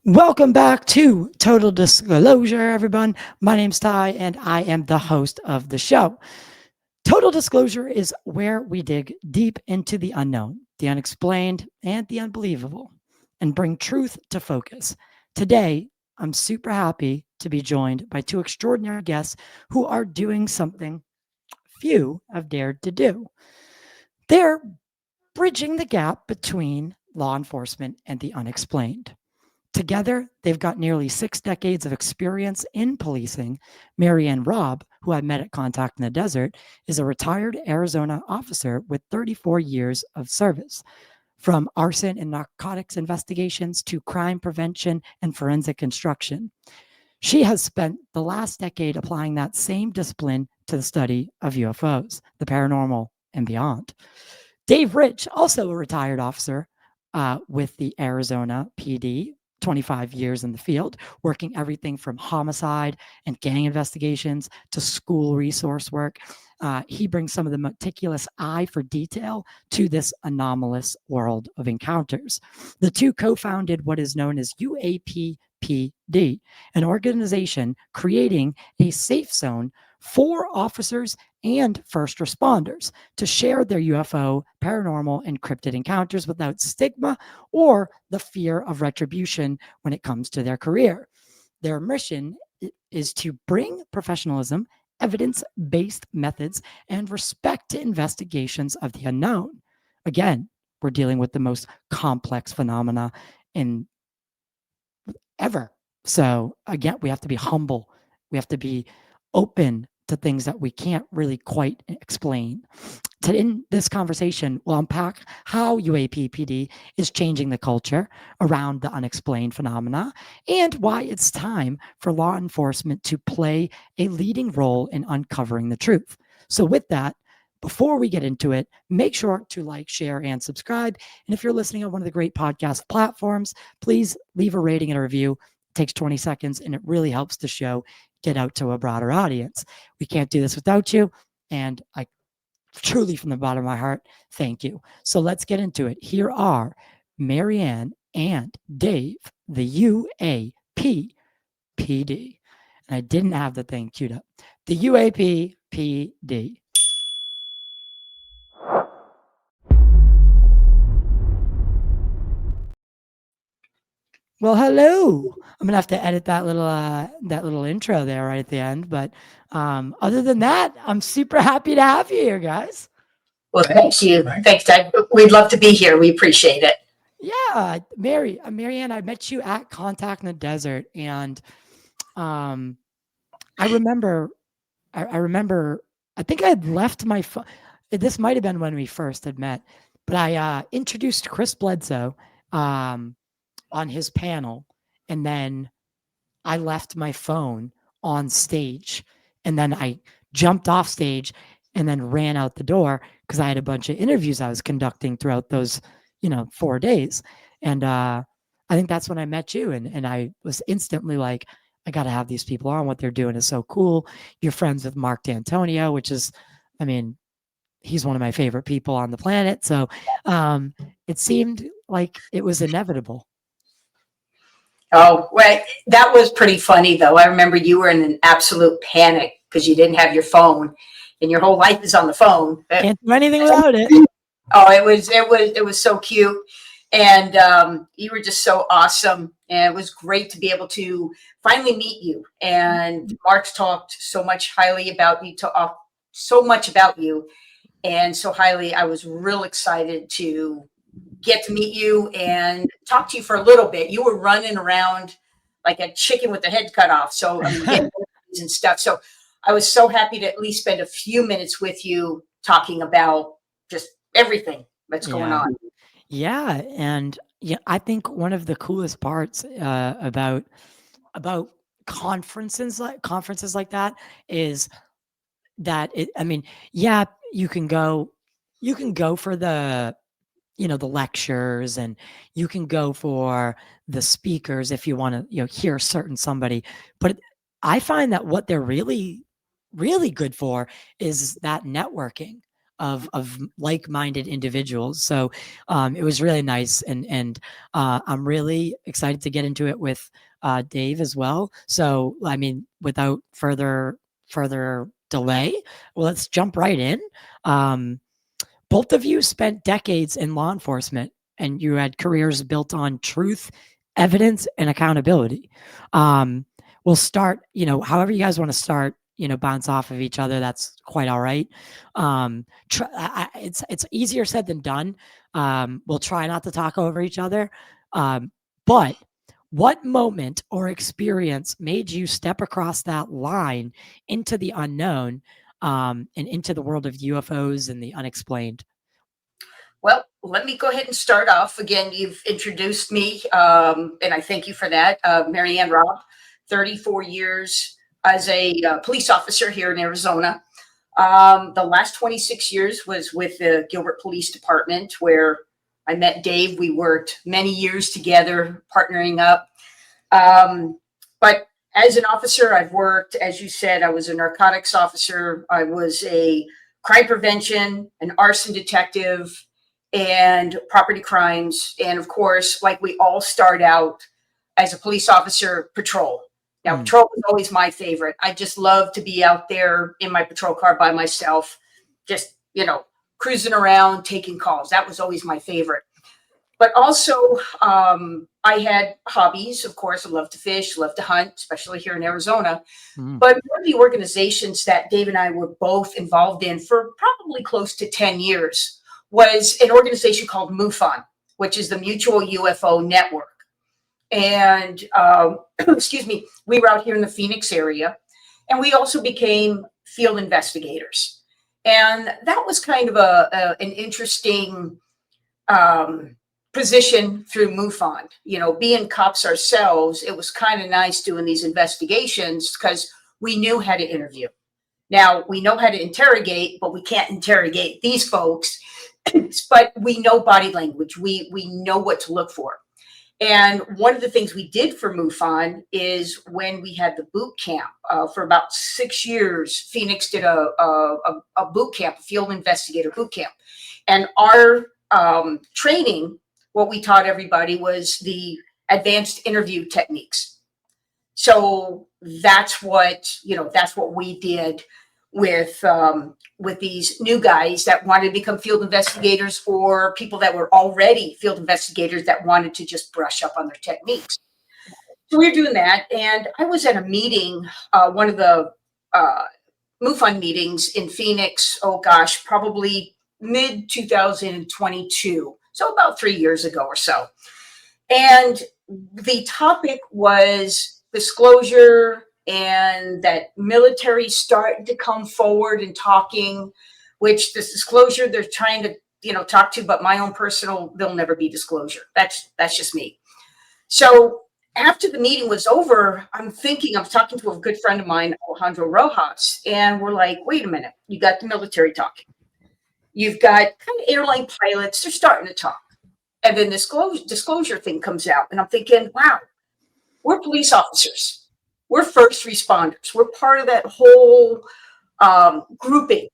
Welcome back to Total Disclosure, everyone. My name's Ty, and I am the host of the show. Total Disclosure is where we dig deep into the unknown, the unexplained, and the unbelievable, and bring truth to focus. Today, I'm super happy to be joined by two extraordinary guests who are doing something few have dared to do. They're bridging the gap between law enforcement and the unexplained. Together, they've got nearly 6 decades of experience in policing. Marianne Robb, who I met at Contact in the Desert, is a retired Arizona officer with 34 years of service. From arson and narcotics investigations to crime prevention and forensic instruction. She has spent the last decade applying that same discipline to the study of UFOs, the paranormal, and beyond. Dave Rich, also a retired officer with the Arizona PD, 25 years in the field, working everything from homicide and gang investigations to school resource work. He brings some of the meticulous eye for detail to this anomalous world of encounters. The two co-founded what is known as UAP-PD, an organization creating a safe zone for officers and first responders to share their UFO, paranormal, and cryptid encounters without stigma or the fear of retribution when it comes to their career. Their mission is to bring professionalism, evidence-based methods, and respect to investigations of the unknown. Again, we're dealing with the most complex phenomena in ever. So again, we have to be humble. We have to be open to things that we can't really quite explain. In this conversation, we'll unpack how UAP-PD is changing the culture around the unexplained phenomena and why it's time for law enforcement to play a leading role in uncovering the truth. So with that, before we get into it, make sure to like, share, and subscribe. And if you're listening on one of the great podcast platforms, please leave a rating and a review. It takes 20 seconds, and it really helps the show get out to a broader audience. We can't do this without you, and I truly, from the bottom of my heart, thank you. So let's get into it. Here are Marianne and Dave, the UAP-PD. And I didn't have the thing queued up. The UAP-PD. Well, hello. I'm gonna have to edit that little intro there right at the end. But other than that, I'm super happy to have you here, guys. Well, thank you. Thanks, Doug. We'd love to be here. We appreciate it. Yeah, Marianne, I met you at Contact in the Desert, and I remember, I think I had left my phone. This might have been when we first had met, but I introduced Chris Bledsoe on his panel, and then I left my phone on stage, and then I jumped off stage and then ran out the door because I had a bunch of interviews I was conducting throughout those 4 days. And I think that's when I met you, and I was instantly like, I got to have these people on. What they're doing is so cool. You're friends with Mark D'Antonio, which is, I mean, he's one of my favorite people on the planet. So it seemed like it was inevitable. Oh, well, that was pretty funny, though. I remember you were in an absolute panic because you didn't have your phone, and your whole life is on the phone. Can't do anything without it. Oh, it was so cute, and you were just so awesome, and it was great to be able to finally meet you. And Mark's talked so much highly about you, so much about you, and so highly. I was real excited to get to meet you and talk to you for a little bit. You were running around like a chicken with the head cut off. So and stuff. So I was so happy to at least spend a few minutes with you talking about just everything that's going on. Yeah. And I think one of the coolest parts about conferences like that is that you can go for the the lectures, and you can go for the speakers if you want to hear certain somebody, but I find that what they're really good for is that networking. of like-minded individuals. So it was really nice, and I'm really excited to get into it with Dave as well. So I mean, without further delay, well, let's jump right in. Um, Both of you spent decades in law enforcement, and you had careers built on truth, evidence, and accountability. Um, we'll start, however you guys want to start, bounce off of each other. That's quite all right. It's easier said than done. We'll try not to talk over each other. But what moment or experience made you step across that line into the unknown, and into the world of UFOs and the unexplained? Well, let me go ahead and start off. Again, you've introduced me, and I thank you for that. Marianne Robb, 34 years as a police officer here in Arizona. The last 26 years was with the Gilbert Police Department, where I met Dave. We worked many years together, partnering up. But as an officer, I've worked, as you said, I was a narcotics officer. I was a crime prevention, an arson detective, and property crimes. And of course, like we all start out as a police officer, patrol. Now, patrol was always my favorite. I just love to be out there in my patrol car by myself, just, cruising around, taking calls. That was always my favorite. But also, I had hobbies. Of course, I love to fish, love to hunt, especially here in Arizona. But one of the organizations that Dave and I were both involved in for probably close to 10 years was an organization called MUFON, which is the Mutual UFO Network. And excuse me, we were out here in the Phoenix area, and we also became field investigators. And that was kind of an interesting position through MUFON. Being cops ourselves, it was kind of nice doing these investigations because we knew how to interview. Now, we know how to interrogate, but we can't interrogate these folks. But we know body language. We know what to look for. And one of the things we did for MUFON is when we had the boot camp for about 6 years, Phoenix did a boot camp, a field investigator boot camp. And our training, what we taught everybody was the advanced interview techniques. So that's what we did with these new guys that wanted to become field investigators, or people that were already field investigators that wanted to just brush up on their techniques. So we were doing that, and I was at a meeting, one of the MUFON meetings in Phoenix. Oh gosh, probably mid 2022, so about 3 years ago or so. And the topic was disclosure, and that military started to come forward and talking, which this disclosure they're trying to talk to, but my own personal, there'll never be disclosure. That's just me. So after the meeting was over, I was talking to a good friend of mine, Alejandro Rojas, and we're like, wait a minute, you got the military talking. You've got kind of airline pilots, they're starting to talk. And then this disclosure thing comes out, and I'm thinking, wow, we're police officers. We're first responders. We're part of that whole grouping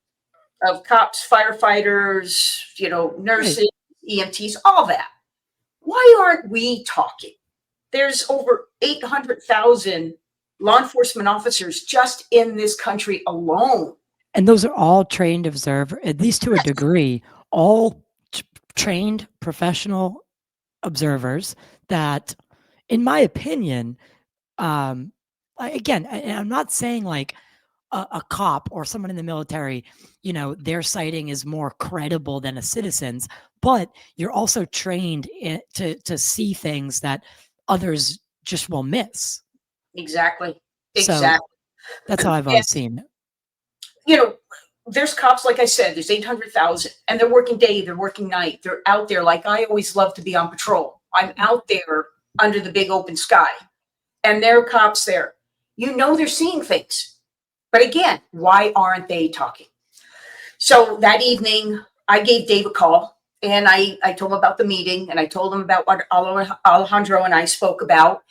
of cops, firefighters, nurses, EMTs, all that. Why aren't we talking? There's over 800,000 law enforcement officers just in this country alone. And those are all trained observer, at least to a degree, all trained professional observers that, in my opinion, again, I'm not saying like a cop or someone in the military, their sighting is more credible than a citizen's, but you're also trained to see things that others just will miss. Exactly. So that's how I've always seen it. There's cops, like I said, there's 800,000, and they're working day, they're working night. They're out there. Like, I always love to be on patrol. I'm out there under the big open sky, and there are cops there. They're seeing things. But again, why aren't they talking? So that evening, I gave Dave a call, and I told him about the meeting, and I told him about what Alejandro and I spoke about.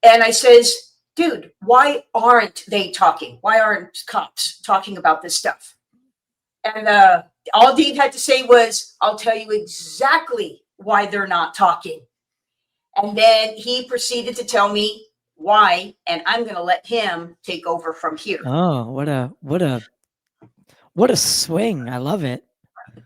And I says, dude, why aren't they talking? Why aren't cops talking about this stuff? And All Dave had to say was, I'll tell you exactly why they're not talking. And then he proceeded to tell me why, and I'm going to let him take over from here. Oh, what a swing. I love it.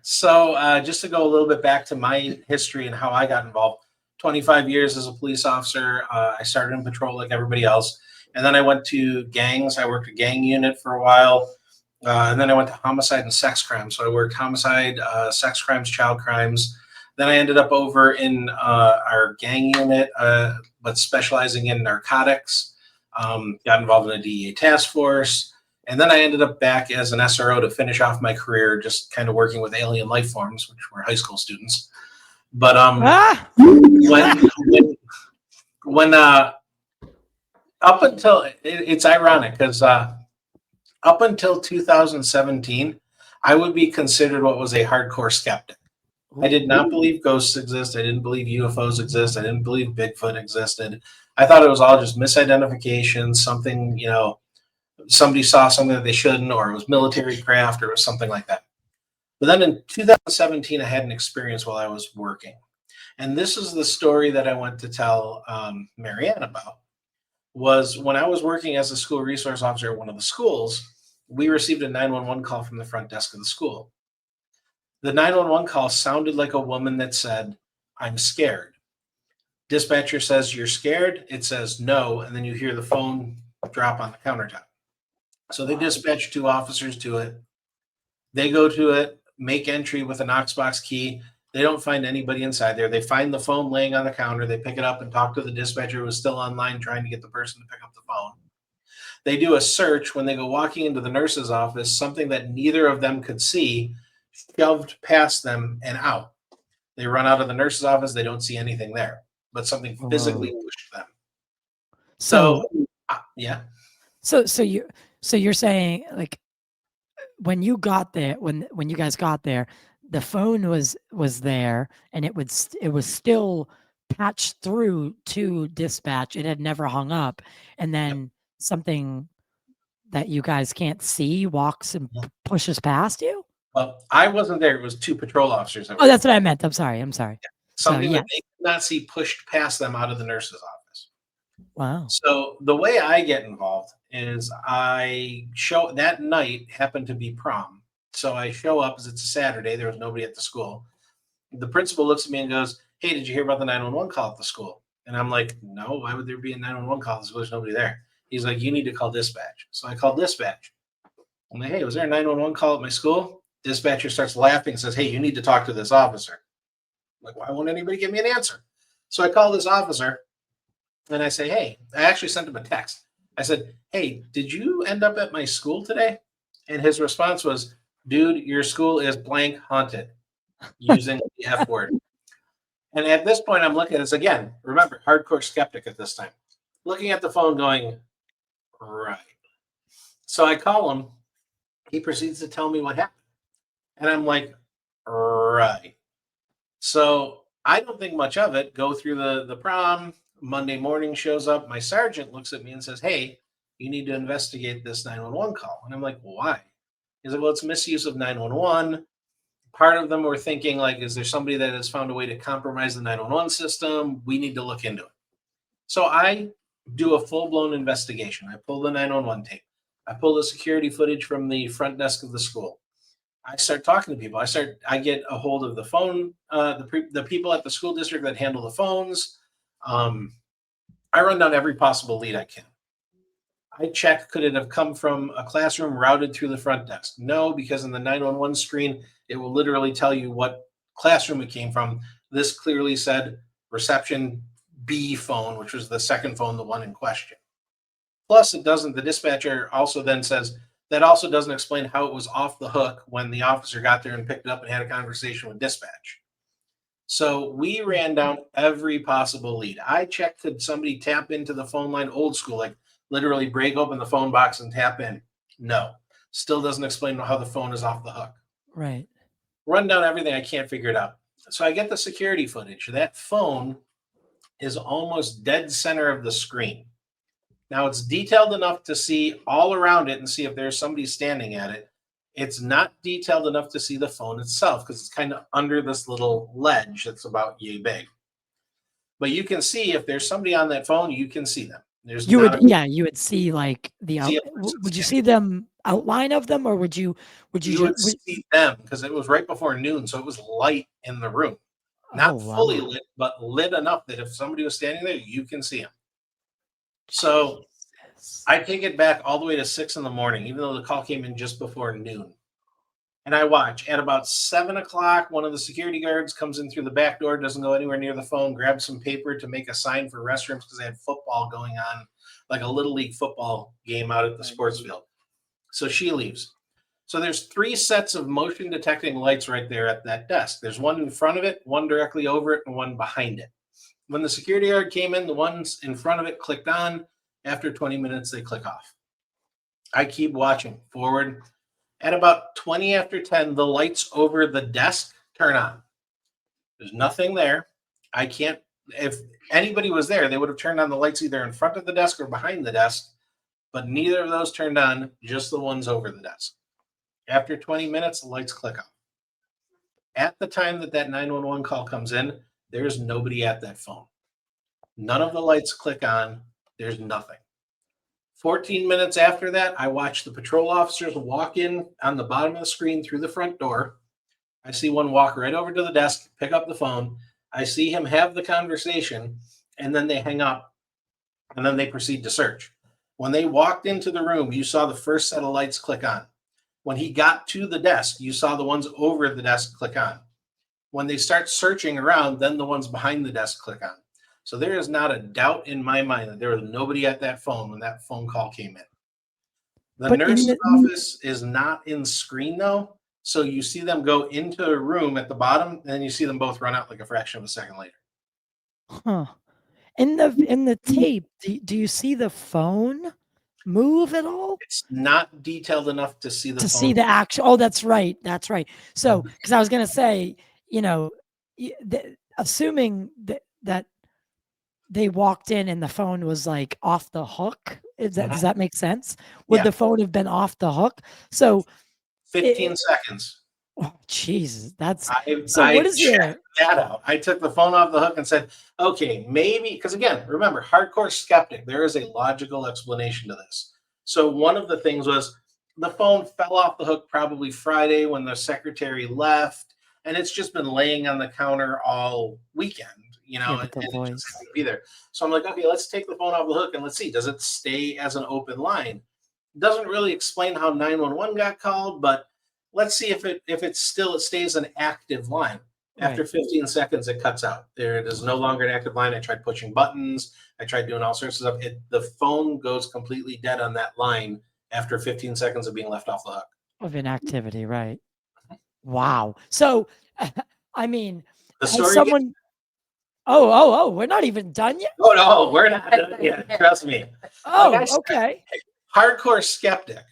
So, just to go a little bit back to my history and how I got involved, 25 years as a police officer. I started in patrol like everybody else. And then I went to gangs. I worked a gang unit for a while. And then I went to homicide and sex crimes. So I worked homicide, sex crimes, child crimes. Then I ended up over in our gang unit, but specializing in narcotics. Got involved in a DEA task force. And then I ended up back as an SRO to finish off my career, just kind of working with alien life forms, which were high school students. But when up until it's ironic because up until 2017, I would be considered what was a hardcore skeptic. I did not believe ghosts exist. I didn't believe UFOs exist. I didn't believe Bigfoot existed. I thought it was all just misidentification, something, somebody saw something that they shouldn't, or it was military craft, or it was something like that. But then in 2017, I had an experience while I was working. And this is the story that I went to tell Marianne about. Was when I was working as a school resource officer at one of the schools, we received a 911 call from the front desk of the school. The 911 call sounded like a woman that said, "I'm scared." Dispatcher says, "You're scared?" It says, "No." And then you hear the phone drop on the countertop. So they dispatch 2 officers to it. They go to it, make entry with a Knox box key. They don't find anybody inside there. They find the phone laying on the counter. They pick it up and talk to the dispatcher who was still online trying to get the person to pick up the phone. They do a search. When they go walking into the nurse's office, something that neither of them could see shoved past them and out. They run out of the nurse's office. They don't see anything there, but something physically pushed them. So yeah. So you're saying, like, when you got there, when you guys got there, the phone was there, and it was still patched through to dispatch. It had never hung up, and then something that you guys can't see walks and pushes past you. Well, I wasn't there. It was 2 patrol officers. Oh, that's what I meant. I'm sorry. Something that they could not see pushed past them out of the nurse's office. Wow. So the way I get involved is that night happened to be prom. So I show up as it's a Saturday. There was nobody at the school. The principal looks at me and goes, "Hey, did you hear about the 911 call at the school?" And I'm like, "No, why would there be a 911 call at the school? There's nobody there." He's like, "You need to call dispatch." So I call dispatch. I'm like, "Hey, was there a 911 call at my school?" Dispatcher starts laughing and says, "Hey, you need to talk to this officer." I'm like, why won't anybody give me an answer? So I call this officer and I say, "Hey," I actually sent him a text. I said, "Hey, did you end up at my school today?" And his response was, "Dude, your school is blank haunted," using the F word. And at this point, I'm looking at this again. Remember, hardcore skeptic at this time. Looking at the phone going, right. So I call him. He proceeds to tell me what happened. And I'm like, right. So I don't think much of it. Go through the prom. Monday morning shows up. My sergeant looks at me and says, "Hey, you need to investigate this 911 call." And I'm like, "Why?" He's like, "Well, it's misuse of 911. Part of them were thinking, like, is there somebody that has found a way to compromise the 911 system? We need to look into it." So I do a full-blown investigation. I pull the 911 tape. I pull the security footage from the front desk of the school. I start talking to people. I get a hold of the phone, the people at the school district that handle the phones. I run down every possible lead I can. I check, could it have come from a classroom routed through the front desk? No, because in the 911 screen, it will literally tell you what classroom it came from. This clearly said reception B phone, which was the second phone, the one in question. Plus, the dispatcher also then says, that also doesn't explain how it was off the hook when the officer got there and picked it up and had a conversation with dispatch. So we ran down every possible lead. I checked, could somebody tap into the phone line old school, like literally break open the phone box and tap in? No. Still doesn't explain how the phone is off the hook. Right. Run down everything. I can't figure it out. So I get the security footage. That phone is almost dead center of the screen. Now it's detailed enough to see all around it and see if there's somebody standing at it. It's not detailed enough to see the phone itself because it's kind of under this little ledge that's about yay big. But you can see if there's somebody on that phone, you can see them. There's You not would, a yeah, you would see like the see out. a person Would you standing. see them outline of them, or would you You would see them because it was right before noon, so it was light in the room. Oh Not fully wow. lit, but lit enough that if somebody was standing there, you can see them. So Jesus. I take it back all the way to 6 in the morning, even though the call came in just before noon. And I watch. At about 7 o'clock, one of the security guards comes in through the back door, doesn't go anywhere near the phone, grabs some paper to make a sign for restrooms because they had football going on, like a little league football game out at the sports field. So she leaves. So there's 3 sets of motion detecting lights right there at that desk. There's one in front of it, one directly over it, and one behind it. When the security guard came in, the ones in front of it clicked on. After 20 minutes, they click off. I keep watching forward. At about 20 after 10, the lights over the desk turn on. There's nothing there. I can't, if anybody was there, they would have turned on the lights either in front of the desk or behind the desk, but neither of those turned on, just the ones over the desk. After 20 minutes, the lights click off. At the time that that 911 call comes in, there's nobody at that phone. None of the lights click on. There's nothing. 14 minutes after that, I watch the patrol officers walk in on the bottom of the screen through the front door. I see one walk right over to the desk, pick up the phone. I see him have the conversation, and then they hang up, and then they proceed to search. When they walked into the room, you saw the first set of lights click on. When he got to the desk, you saw the ones over the desk click on. When they start searching around, then the ones behind the desk click on. So there is not a doubt in my mind that there was nobody at that phone when that phone call came in. The But in nurse's the office is not in screen though. So you see them go into a room at the bottom, and then you see them both run out like a fraction of a second later. huh. In the tape, do you see the phone move at all? It's not detailed enough to see the To phone. see the action. Oh, that's right. That's right. So, because I was gonna say, you know, assuming that they walked in and the phone was like off the hook. Does that make sense? Would Yeah. the phone have been off the hook? So 15 seconds. oh Jesus, that's so I what is your checked that out. I took the phone off the hook and said, okay, maybe, because again, remember, hardcore skeptic, there is a logical explanation to this. So one of the things was the phone fell off the hook probably Friday when the secretary left, and it's just been laying on the counter all weekend, you know, yeah, but the and it just voice. happened to be there. So I'm like, okay, let's take the phone off the hook and let's see, does it stay as an open line? Doesn't really explain how 911 got called, but let's see if it stays an active line. After Right. 15 seconds, it cuts out. There, it is no longer an active line. I tried pushing buttons. I tried doing all sorts of stuff. The phone goes completely dead on that line after 15 seconds of being left off the hook. Of inactivity, right? Wow. So, I mean, The has story. someone? Oh, we're not even done yet. Oh no, we're not done yet. Trust me. Oh, Like I said, okay. hardcore skeptic.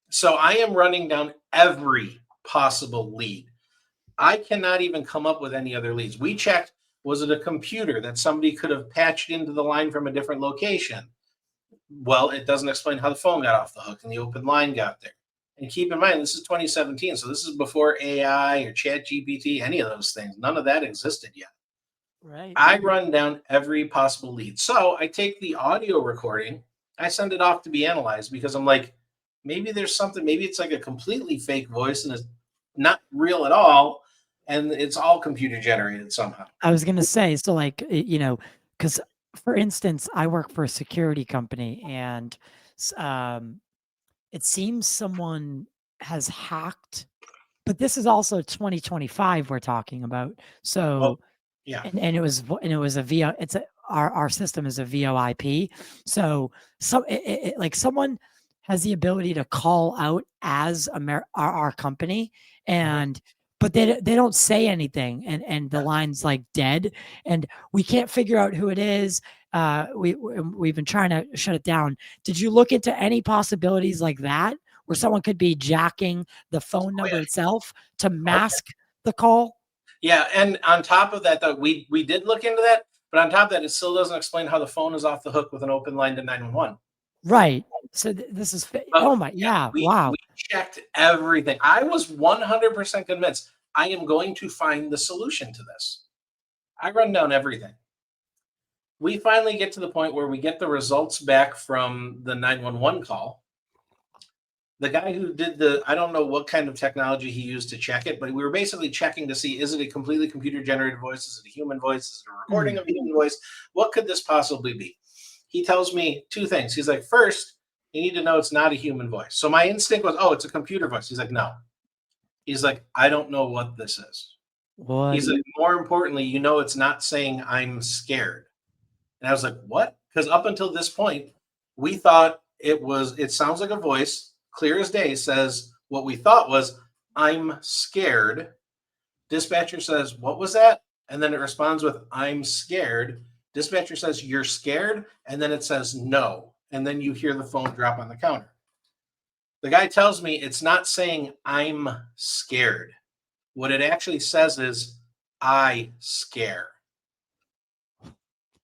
So I am running down every possible lead. I cannot even come up with any other leads. We checked, was it a computer that somebody could have patched into the line from a different location? Well, it doesn't explain how the phone got off the hook and the open line got there. And keep in mind, this is 2017, so this is before AI or Chat GPT, any of those things. None of that existed yet. Right. I run down every possible lead. So I take the audio recording, I send it off to be analyzed because I'm like, maybe there's something, maybe it's like a completely fake voice and it's not real at all. And it's all computer generated somehow. I was gonna say, so like, because for instance, I work for a security company, and it seems someone has hacked, but this is also 2025 we're talking about. So, Well, yeah. and it was a VO. It's our system is a VoIP. So like someone has the ability to call out as our company, and but they don't say anything, and the line's like dead, and we can't figure out who it is. We've been trying to shut it down. Did you look into any possibilities like that where someone could be jacking the phone number itself to mask the call? Yeah, and on top of that, though, we did look into that, but on top of that, it still doesn't explain how the phone is off the hook with an open line to 911. Right. So this is But oh my yeah, we wow. checked everything. I was 100% convinced I am going to find the solution to this. I run down everything. We finally get to the point where we get the results back from the 911 call. The guy who did I don't know what kind of technology he used to check it, but we were basically checking to see, is it a completely computer generated voice? Is it a human voice? Is it a recording of a human voice? What could this possibly be? He tells me two things. He's like, first, you need to know it's not a human voice. So my instinct was, oh, it's a computer voice. He's like, no. He's like, I don't know what this is. What? He's like, more importantly, it's not saying I'm scared. And I was like, what? Because up until this point, we thought it sounds like a voice, clear as day, says what we thought was, I'm scared. Dispatcher says, what was that? And then it responds with, I'm scared. Dispatcher says, you're scared? And then it says, no. And then you hear the phone drop on the counter. The guy tells me it's not saying I'm scared. What it actually says is, I scare.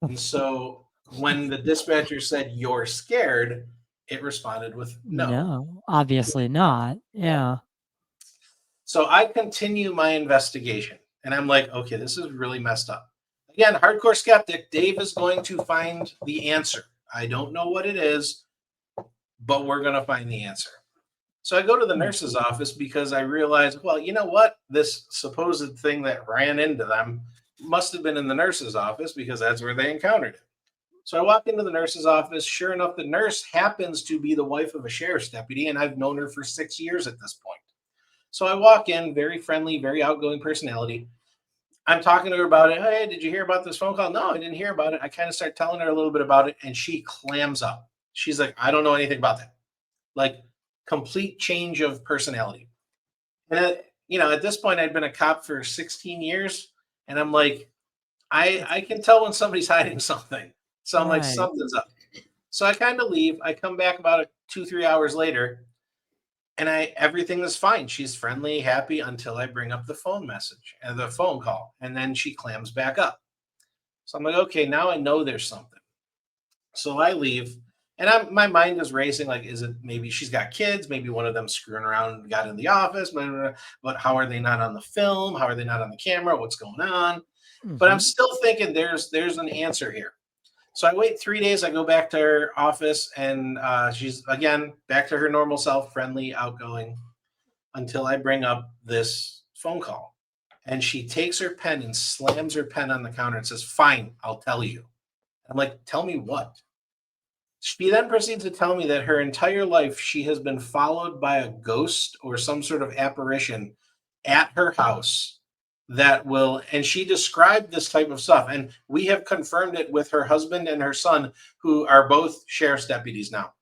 And so when the dispatcher said, you're scared, it responded with no. No, obviously not. Yeah. So I continue my investigation and I'm like, okay, this is really messed up. Again, hardcore skeptic, Dave is going to find the answer. I don't know what it is, but we're going to find the answer. So I go to the nurse's office because I realized, well, you know what? This supposed thing that ran into them must have been in the nurse's office because that's where they encountered it. So I walk into the nurse's office. Sure enough, the nurse happens to be the wife of a sheriff's deputy, and I've known her for 6 years at this point. So I walk in, very friendly, very outgoing personality. I'm talking to her about it. Hey, did you hear about this phone call? No, I didn't hear about it. I kind of start telling her a little bit about it, and she clams up. She's like, I don't know anything about that. Like, complete change of personality. And, at this point, I'd been a cop for 16 years. And I'm like, I can tell when somebody's hiding something. So I'm like, something's up. So I kind of leave. I come back about 2-3 hours later, and everything is fine. She's friendly, happy until I bring up the phone message and the phone call. And then she clams back up. So I'm like, okay, now I know there's something. So I leave. And my mind is racing, like, is it maybe she's got kids? Maybe one of them screwing around and got in the office. But how are they not on the film? How are they not on the camera? What's going on? Mm-hmm. But I'm still thinking there's an answer here. So I wait 3 days. I go back to her office, and she's, again, back to her normal self, friendly, outgoing, until I bring up this phone call. And she takes her pen and slams her pen on the counter and says, fine, I'll tell you. I'm like, tell me what? She then proceeds to tell me that her entire life she has been followed by a ghost or some sort of apparition at her house and she described this type of stuff. And we have confirmed it with her husband and her son, who are both sheriff's deputies now.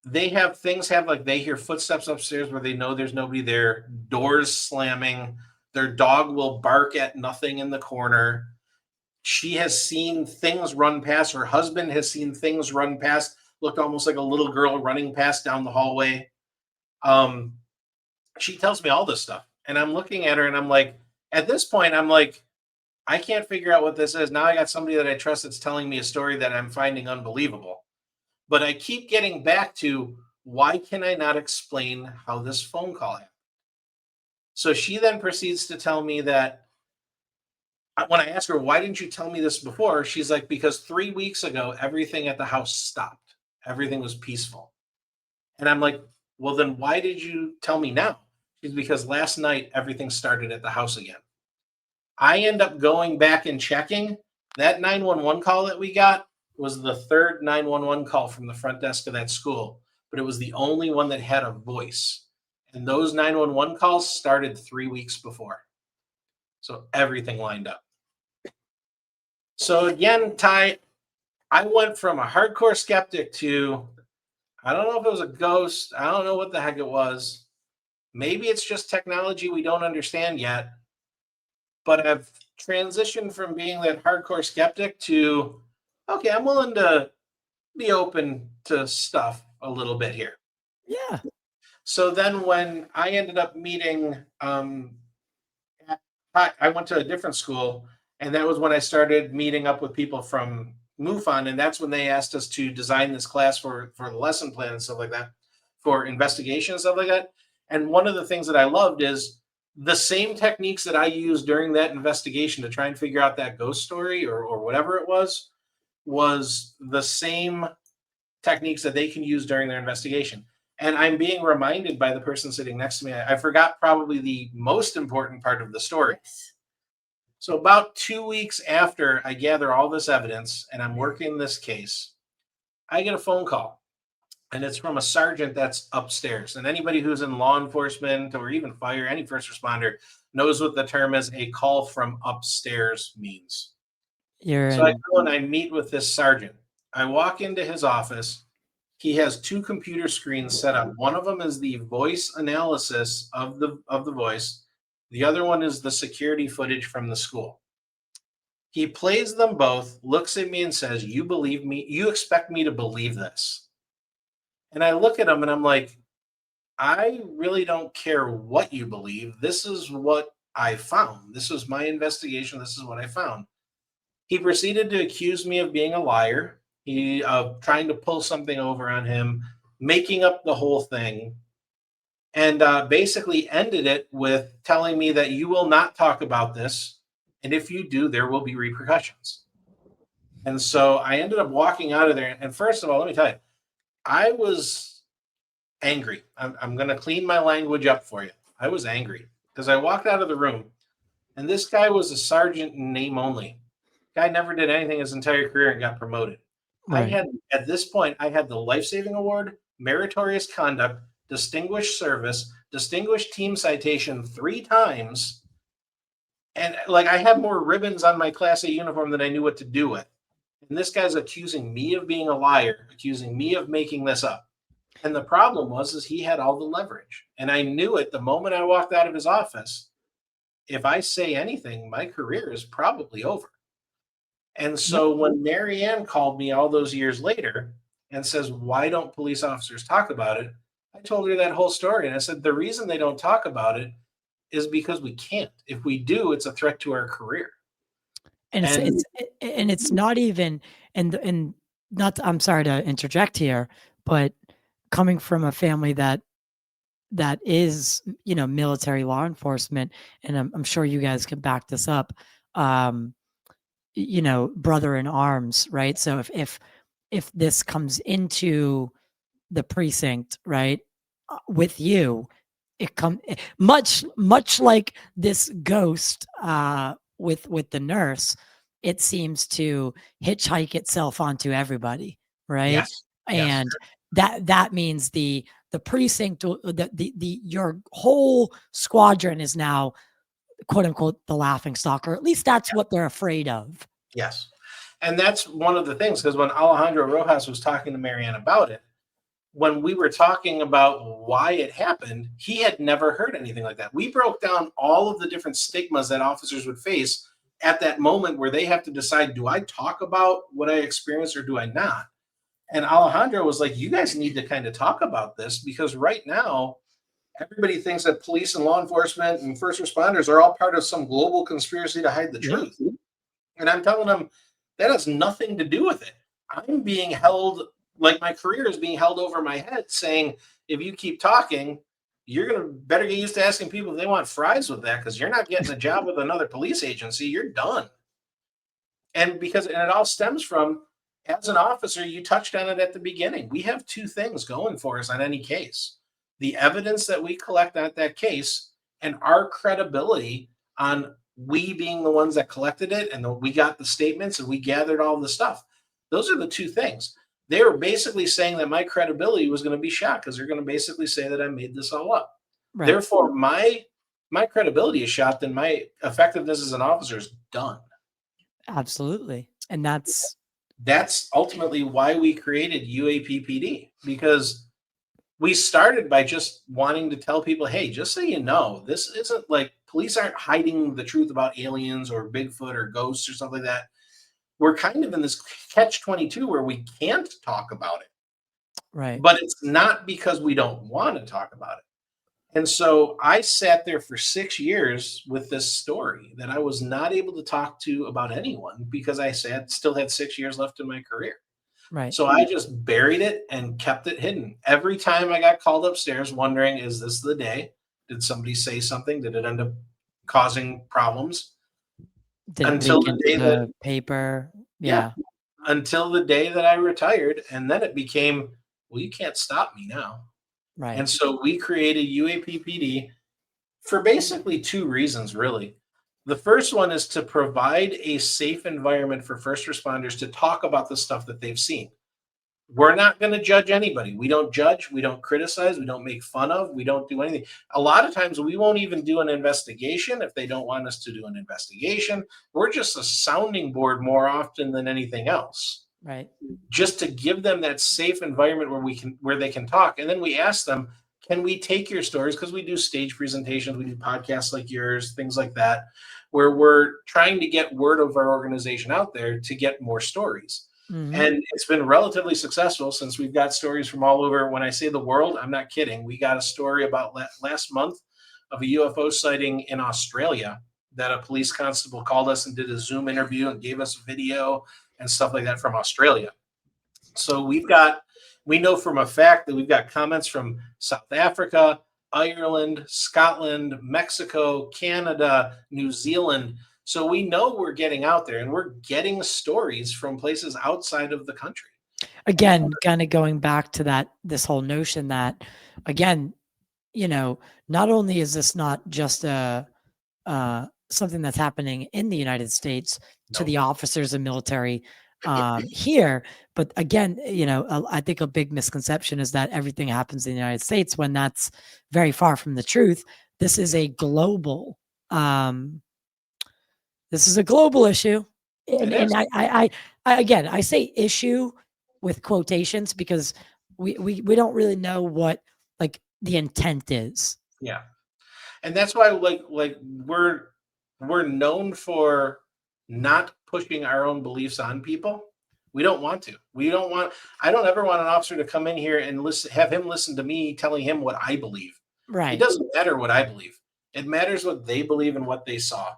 They hear footsteps upstairs where they know there's nobody there, doors slamming, their dog will bark at nothing in the corner. She has seen things run past. Her husband has seen things run past, looked almost like a little girl running past down the hallway. She tells me all this stuff. And I'm looking at her and I'm like, at this point, I'm like, I can't figure out what this is. Now I got somebody that I trust that's telling me a story that I'm finding unbelievable. But I keep getting back to, why can I not explain how this phone call happened? So she then proceeds to tell me that, when I ask her, why didn't you tell me this before? She's like, because 3 weeks ago, everything at the house stopped. Everything was peaceful. And I'm like, well, then why did you tell me now? She's because last night, everything started at the house again. I end up going back and checking. That 911 call that we got was the third 911 call from the front desk of that school, but it was the only one that had a voice. And those 911 calls started 3 weeks before. So everything lined up. So again, Ty, I went from a hardcore skeptic to, I don't know if it was a ghost. I don't know what the heck it was. Maybe it's just technology we don't understand yet. But I've transitioned from being that hardcore skeptic to, okay, I'm willing to be open to stuff a little bit here. Yeah. So then when I ended up meeting, I went to a different school. And that was when I started meeting up with people from MUFON. And that's when they asked us to design this class for the lesson plan and stuff like that. for investigation and stuff like that. And one of the things that I loved is the same techniques that I used during that investigation to try and figure out that ghost story or whatever it was the same techniques that they can use during their investigation. And I'm being reminded by the person sitting next to me, I forgot probably the most important part of the story. So about 2 weeks after I gather all this evidence and I'm working this case, I get a phone call, and it's from a sergeant that's upstairs. And anybody who's in law enforcement or even fire, any first responder, knows what the term is a call from upstairs means. So I go and I meet with this sergeant. I walk into his office. He has 2 computer screens set up. One of them is the voice analysis of the voice. The other one is the security footage from the school. He plays them both, looks at me and says, "You believe me? You expect me to believe this?" And I look at him and I'm like, I really don't care what you believe. This is what I found. This was my investigation. This is what I found. He proceeded to accuse me of being a liar. He trying to pull something over on him, making up the whole thing, and basically ended it with telling me that you will not talk about this, and if you do, there will be repercussions. And so I ended up walking out of there. And first of all, let me tell you, I was angry. I'm going to clean my language up for you. I was angry because I walked out of the room, and this guy was a sergeant in name only. Guy never did anything his entire career and got promoted. Right. At this point, I had the life-saving award, meritorious conduct, distinguished service, distinguished team citation 3 times. And like, I had more ribbons on my Class A uniform than I knew what to do with. And this guy's accusing me of being a liar, accusing me of making this up. And the problem is he had all the leverage. And I knew it the moment I walked out of his office. If I say anything, my career is probably over. And so when Marianne called me all those years later and says, "Why don't police officers talk about it?" I told her that whole story. And I said, the reason they don't talk about it is because we can't. If we do, it's a threat to our career. And it's not even, and not, I'm sorry to interject here, but coming from a family that is, military law enforcement, and I'm sure you guys can back this up, brother in arms, right? So if this comes into the precinct, right, with you, it come much like this ghost with the nurse, it seems to hitchhike itself onto everybody, right? Yes. Yes. And that means the precinct, the your whole squadron is now, quote unquote, the laughing stock, or at least that's what they're afraid of. Yes. And that's one of the things, because when Alejandro Rojas was talking to Marianne about it, when we were talking about why it happened, he had never heard anything like that. We broke down all of the different stigmas that officers would face at that moment where they have to decide, do I talk about what I experienced or do I not? And Alejandro was like, you guys need to kind of talk about this, because right now, everybody thinks that police and law enforcement and first responders are all part of some global conspiracy to hide the truth. And I'm telling them that has nothing to do with it. I'm being held, like my career is being held over my head, saying, if you keep talking, you're going to better get used to asking people if they want fries with that, because you're not getting a job with another police agency. You're done. And it all stems from, as an officer, you touched on it at the beginning. We have 2 things going for us on any case: the evidence that we collect on that case and our credibility on we being the ones that collected it, and we got the statements and we gathered all the stuff. Those are the 2 things. They were basically saying that my credibility was going to be shot, because they're going to basically say that I made this all up. Right. Therefore, my credibility is shot, then my effectiveness as an officer is done. Absolutely. And that's ultimately why we created UAP-PD, because we started by just wanting to tell people, hey, just so you know, this isn't like, police aren't hiding the truth about aliens or Bigfoot or ghosts or something like that. We're kind of in this catch-22 where we can't talk about it. Right. But it's not because we don't want to talk about it. And so I sat there for 6 years with this story that I was not able to talk to about anyone, because I still had 6 years left in my career. Right. So I just buried it and kept it hidden. Every time I got called upstairs wondering, is this the day? Did somebody say something? Did it end up causing problems? Did it Until leak the into day that, the paper? yeah, Yeah. until the day that I retired. And then it became, well, you can't stop me now. Right. And so we created UAP-PD for basically two reasons, really. The first one is to provide a safe environment for first responders to talk about the stuff that they've seen. We're not going to judge anybody. We don't judge. We don't criticize. We don't make fun of. We don't do anything. A lot of times we won't even do an investigation if they don't want us to do an investigation. We're just a sounding board more often than anything else, Right. just to give them that safe environment where they can talk. And then we ask them, can we take your stories? Because we do stage presentations, we do podcasts like yours, things like that, where we're trying to get word of our organization out there to get more stories. Hmm. And it's been relatively successful since we've got stories from all over. When I say the world, I'm not kidding. We got a story about last month of a UFO sighting in Australia that a police constable called us and did a Zoom interview and gave us video and stuff like that from Australia. So we know from a fact that we've got comments from South Africa, Ireland, Scotland, Mexico, Canada, New Zealand. So we know we're getting out there and we're getting stories from places outside of the country. Again, kind of going back to this whole notion that, again, not only is this not just something that's happening in the United States to No. the officers and military here, but again, I think a big misconception is that everything happens in the United States when that's very far from the truth. This is a global, issue, It and is. again, I say issue with quotations because we don't really know what like the intent is. Yeah. And that's why like we're known for not pushing our own beliefs on people. We don't want to. I don't ever want an officer to come in here and have him listen to me telling him what I believe. It Right. doesn't matter what I believe. It matters what they believe and what they saw.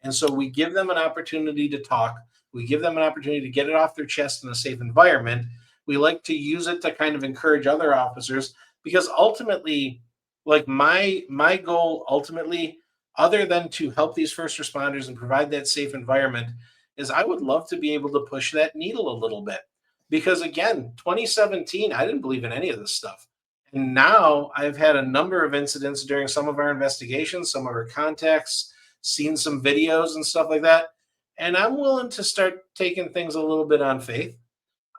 And so we give them an opportunity to talk. We give them an opportunity to get it off their chest in a safe environment. We like to use it to kind of encourage other officers because ultimately, like my goal ultimately, other than to help these first responders and provide that safe environment, is I would love to be able to push that needle a little bit. Because again, 2017, I didn't believe in any of this stuff. And now I've had a number of incidents during some of our investigations, some of our contacts, seen some videos and stuff like that. And I'm willing to start taking things a little bit on faith.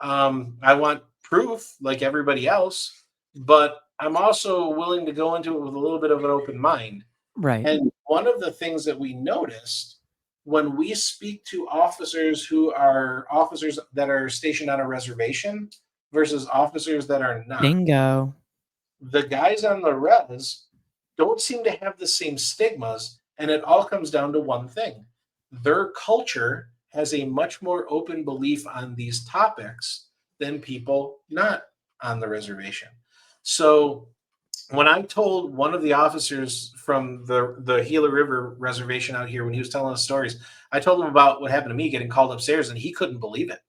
I want proof like everybody else, but I'm also willing to go into it with a little bit of an open mind. Right. And one of the things that we noticed when we speak to officers who are officers that are stationed on a reservation versus officers that are not, Bingo. the guys on the res don't seem to have the same stigmas. And it all comes down to one thing: their culture has a much more open belief on these topics than people not on the reservation. So when I told one of the officers from the Gila River reservation out here, when he was telling us stories, I told him about what happened to me getting called upstairs, and he couldn't believe it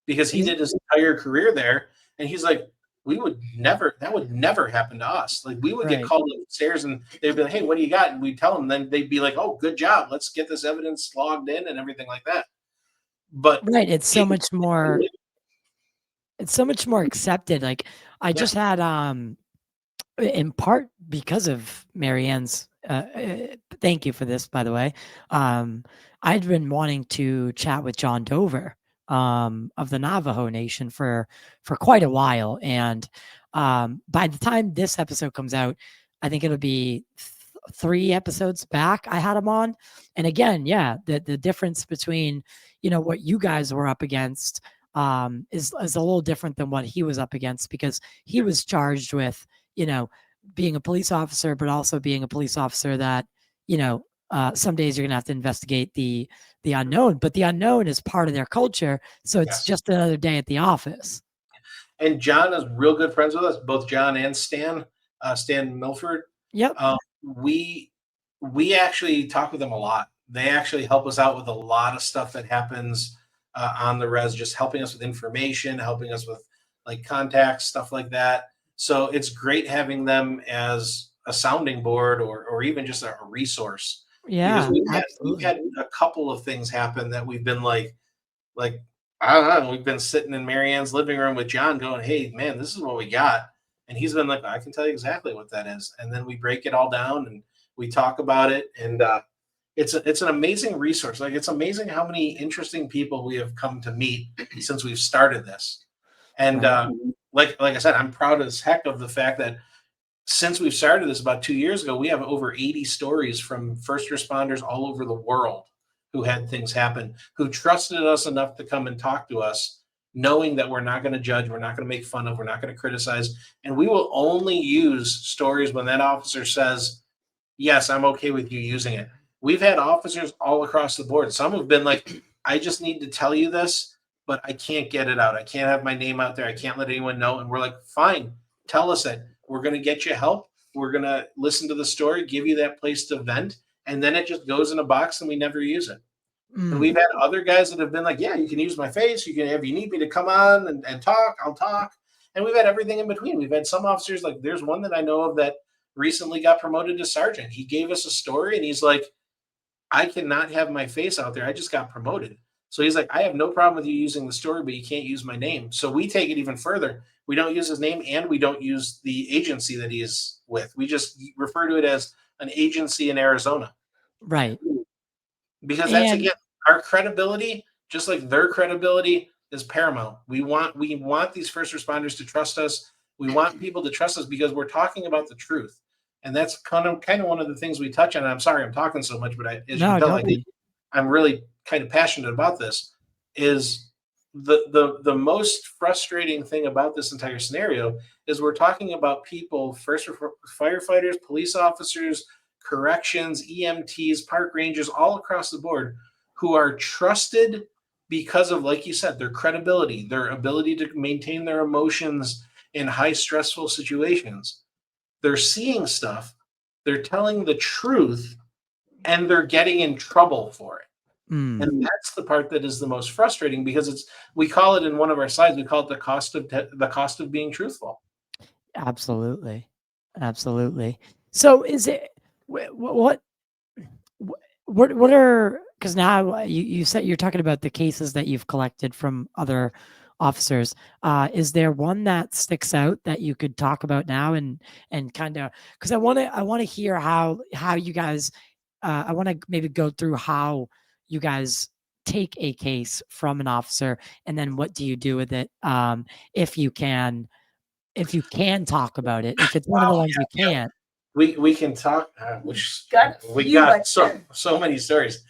because he did his entire career there. And he's like, that would never happen to us. Like, we would get Right. called upstairs and they'd be like, hey, what do you got? And we'd tell them, then they'd be like, oh, good job. Let's get this evidence logged in and everything like that. But Right. It's so he, much more. It's so much more accepted. Like I yeah, just had in part because of Marianne's thank you for this, by the way. I'd been wanting to chat with John Dover of the Navajo Nation for quite a while, and by the time this episode comes out, I think it'll be 3 episodes back I had him on. And again, yeah, the difference between what you guys were up against is a little different than what he was up against, because he was charged with being a police officer, but also being a police officer that, some days you're going to have to investigate the unknown, but the unknown is part of their culture. So it's yes. just another day at the office. And John is real good friends with us, both John and Stan Milford. Yep. We actually talk with them a lot. They actually help us out with a lot of stuff that happens on the res, just helping us with information, helping us with like contacts, stuff like that. So it's great having them as a sounding board or even just a resource, because Yeah, we've absolutely. had a couple of things happen that we've been like I don't know, we've been sitting in Marianne's living room with John going, "Hey man, this is what we got." And he's been like, "I can tell you exactly what that is." And then we break it all down and we talk about it, and it's an amazing resource. Like it's amazing how many interesting people we have come to meet since we've started this. And Right. like I said, I'm proud as heck of the fact that since we've started this about 2 years ago, we have over 80 stories from first responders all over the world who had things happen, who trusted us enough to come and talk to us, knowing that we're not going to judge, we're not going to make fun of, we're not going to criticize. And we will only use stories when that officer says, yes, I'm okay with you using it. We've had officers all across the board. Some have been like, I just need to tell you this, but I can't get it out. I can't have my name out there. I can't let anyone know. And we're like, fine, tell us it. We're going to get you help. We're going to listen to the story, give you that place to vent. And then it just goes in a box and we never use it. And we've Mm. had other guys that have been like, yeah, you can use my face. You can, if you need me to come on and talk, I'll talk. And we've had everything in between. We've had some officers, like there's one that I know of that recently got promoted to sergeant. He gave us a story and he's like, I cannot have my face out there. I just got promoted. So he's like, I have no problem with you using the story, but you can't use my name. So we take it even further. We don't use his name and we don't use the agency that he is with. We just refer to it as an agency in Arizona, Right. because that's And again our credibility, just like their credibility is paramount. We want these first responders to trust us. We want people to trust us because we're talking about the truth. And that's kind of one of the things we touch on. And I'm sorry I'm talking so much, but as you can no, tell, don't be. I'm really kind of passionate about this. Is the most frustrating thing about this entire scenario is we're talking about people, firefighters, police officers, corrections, EMTs, park rangers, all across the board, who are trusted because of, like you said, their credibility, their ability to maintain their emotions in high stressful situations. They're seeing stuff, they're telling the truth, and they're getting in trouble for it. Mm. And that's the part that is the most frustrating, because we call it in one of our slides, we call it the cost of being truthful. Absolutely. Absolutely. So is it what what are, because now you said you're talking about the cases that you've collected from other officers. Is there one that sticks out that you could talk about now and kind of, because I want to hear how you guys I want to maybe go through how you guys take a case from an officer and then what do you do with it, if you can, talk about it, if it's one of the Wow, ones you yeah, can't. we can talk. Which Got a we few, got but so many stories.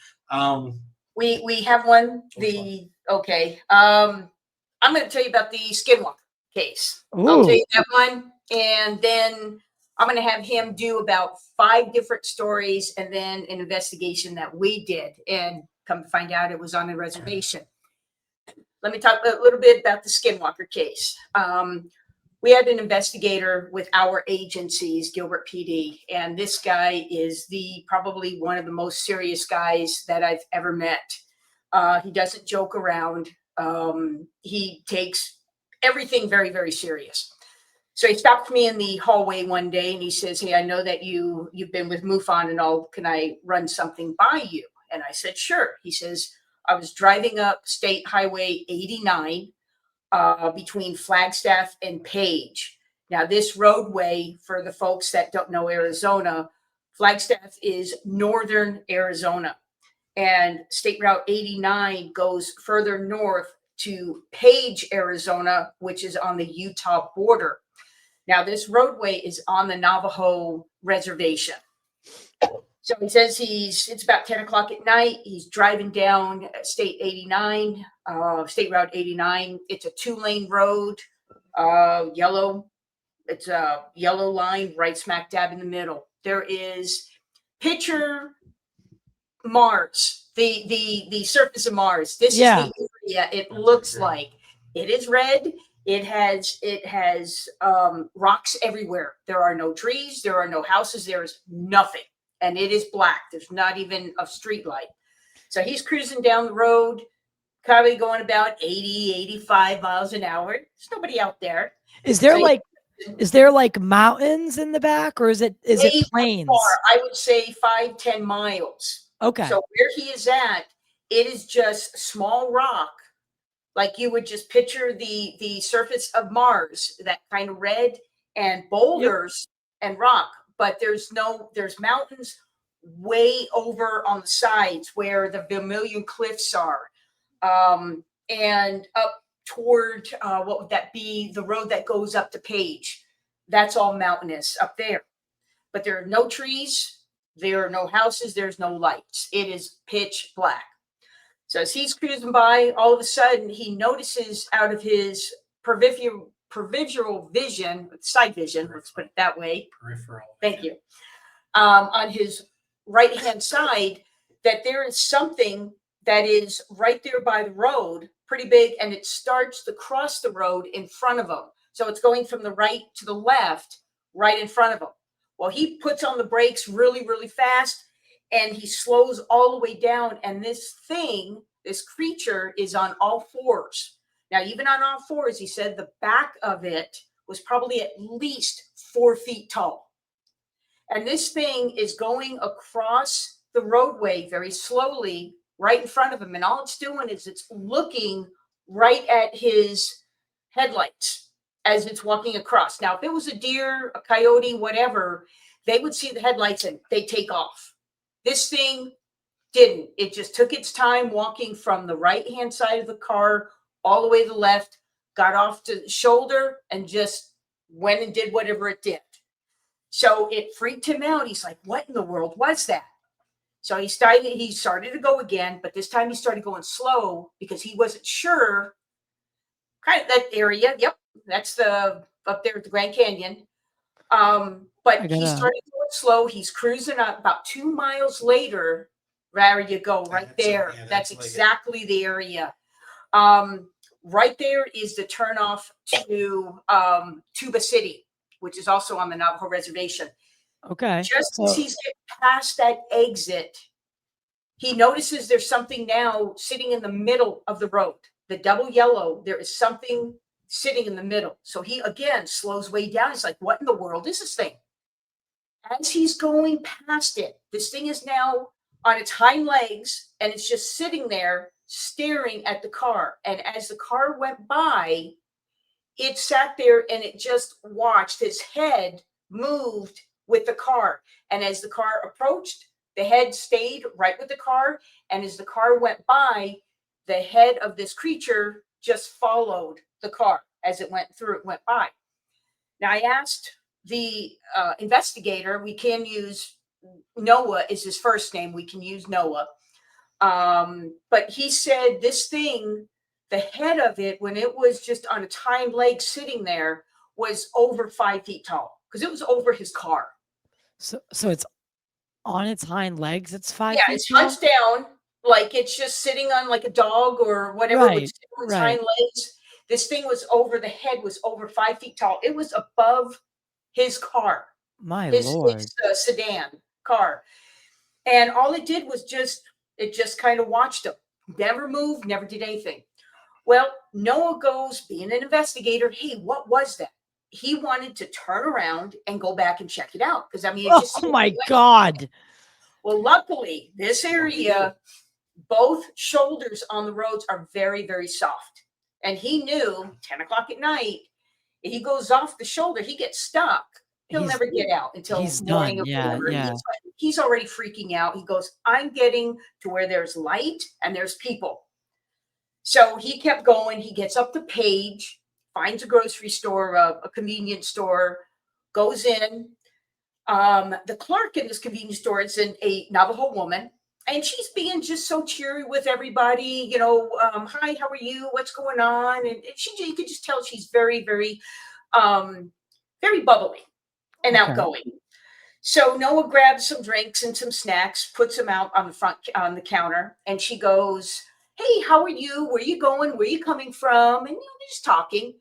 we have one. Which one? The okay. I'm going to tell you about the Skinwalker case. I'll tell Ooh. you that one, and then I'm going to have him do about 5 different stories, and then an investigation that we did, and come to find out it was on a reservation. Let me talk a little bit about the Skinwalker case. We had an investigator with our agencies, Gilbert PD, and this guy is probably one of the most serious guys that I've ever met. He doesn't joke around. He takes everything very, very serious. So he stopped me in the hallway one day and he says, "Hey, I know that you've been with MUFON and all. Can I run something by you?" And I said, "Sure." He says, "I was driving up State Highway 89 between Flagstaff and Page. Now, this roadway, for the folks that don't know Arizona, Flagstaff is northern Arizona, and State Route 89 goes further north to Page, Arizona, which is on the Utah border. Now, this roadway is on the Navajo reservation." So he says it's about 10 o'clock at night. He's driving down State 89, State Route 89. It's a 2-lane road, yellow. It's a yellow line right smack dab in the middle. There is, picture Mars, the surface of Mars. This is Yeah. the area it looks like. It is red. It has rocks everywhere. There are no trees. There are no houses. There is nothing, and it is black. There's not even a street light. So he's cruising down the road. probably going about 80, 85 miles an hour. There's nobody out there. Is So there like is there like mountains in the back, or is it way far, plains? I would say 5, 10 miles. Okay. So where he is at, it is just small rock, like you would just picture the surface of Mars, that kind of red, and Yep. boulders and rock. But there's mountains way over on the sides where the Vermilion Cliffs are, and up toward what would that be? The road that goes up to Page. That's all mountainous up there. But there are no trees, there are no houses, there's no lights. It is pitch black. So as he's cruising by, all of a sudden he notices out of his peripheral vision, side vision, let's put it that way. Peripheral. Thank you. On his right hand side, that there is something that is right there by the road, pretty big, and it starts to cross the road in front of him. So it's going from the right to the left, right in front of him. Well, he puts on the brakes really, really fast, and he slows all the way down. And this creature is on all fours. Now, even on all fours, he said the back of it was probably at least 4 feet tall. And this thing is going across the roadway very slowly right in front of him. And all it's doing is it's looking right at his headlights as it's walking across. Now, if it was a deer, a coyote, whatever, they would see the headlights and they take off. This thing didn't. It just took its time walking from the right-hand side of the car all the way to the left, got off to the shoulder, and just went and did whatever it did. So it freaked him out. He's like, what in the world was that? So he started to go again, but this time he started going slow because he wasn't sure. Kind of that area. Yep. That's up there at the Grand Canyon. But he started going slow. He's cruising up about 2 miles later. There you go, right there. That's exactly the area. Right there is the turnoff to Tuba City, which is also on the Navajo reservation. Okay. Just as he's getting past that exit, he notices there's something now sitting in the middle of the road. The double yellow, there is something sitting in the middle. So he again slows way down. He's like, what in the world is this thing? As he's going past it, this thing is now on its hind legs, and it's just sitting there staring at the car. And as the car went by, it sat there and it just watched. His head moved with the car. And as the car approached, the head stayed right with the car. And as the car went by, the head of this creature just followed the car as it went by. Now, I asked the investigator, we can use Noah is his first name. We can use Noah. But he said this thing, the head of it, when it was just on its hind leg sitting there, was over 5 feet tall because it was over his car. So it's on its hind legs. It's 5 Yeah, feet it's tall? hunched down like it's just sitting on like a dog or whatever. Right, Its hind legs. This thing was over, the head was over 5 feet tall. It was above his car. My his Lord. sedan car. And all it did was just kind of watched him. Never moved, never did anything. Well, Noah goes, being an investigator, hey, what was that? He wanted to turn around and go back and check it out. Because, I mean, it just Oh my God. Well, luckily, this area, both shoulders on the roads are very, very soft. And he knew 10 o'clock at night, if he goes off the shoulder, he gets stuck. He'll never get out until morning done. or Yeah, whatever. yeah. He's already freaking out. He goes, I'm getting to where there's light and there's people. So he kept going. He gets up the page, finds a grocery store, a convenience store, goes in. The clerk in this convenience store is a Navajo woman, and she's being just so cheery with everybody. You know, hi, how are you? What's going on? And you could just tell she's very, very, very bubbly and outgoing. So Noah grabs some drinks and some snacks, puts them out on the counter, and she goes, hey, how are you? Where are you going? Where are you coming from? And they're just talking.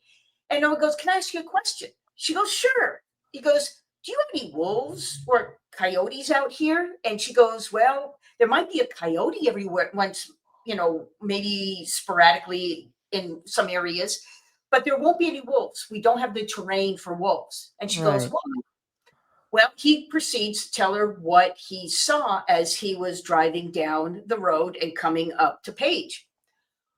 And Noah goes, can I ask you a question? She goes, sure. He goes, do you have any wolves or coyotes out here? And she goes, well, there might be a coyote everywhere once, maybe sporadically in some areas, but there won't be any wolves. We don't have the terrain for wolves. And she goes, Right. well, he proceeds to tell her what he saw as he was driving down the road and coming up to Paige.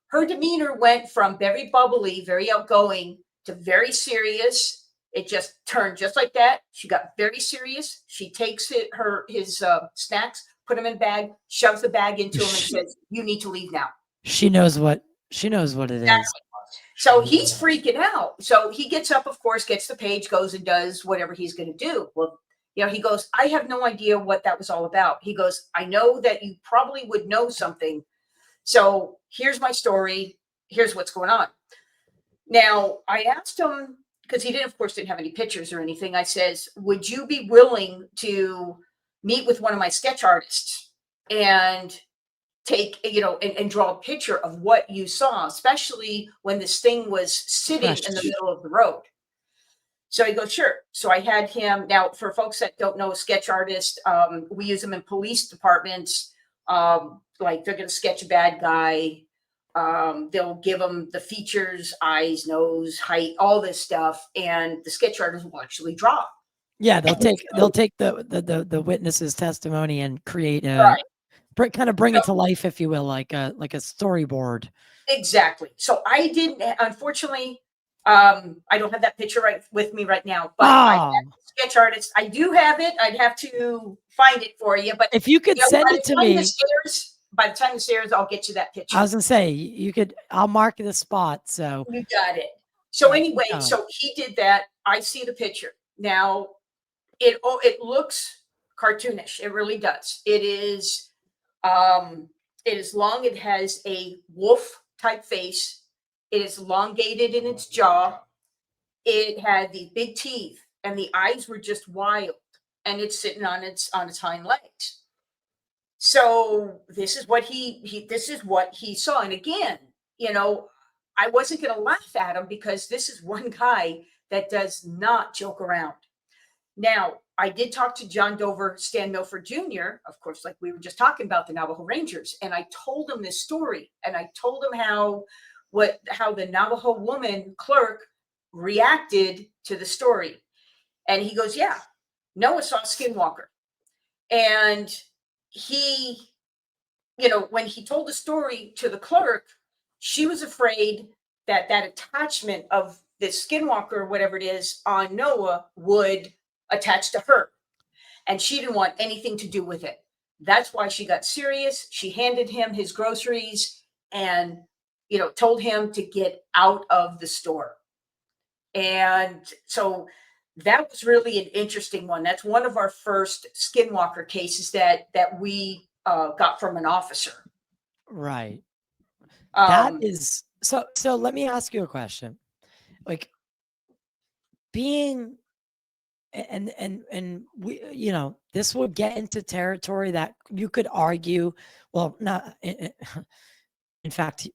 Her demeanor went from very bubbly, very outgoing to very serious. It just turned just like that. She got very serious. She takes his snacks, put them in a bag, shoves the bag into him, and says, "You need to leave now." She knows what it is. So he's freaking out. So he gets up, of course, gets the page, goes and does whatever he's going to do. Well, he goes, I have no idea what that was all about. He goes, I know that you probably would know something. So here's my story. Here's what's going on. Now, I asked him, because he of course, didn't have any pictures or anything. I says, would you be willing to meet with one of my sketch artists and take, and draw a picture of what you saw, especially when this thing was sitting in the middle of the road? So he goes, sure. So I had him. Now, for folks that don't know, a sketch artist, we use them in police departments. Like they're going to sketch a bad guy. They'll give them the features, eyes, nose, height, all this stuff, and the sketch artist will actually draw. Yeah, they'll take the witness's testimony and create a kind of bring it to life, if you will, like a storyboard. Exactly. So I didn't, unfortunately. I don't have that picture right with me right now, but I have a sketch artist. I do have it. I'd have to find it for you. But if you could send it to me, by the time the stairs, I'll get you that picture. I was gonna say you could. I'll mark the spot. So you got it. So anyway, so he did that. I see the picture now. It looks cartoonish. It really does. It is long. It has a wolf type face. It is elongated in its jaw. It had these big teeth, and the eyes were just wild. And it's sitting on its hind legs. So this is what he saw. And again, I wasn't going to laugh at him because this is one guy that does not joke around. Now, I did talk to John Dover Stan Milford Jr., of course, like we were just talking about the Navajo Rangers, and I told him this story, and I told him how the Navajo woman clerk reacted to the story. And he goes, yeah, Noah saw a skinwalker. And he, when he told the story to the clerk, she was afraid that attachment of this skinwalker or whatever it is on Noah would attach to her. And she didn't want anything to do with it. That's why she got serious. She handed him his groceries and told him to get out of the store. And so that was really an interesting one. That's one of our first skinwalker cases that we got from an officer. Right. That is so. So let me ask you a question. Like being, and we, this would get into territory that you could argue. Well, not. In fact,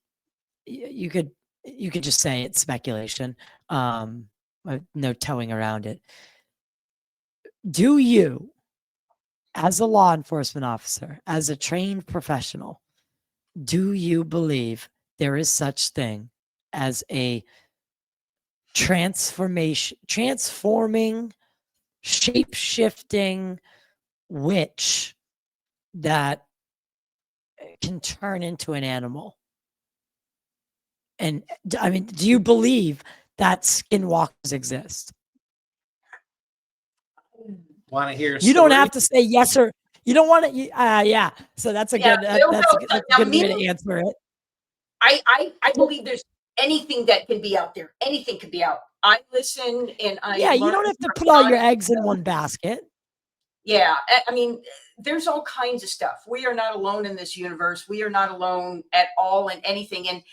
you could just say it's speculation. No towing around it. Do you, as a law enforcement officer, as a trained professional, do you believe there is such thing as a transforming, shape-shifting witch that can turn into an animal? And I mean, do you believe that skinwalkers exist? Want to hear? You don't have to say yes or you don't want to. Yeah. So that's a good. That's a good way to answer it. I believe there's anything that can be out there. Anything could be out. I listen and I. Yeah, you don't have to put all your eggs in one basket. Yeah, I mean, there's all kinds of stuff. We are not alone in this universe. We are not alone at all in anything. And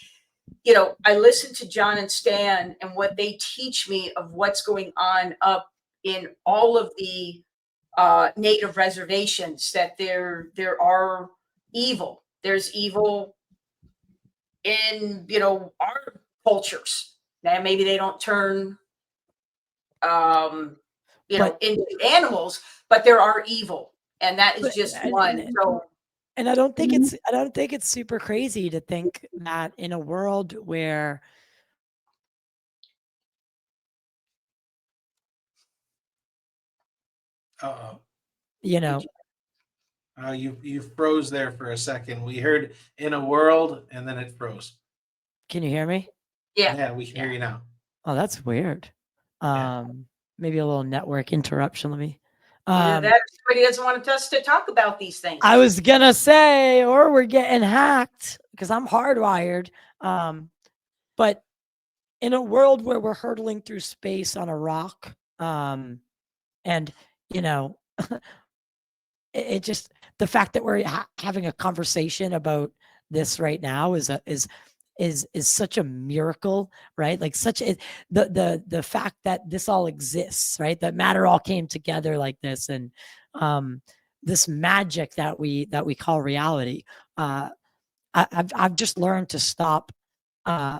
I listen to John and Stan and what they teach me of what's going on up in all of the native reservations, that there are evil. There's evil in, our cultures. Now, maybe they don't turn, into animals, but there are evil. And that is just one. So And I don't think it's super crazy to think that in a world where Uh-oh. you know, You froze there for a second. We heard in a world, and then it froze. can you hear me? Yeah. Yeah, we can hear you now. Oh, that's weird. Yeah. Maybe a little network interruption. Let me. Either that or somebody doesn't want us to talk about these things. I was gonna say, or we're getting hacked because I'm hardwired. But in a world where we're hurtling through space on a rock, and you know, it just the fact that we're having a conversation about this right now is such a miracle, right? Like the fact that this all exists, right? That matter all came together like this, and this magic that we call reality. I've just learned to stop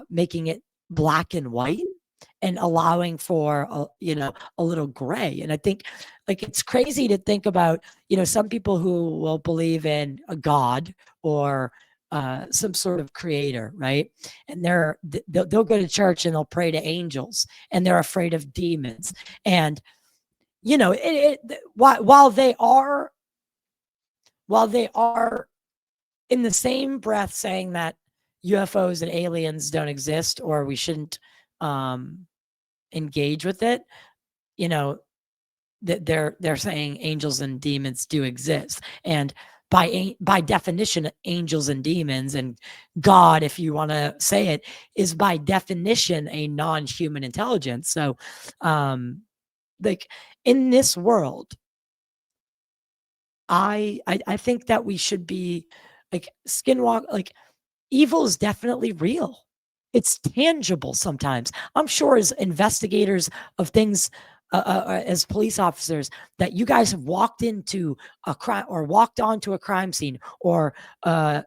making it black and white and allowing for a little gray. And I think like it's crazy to think about some people who will believe in a god or some sort of creator, right? And they'll go to church and they'll pray to angels and they're afraid of demons. And while they are in the same breath saying that UFOs and aliens don't exist or we shouldn't engage with it, that they're saying angels and demons do exist. And by definition, angels and demons and God, if you want to say it, is by definition a non-human intelligence. So like in this world, I think that we should be like skinwalk, like evil is definitely real. It's tangible sometimes. I'm sure as investigators of things, as police officers, that you guys have walked into a crime or walked onto a crime scene or what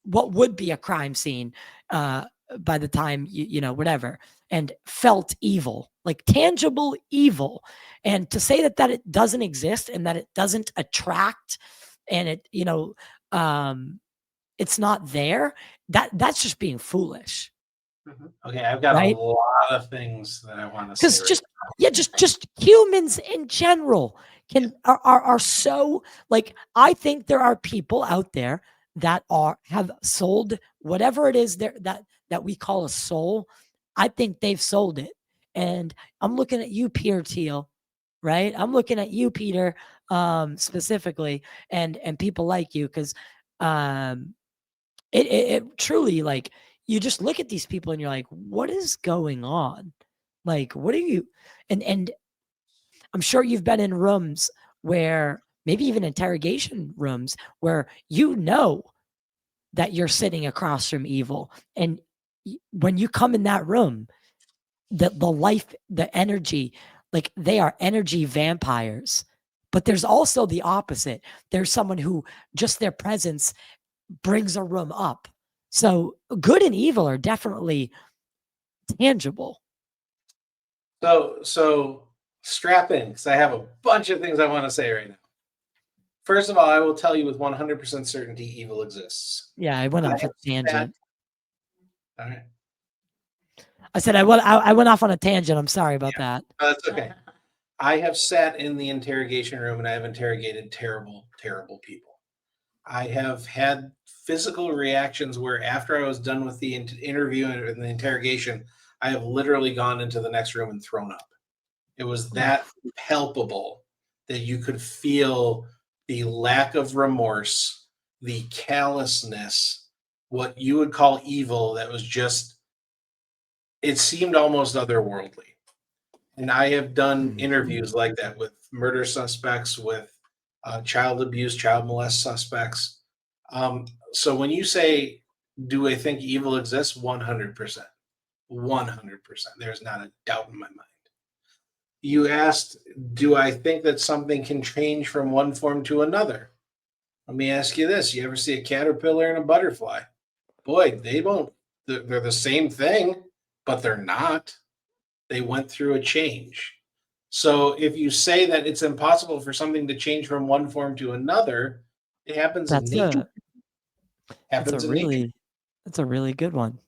would be a crime scene by the time whatever, and felt evil, like tangible evil. And to say that it doesn't exist and that it doesn't attract and it it's not there, that's just being foolish. Okay, I've got Right? a lot of things that I want to say. Because just humans in general are so, like, I think there are people out there that have sold whatever it is that we call a soul. I think they've sold it. And I'm looking at you, Peter Thiel, right? I'm looking at you, Peter, specifically, and people like you, because it truly, like, you just look at these people and you're like, what is going on? Like, what are you? And I'm sure you've been in rooms where maybe even interrogation rooms where that you're sitting across from evil. And when you come in that room, the life, the energy, like they are energy vampires. But there's also the opposite. There's someone who just their presence brings a room up. So good and evil are definitely tangible. So strap in because I have a bunch of things I want to say right now. First of all, I will tell you with 100% certainty evil exists. Yeah, I went off a tangent. All right. I said I went off on a tangent. I'm sorry about that. That's okay. I have sat in the interrogation room and I have interrogated terrible, terrible people. I have had physical reactions where after I was done with the interview and the interrogation, I have literally gone into the next room and thrown up. It was that palpable that you could feel the lack of remorse, the callousness, what you would call evil that was just, it seemed almost otherworldly. And I have done interviews like that with murder suspects, with child abuse, child molest suspects. So when you say, do I think evil exists? 100%. 100%. There's not a doubt in my mind. You asked, do I think that something can change from one form to another? Let me ask you this. You ever see a caterpillar and a butterfly? Boy, they're the same thing, but they're not. They went through a change. So if you say that it's impossible for something to change from one form to another, it happens in That's nature. a that's a Happens in nature. really that's a really good one.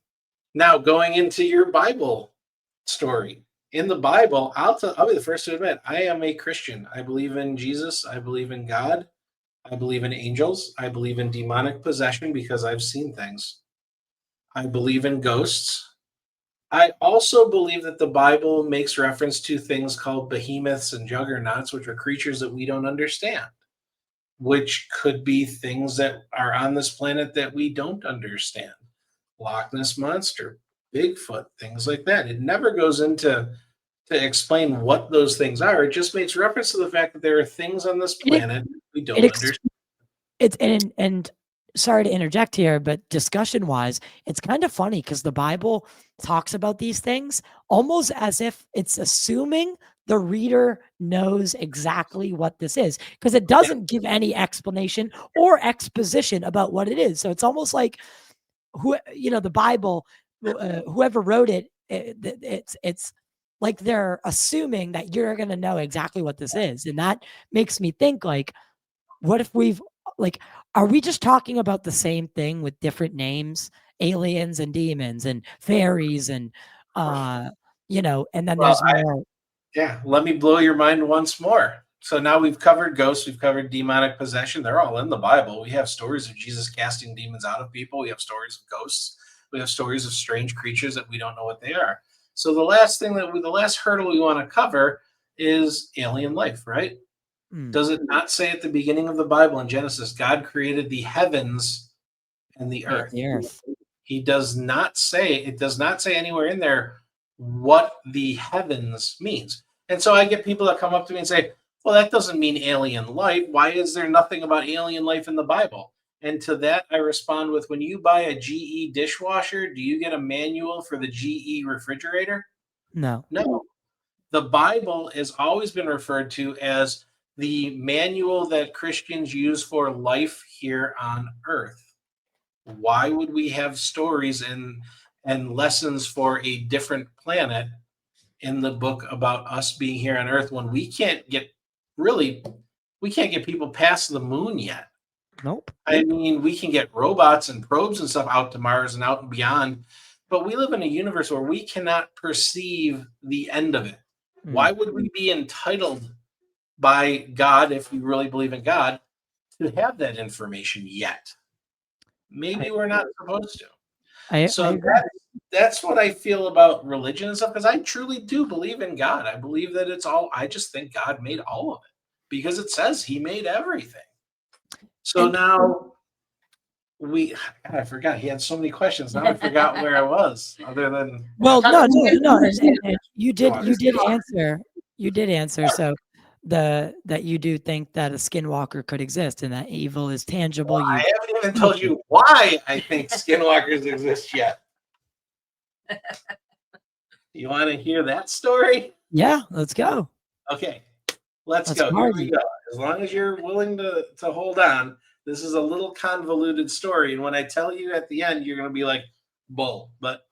Now, going into your Bible story. In the Bible, I'll be the first to admit, I am a Christian. I believe in Jesus. I believe in God. I believe in angels. I believe in demonic possession because I've seen things. I believe in ghosts. I also believe that the Bible makes reference to things called behemoths and juggernauts, which are creatures that we don't understand, which could be things that are on this planet that we don't understand. Loch Ness Monster, Bigfoot, things like that. It never goes into to explain what those things are. It just makes reference to the fact that there are things on this It planet we it don't ex- understand. it's and sorry to interject here, but discussion wise, it's kind of funny because the Bible talks about these things almost as if it's assuming the reader knows exactly what this is because it Yeah, doesn't give any explanation or exposition about what it is. So it's almost like the Bible, whoever wrote it, it's like they're assuming that you're going to know exactly what this is, and that makes me think like, what if like, are we just talking about the same thing with different names? Aliens and demons and fairies and and then well, there's more. yeah, let me blow your mind once more. So now we've covered ghosts, we've covered demonic possession. They're all in the Bible. We have stories of Jesus casting demons out of people. We have stories of ghosts. We have stories of strange creatures that we don't know what they are. So the last hurdle we want to cover is alien life, right? Hmm, Does it not say at the beginning of the Bible in Genesis, God created the heavens and the and earth? the earth. It does not say anywhere in there what the heavens means. And so I get people that come up to me and say, well, that doesn't mean alien life. Why is there nothing about alien life in the Bible? And to that, I respond with, when you buy a GE dishwasher, do you get a manual for the GE refrigerator? No. No. The Bible has always been referred to as the manual that Christians use for life here on earth. Why would we have stories and lessons for a different planet in the book about us being here on earth when really we can't get people past the moon yet? Nope. I mean, we can get robots and probes and stuff out to Mars and out and beyond, but we live in a universe where we cannot perceive the end of it. Hmm. Why would we be entitled by God, if we really believe in God, to have that information yet? I Maybe we're not supposed to. I So agree. that's what I feel about religion and stuff, because I truly do believe in God. I believe that it's all, I just think God made all of it because it says he made everything. So And now God, I forgot. He had so many questions. Now I forgot where I was, other than well, Other no, than no, no, and Skinwalker. you did answer. So that you do think that a skinwalker could exist and that evil is tangible. You I haven't even proved told it. you why I think skinwalkers exist yet. You want to hear that story? Yeah, let's go. Okay, let's Let's go. Here we party. go. As long as you're willing to hold on, this is a little convoluted story. And when I tell you at the end, you're going to be like, bull. But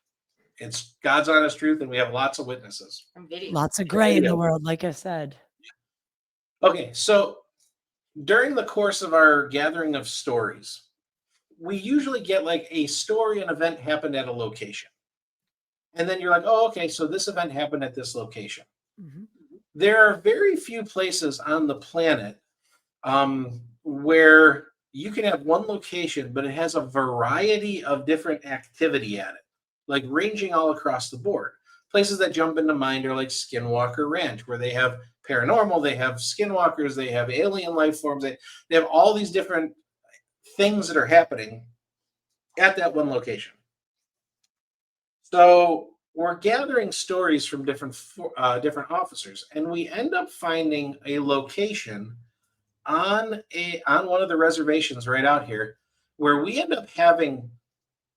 it's God's honest truth, and we have lots of witnesses. from video. Lots of Here gray we in the go. world, like I said. Okay, so during the course of our gathering of stories, we usually get like a story, an event happened at a location. And then you're like, oh, okay, so this event happened at this location. Mhm. There are very few places on the planet where you can have one location, but it has a variety of different activity at it, like ranging all across the board. Places that jump into mind are like Skinwalker Ranch, where they have paranormal, they have skinwalkers, they have alien life forms, they have all these different things that are happening at that one location. So we're gathering stories from different officers, and we end up finding a location on one of the reservations right out here, where we end up having,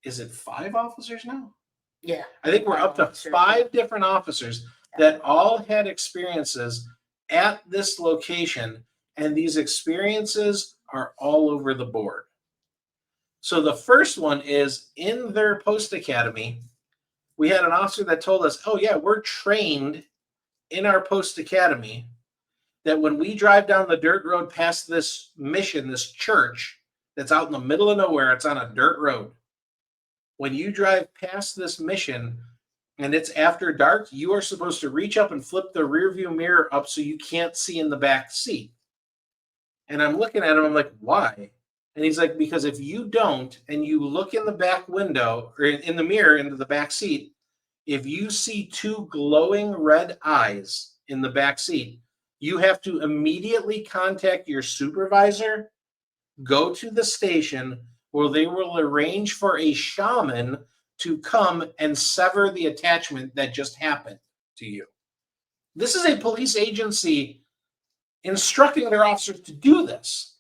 is it 5 officers now? Yeah. I think we're up to 5 different officers that all had experiences at this location, and these experiences are all over the board. So the first one is in their post academy. We had an officer that told us, oh, yeah, we're trained in our post academy that when we drive down the dirt road past this mission, this church that's out in the middle of nowhere, it's on a dirt road. When you drive past this mission and it's after dark, you are supposed to reach up and flip the rear view mirror up so you can't see in the back seat. And I'm looking at him, I'm like, why? And he's like, because if you don't, and you look in the back window or in the mirror into the back seat, if you see two glowing red eyes in the back seat, you have to immediately contact your supervisor, go to the station where they will arrange for a shaman to come and sever the attachment that just happened to you. This is a police agency instructing their officers to do this.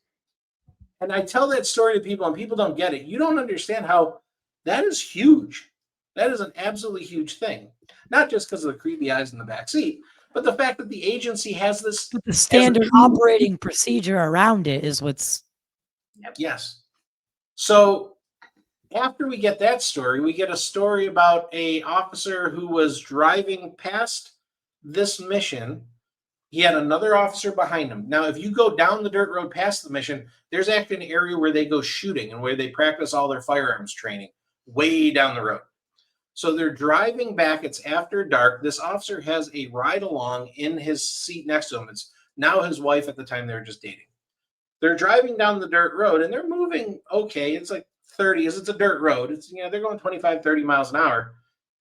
And I tell that story to people and people don't get it. You don't understand how that is huge. That is an absolutely huge thing. Not just because of the creepy eyes in the back seat, but the fact that the agency has this. But the standard operating procedure around it is what's. Yes. So after we get that story, we get a story about a officer who was driving past this mission. He had another officer behind him. Now, if you go down the dirt road past the mission, there's actually an area where they go shooting and where they practice all their firearms training way down the road. So they're driving back. It's after dark. This officer has a ride along in his seat next to him. It's now his wife. At the time, they were just dating. They're driving down the dirt road and they're moving okay. It's like 30, it's a dirt road. It's, they're going 25, 30 miles an hour.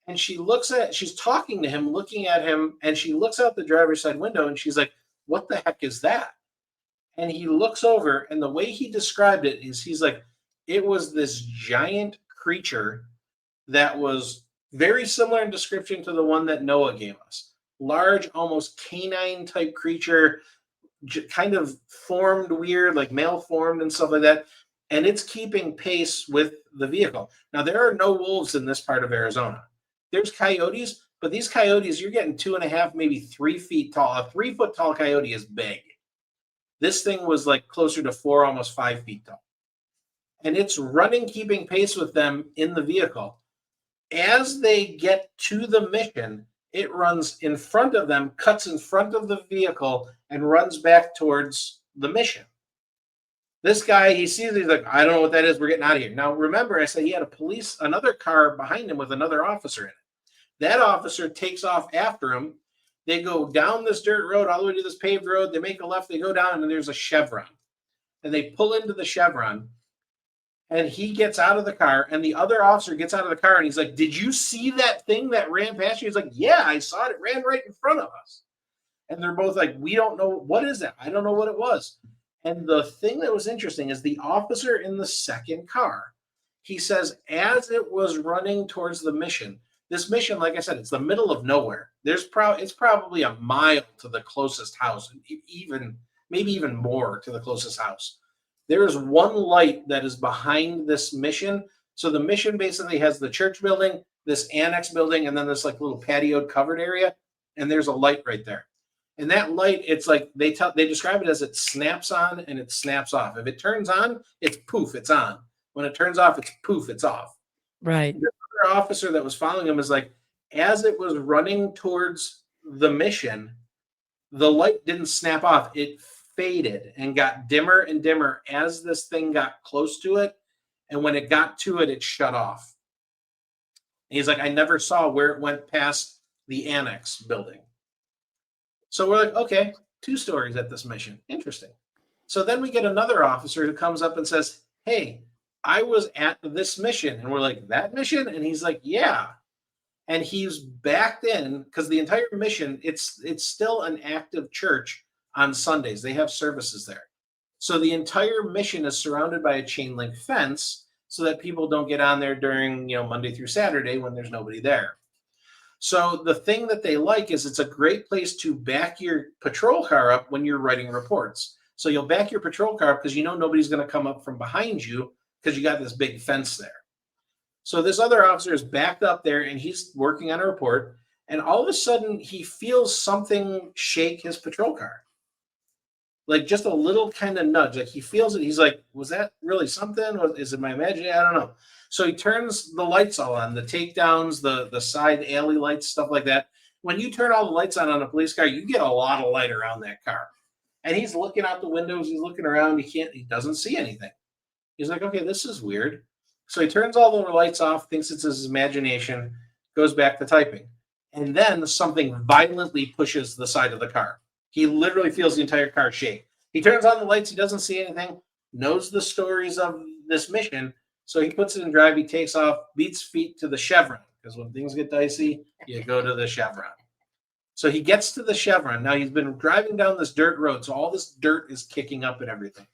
And she's talking to him, looking at him, and she looks out the driver's side window and she's like, what the heck is that? And he looks over, and the way he described it is he's like, it was this giant creature that was very similar in description to the one that Noah gave us. Large, almost canine type creature, kind of formed weird, like malformed and stuff like that. And it's keeping pace with the vehicle. Now, there are no wolves in this part of Arizona. There's coyotes, but these coyotes, you're getting 2.5, maybe 3 feet tall. A 3-foot tall coyote is big. This thing was like closer to 4, almost 5 feet tall. And it's running, keeping pace with them in the vehicle. As they get to the mission, it runs in front of them, cuts in front of the vehicle, and runs back towards the mission. This guy, he sees it, he's like, I don't know what that is. We're getting out of here. Now, remember, I said he had another car behind him with another officer in it. That officer takes off after him. They go down this dirt road all the way to this paved road. They make a left. They go down, and there's a chevron. And they pull into the chevron, and he gets out of the car, and the other officer gets out of the car, and he's like, did you see that thing that ran past you? He's like, yeah, I saw it. It ran right in front of us. And they're both like, we don't know. What is that? I don't know what it was. And the thing that was interesting is the officer in the second car, he says, as it was running towards the mission, this mission, like I said, it's the middle of nowhere. It's probably a mile to the closest house, maybe even more to the closest house. There is one light that is behind this mission. So the mission basically has the church building, this annex building, and then this like little patioed covered area. And there's a light right there. And that light, it's like they describe it as it snaps on and it snaps off. If it turns on, it's poof, it's on. When it turns off, it's poof, it's off. Right. The other officer that was following him is like, as it was running towards the mission, the light didn't snap off. It faded and got dimmer and dimmer as this thing got close to it. And when it got to it, it shut off. And he's like, I never saw where it went past the annex building. So we're like, okay, 2 stories at this mission. Interesting. So then we get another officer who comes up and says, hey, I was at this mission. And we're like, that mission? And he's like, yeah. And he's backed in because the entire mission, it's still an active church on Sundays. They have services there. So the entire mission is surrounded by a chain link fence so that people don't get on there during, Monday through Saturday when there's nobody there. So the thing that they like is it's a great place to back your patrol car up when you're writing reports. So you'll back your patrol car up because nobody's going to come up from behind you because you got this big fence there. So this other officer is backed up there and he's working on a report. And all of a sudden he feels something shake his patrol car. Like just a little kind of nudge. Like he feels it. He's like, was that really something? Is it my imagination? I don't know. So he turns the lights all on, the takedowns, the side alley lights, stuff like that. When you turn all the lights on a police car, you get a lot of light around that car. And he's looking out the windows, he's looking around, he doesn't see anything. He's like, okay, this is weird. So he turns all the lights off, thinks it's his imagination, goes back to typing. And then something violently pushes the side of the car. He literally feels the entire car shake. He turns on the lights, he doesn't see anything, knows the stories of this mission. So he puts it in drive, he takes off, beats feet to the chevron. Because when things get dicey, you go to the chevron. So he gets to the chevron. Now he's been driving down this dirt road, so all this dirt is kicking up and everything.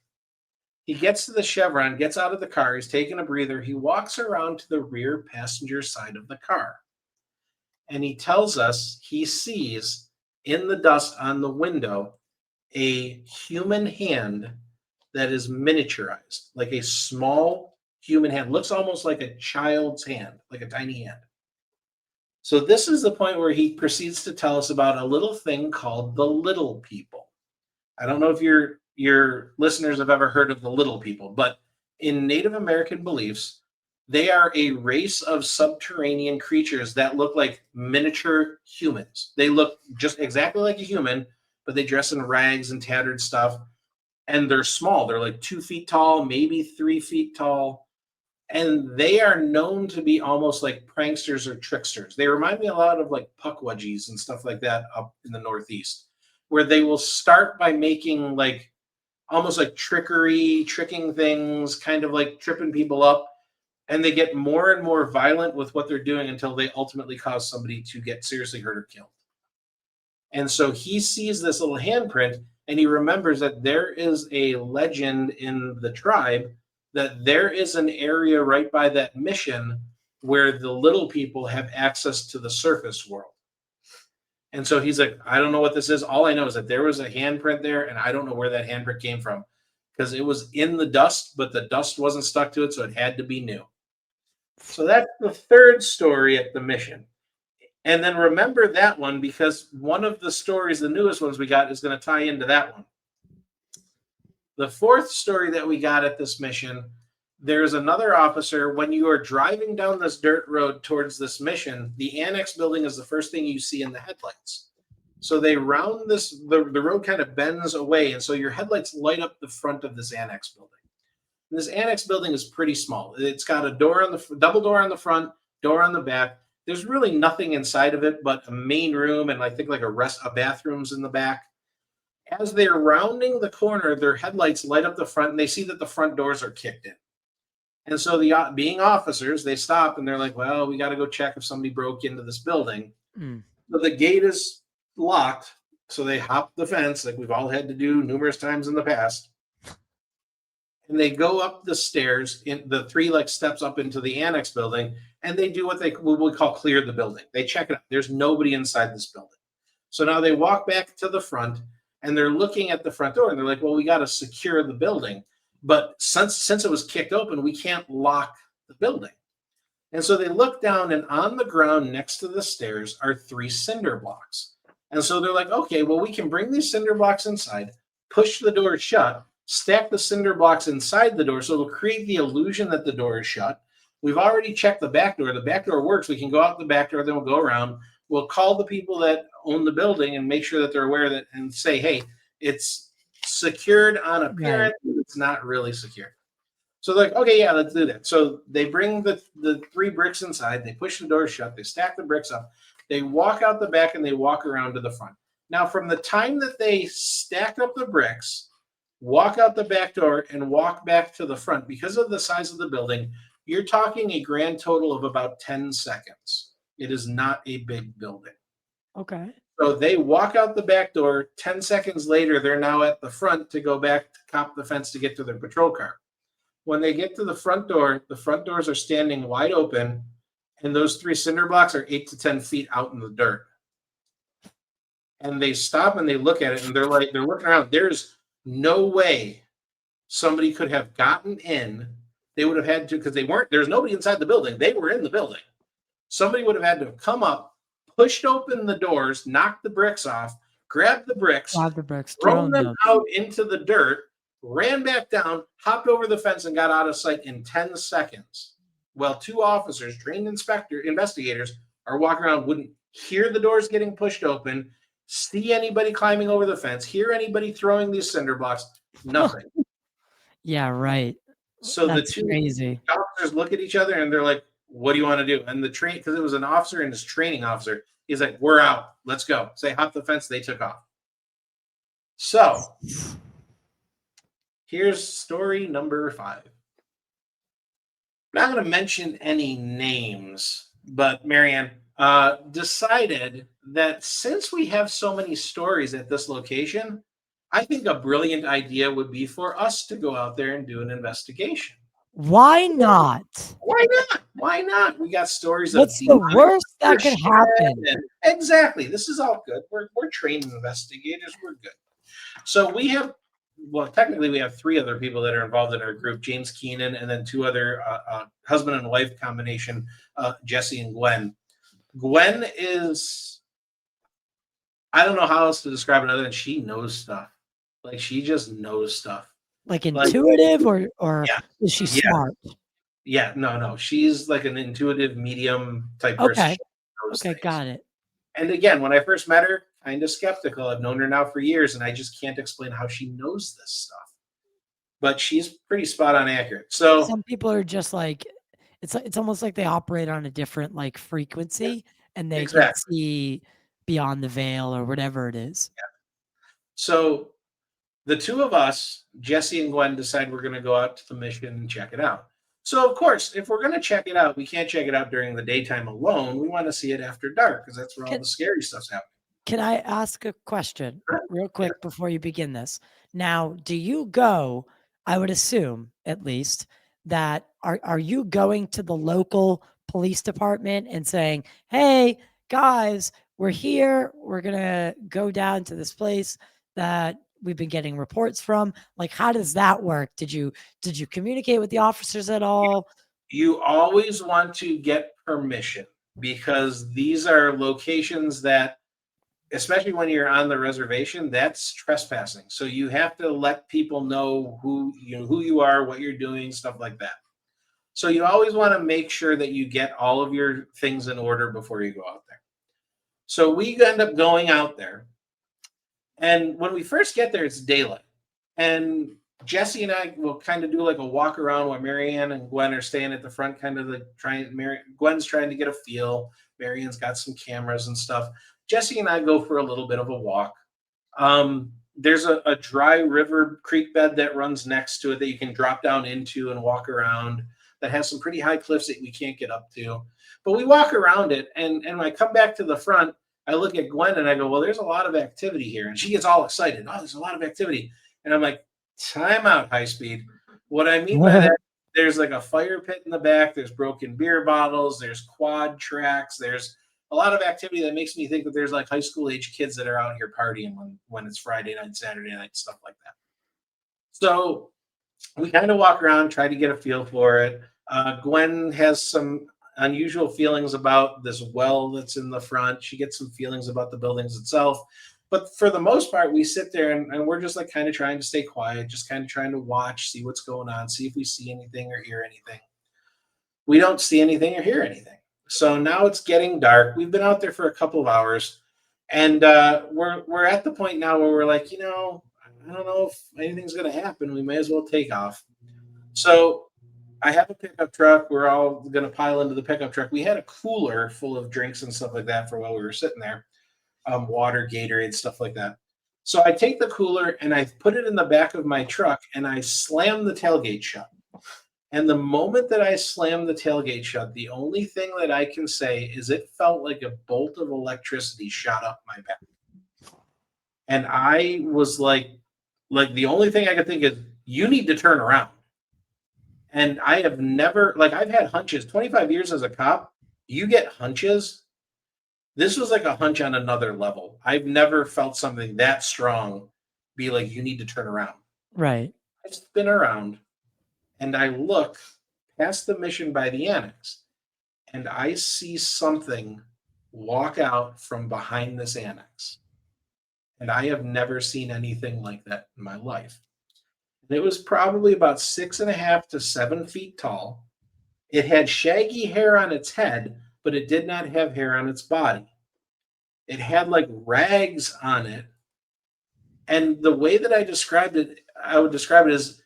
He gets to the chevron, gets out of the car, he's taking a breather. He walks around to the rear passenger side of the car. And he tells us he sees in the dust on the window a human hand that is miniaturized, like a small human hand. Looks almost like a child's hand, like a tiny hand. So this is the point where he proceeds to tell us about a little thing called the little people. I don't know if your listeners have ever heard of the little people, but in Native American beliefs, they are a race of subterranean creatures that look like miniature humans. They look just exactly like a human, but they dress in rags and tattered stuff. And they're small. They're like 2 feet tall, maybe 3 feet tall. And they are known to be almost like pranksters or tricksters. They remind me a lot of like puckwudgies and stuff like that up in the Northeast, where they will start by making like almost like tricking things, kind of like tripping people up. And they get more and more violent with what they're doing until they ultimately cause somebody to get seriously hurt or killed. And so he sees this little handprint and he remembers that there is a legend in the tribe that there is an area right by that mission where the little people have access to the surface world. And so he's like, I don't know what this is. All I know is that there was a handprint there, and I don't know where that handprint came from because it was in the dust, but the dust wasn't stuck to it, so it had to be new. So that's the third story at the mission. And then remember that one because one of the stories, the newest ones we got, is going to tie into that one. The fourth story that we got at this mission, there's another officer. When you are driving down this dirt road towards this mission, the annex building is the first thing you see in the headlights. So they round this, the road kind of bends away, and so your headlights light up the front of this annex building. And this annex building is pretty small. It's got a door on the double door on the front, door on the back. There's really nothing inside of it but a main room and I think like a bathrooms in the back. As they're rounding the corner, their headlights light up the front and they see that the front doors are kicked in. And so being officers, they stop and they're like, well, we got to go check if somebody broke into this building. So the gate is locked. So they hop the fence like we've all had to do numerous times in the past. And they go up the stairs in the 3 like steps up into the annex building and they do what we call clear the building. They check it out. There's nobody inside this building. So now they walk back to the front and they're looking at the front door and they're like, well, we got to secure the building. But since it was kicked open, we can't lock the building. And so they look down and on the ground next to the stairs are 3 cinder blocks. And so they're like, okay, well, we can bring these cinder blocks inside, push the door shut, stack the cinder blocks inside the door so it'll create the illusion that the door is shut. We've already checked the back door. The back door works. We can go out the back door, then we'll go around. We'll call the people that own the building and make sure that they're aware of it and say, hey, it's secured on appearance, but it's not really secure. So they're like, okay, yeah, let's do that. So they bring the 3 bricks inside. They push the door shut. They stack the bricks up. They walk out the back and they walk around to the front. Now, from the time that they stack up the bricks, walk out the back door and walk back to the front, because of the size of the building, you're talking a grand total of about 10 seconds. It is not a big building. Okay. So they walk out the back door. 10 seconds later, they're now at the front to go back to cop the fence to get to their patrol car. When they get to the front doors are standing wide open, and those 3 cinder blocks are 8 to 10 feet out in the dirt. And they stop and they look at it, and they're looking around. There's no way somebody could have gotten in. They would have had to, because there's nobody inside the building. They were in the building. Somebody would have had to have come up, pushed open the doors, knocked the bricks off, grabbed the bricks, thrown them out into the dirt, ran back down, hopped over the fence, and got out of sight in 10 seconds. Well, 2 officers, trained investigators, are walking around, wouldn't hear the doors getting pushed open, see anybody climbing over the fence, hear anybody throwing these cinder blocks. Nothing. Yeah, right. So the That's two crazy. officers look at each other and they're like, "What do you want to do?" And the train, because it was an officer and his training officer, he's like, "We're out. Let's go." So they hopped the fence. They took off. So here's story number 5. Not going to mention any names, but Marianne decided that since we have so many stories at this location, I think a brilliant idea would be for us to go out there and do an investigation. Why not? Why not? Why not? We got stories of What's the demonic worst that could possession happen? and- exactly. This is all good. We're trained investigators. We're good. So we have, well, technically we have 3 other people that are involved in our group: James Keenan, and then 2 other husband and wife combination, Jesse and Gwen. Gwen is, I don't know how else to describe it other than she knows stuff. Like, she just knows stuff. Like Like, intuitive, or yeah, is she yeah, smart? yeah. No. She's like an intuitive medium type person. Okay. She knows Okay, things. got it. And again, when I first met her, kind of skeptical. I've known her now for years, and I just can't explain how she knows this stuff. But she's pretty spot on accurate. So Some people are just like, it's almost like they operate on a different like frequency, and they can exactly. see beyond the veil or whatever it is. So the 2 of us, Jesse and Gwen, decide we're going to go out to the mission and check it out. So of course, if we're going to check it out, we can't check it out during the daytime alone. We want to see it after dark because that's where all Can, the scary stuff's happening. can I ask a question real Yeah. quick before you begin this? Now, do you go, I would assume at least, that are you going to the local police department and saying, "Hey, guys, we're here. We're going to go down to this place that we've been getting reports from." Like, how does that work? Did you communicate with the officers at all? You always want to get permission because these are locations that, especially when you're on the reservation, that's trespassing. So you have to let people know who you are, what you're doing, stuff like that. So you always want to make sure that you get all of your things in order before you go out there. So we end up going out there, and when we first get there, it's daylight. And Jesse and I will kind of do like a walk around while Marianne and Gwen are staying at the front, kind of like Gwen's trying to get a feel. Marianne's got some cameras and stuff. Jesse and I go for a little bit of a walk. There's a dry river creek bed that runs next to it that you can drop down into and walk around, that has some pretty high cliffs that we can't get up to. But we walk around it, and when I come back to the front, I look at Gwen and I go, "Well, there's a lot of activity here." And she gets all excited. "Oh, there's a lot of activity." And I'm like, "Time out, high speed." What I mean by that, there's like a fire pit in the back, there's broken beer bottles, there's quad tracks, there's a lot of activity that makes me think that there's like high school age kids that are out here partying when it's Friday night, Saturday night, stuff like that. So we kind of walk around, try to get a feel for it. Gwen has some unusual feelings about this well that's in the front. She gets some feelings about the buildings itself. But for the most part, we sit there and we're just like kind of trying to stay quiet, just kind of trying to watch, see what's going on, see if we see anything or hear anything. We don't see anything or hear anything. So now it's getting dark. We've been out there for a couple of hours, and we're at the point now where we're like, I don't know if anything's going to happen. We may as well take off. So I have a pickup truck. We're all going to pile into the pickup truck. We had a cooler full of drinks and stuff like that for while we were sitting there, water, Gatorade, stuff like that. So I take the cooler and I put it in the back of my truck and I slam the tailgate shut. And the moment that I slammed the tailgate shut, the only thing that I can say is it felt like a bolt of electricity shot up my back. And I was like the only thing I could think is, you need to turn around. And I have never, I've had hunches. 25 years as a cop, you get hunches. This was like a hunch on another level. I've never felt something that strong be like, you need to turn around. Right. I spin around and I look past the mission by the annex and I see something walk out from behind this annex. And I have never seen anything like that in my life. It was probably about 6.5 to 7 feet tall. It had shaggy hair on its head, but it did not have hair on its body. It had like rags on it. And the way that I would describe it as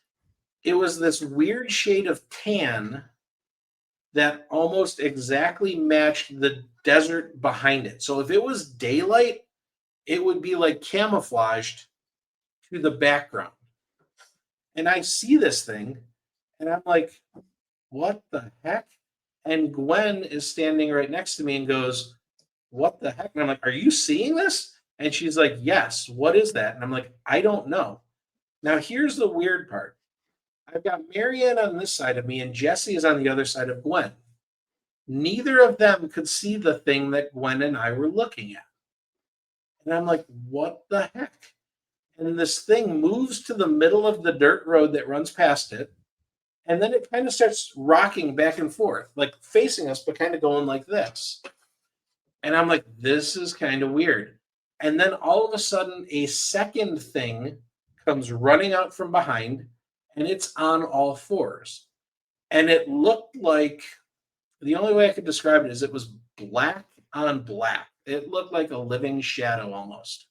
it was this weird shade of tan that almost exactly matched the desert behind it. So if it was daylight, it would be like camouflaged to the background. And I see this thing and I'm like, what the heck? And Gwen is standing right next to me and goes, what the heck? And I'm like, are you seeing this? And she's like, yes. What is that? And I'm like, I don't know. Now, here's the weird part. I've got Marianne on this side of me and Jesse is on the other side of Gwen. Neither of them could see the thing that Gwen and I were looking at. And I'm like, what the heck? And this thing moves to the middle of the dirt road that runs past it. And then it kind of starts rocking back and forth, like facing us, but kind of going like this. And I'm like, this is kind of weird. And then all of a sudden, a second thing comes running out from behind, and it's on all fours. And it looked like, the only way I could describe it is it was black on black. It looked like a living shadow almost.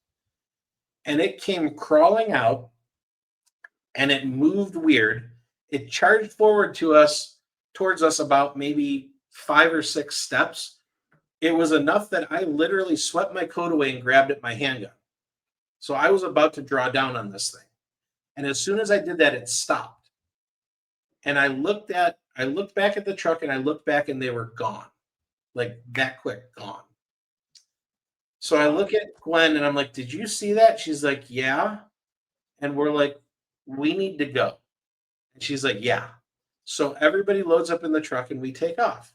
And it came crawling out, and it moved weird. It charged forward towards us about maybe 5 or 6 steps. It was enough that I literally swept my coat away and grabbed at my handgun. So I was about to draw down on this thing. And as soon as I did that, it stopped. And I looked back at the truck and I looked back and they were gone. Like that quick, gone. So I look at Gwen and I'm like, did you see that? She's like, yeah. And we're like, we need to go. And she's like, yeah. So everybody loads up in the truck and we take off.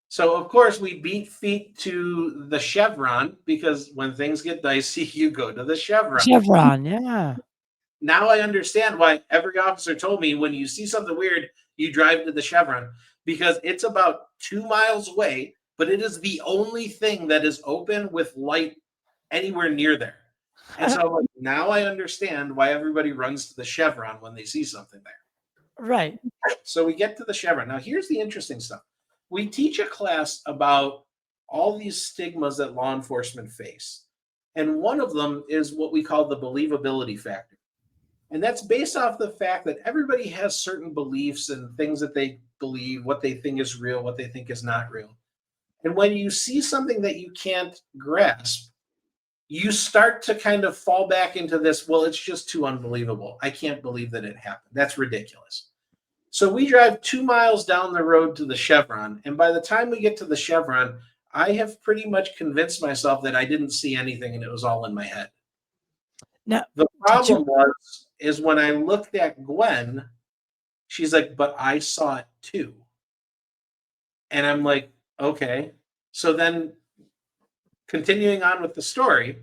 So, of course, we beat feet to the Chevron because when things get dicey, you go to the Chevron. Chevron, yeah. Now I understand why every officer told me when you see something weird, you drive to the Chevron because it's about 2 miles away, but it is the only thing that is open with light anywhere near there. And so now I understand why everybody runs to the Chevron when they see something there. Right. So we get to the Chevron. Now, here's the interesting stuff. We teach a class about all these stigmas that law enforcement face. And one of them is what we call the believability factor. And that's based off the fact that everybody has certain beliefs and things that they believe, what they think is real, what they think is not real. And when you see something that you can't grasp, you start to kind of fall back into this, well, it's just too unbelievable. I can't believe that it happened. That's ridiculous. So we drive 2 miles down the road to the Chevron. And by the time we get to the Chevron, I have pretty much convinced myself that I didn't see anything and it was all in my head. Now, the problem is when I looked at Gwen, she's like, but I saw it too. And I'm like, okay. So then continuing on with the story,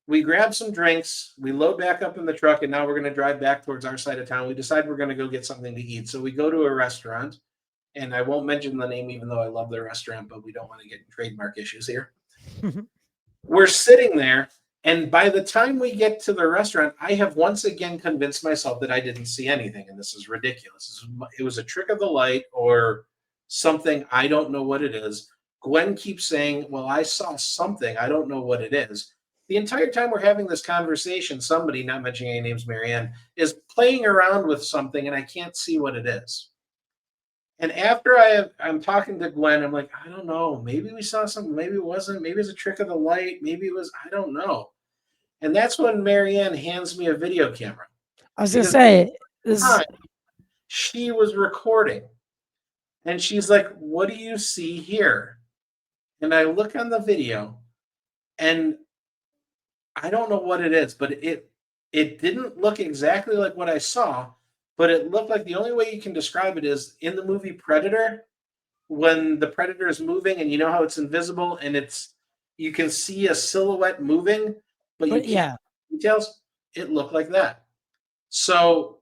we grab some drinks, we load back up in the truck, and now we're going to drive back towards our side of town. We decide we're going to go get something to eat. So we go to a restaurant, and I won't mention the name even though I love the restaurant, but we don't want to get trademark issues here. We're sitting there, and by the time we get to the restaurant, I have once again convinced myself that I didn't see anything, and this is ridiculous. It was a trick of the light or something. I don't know what it is. Gwen keeps saying, well, I saw something. I don't know what it is. The entire time we're having this conversation, somebody, not mentioning any names, Marianne, is playing around with something, and I can't see what it is. And after I'm talking to Gwen, I'm like, I don't know. Maybe we saw something. Maybe it wasn't. Maybe it's a trick of the light. Maybe it was. I don't know. And that's when Marianne hands me a video camera. I was going to say, she was recording. And she's like, what do you see here? And I look on the video, and I don't know what it is, but it didn't look exactly like what I saw, but it looked like the only way you can describe it is in the movie Predator, when the predator is moving and you know how it's invisible and you can see a silhouette moving, but you can't see details. It looked like that. So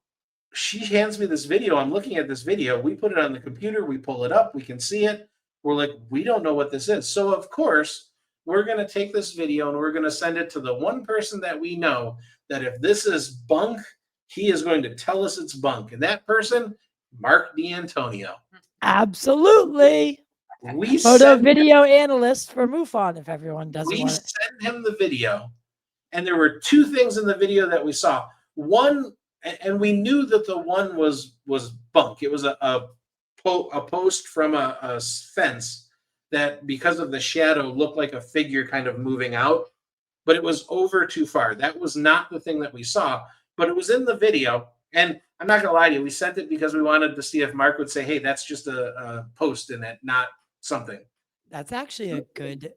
she hands me this video. I'm looking at this video. We put it on the computer. We pull it up. We can see it. We're like, we don't know what this is. So of course, we're going to take this video and we're going to send it to the one person that we know that if this is bunk, he is going to tell us it's bunk. And that person, Mark D'Antonio. Absolutely. We Photo send video analyst for MUFON, if everyone doesn't we want it. send him the video, and there were two things in the video that we saw. One, and we knew that the one was bunk. It was a post from a fence that, because of the shadow, looked like a figure kind of moving out, but it was over too far. That was not the thing that we saw, but it was in the video. And I'm not gonna lie to you, we sent it because we wanted to see if Mark would say, "Hey, that's just a post in it, not something." That's actually a good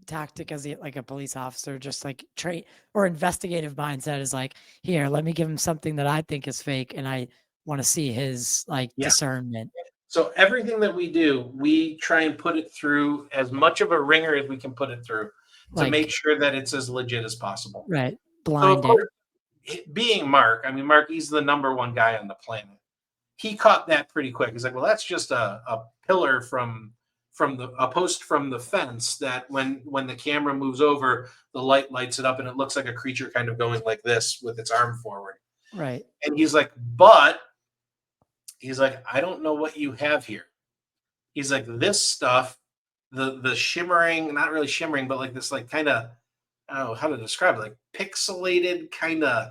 tactic as like a police officer, just like trait or investigative mindset is like, here, let me give him something that I think is fake, and I want to see his like Yeah. discernment. So everything that we do, we try and put it through as much of a ringer as we can put it through to Like, make sure that it's as legit as possible. right, So of blinded. course, being Mark, I mean, Mark, he's the number one guy on the planet. He caught that pretty quick. He's like, well, that's just a pillar from a post from the fence that when the camera moves over, the light lights it up and it looks like a creature kind of going like this with its arm forward. Right. And he's like, but he's like, I don't know what you have here. He's like, this stuff, the shimmering, not really shimmering, but like this, like kind of, I don't know how to describe it, like pixelated kind of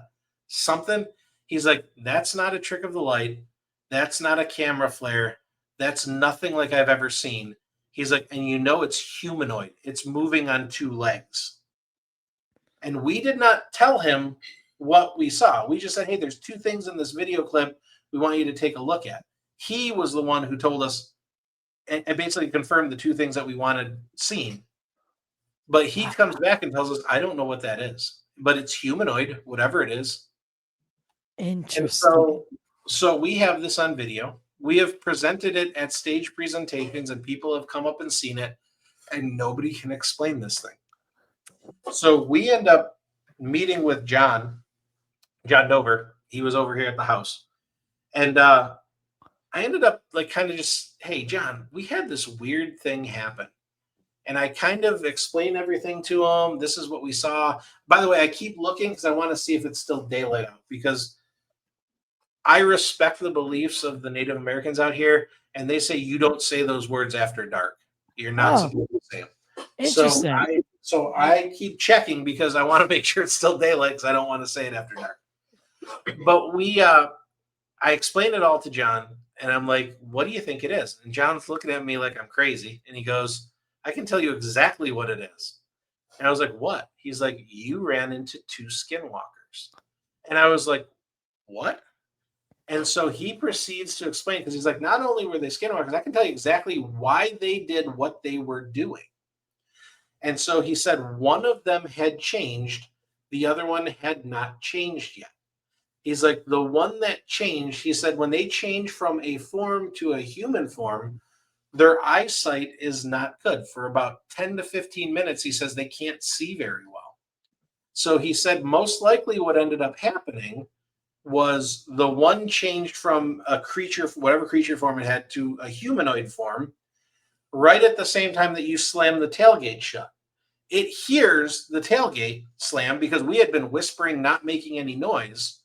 something. He's like, that's not a trick of the light. That's not a camera flare. That's nothing like I've ever seen. He's like, and you know it's humanoid. It's moving on two legs. And we did not tell him what we saw. We just said, hey, there's two things in this video clip we want you to take a look at. He was the one who told us and basically confirmed the two things that we wanted seen. But he comes back and tells us, I don't know what that is, but it's humanoid, whatever it is. Interesting. And so we have this on video. We have presented it at stage presentations, and people have come up and seen it, and nobody can explain this thing. So we end up meeting with John Dover. He was over here at the house. And I ended up like kind of just, hey, John, we had this weird thing happen. And I kind of explained everything to him. This is what we saw. By the way, I keep looking because I want to see if it's still daylight out, because I respect the beliefs of the Native Americans out here, and they say you don't say those words after dark. You're not supposed to say them. Interesting. So I keep checking because I want to make sure it's still daylight because I don't want to say it after dark. But I explained it all to John, and I'm like, what do you think it is? And John's looking at me like I'm crazy, and he goes, I can tell you exactly what it is. And I was like, what? He's like, you ran into two skinwalkers. And I was like, what? And so he proceeds to explain, because he's like, not only were they skinwalkers, I can tell you exactly why they did what they were doing. And so he said one of them had changed, the other one had not changed yet. He's like, the one that changed, he said, when they change from a form to a human form, their eyesight is not good. For about 10 to 15 minutes, he says they can't see very well. So he said most likely what ended up happening was the one changed from a creature, whatever creature form it had, to a humanoid form, right at the same time that you slam the tailgate shut. It hears the tailgate slam because we had been whispering, not making any noise.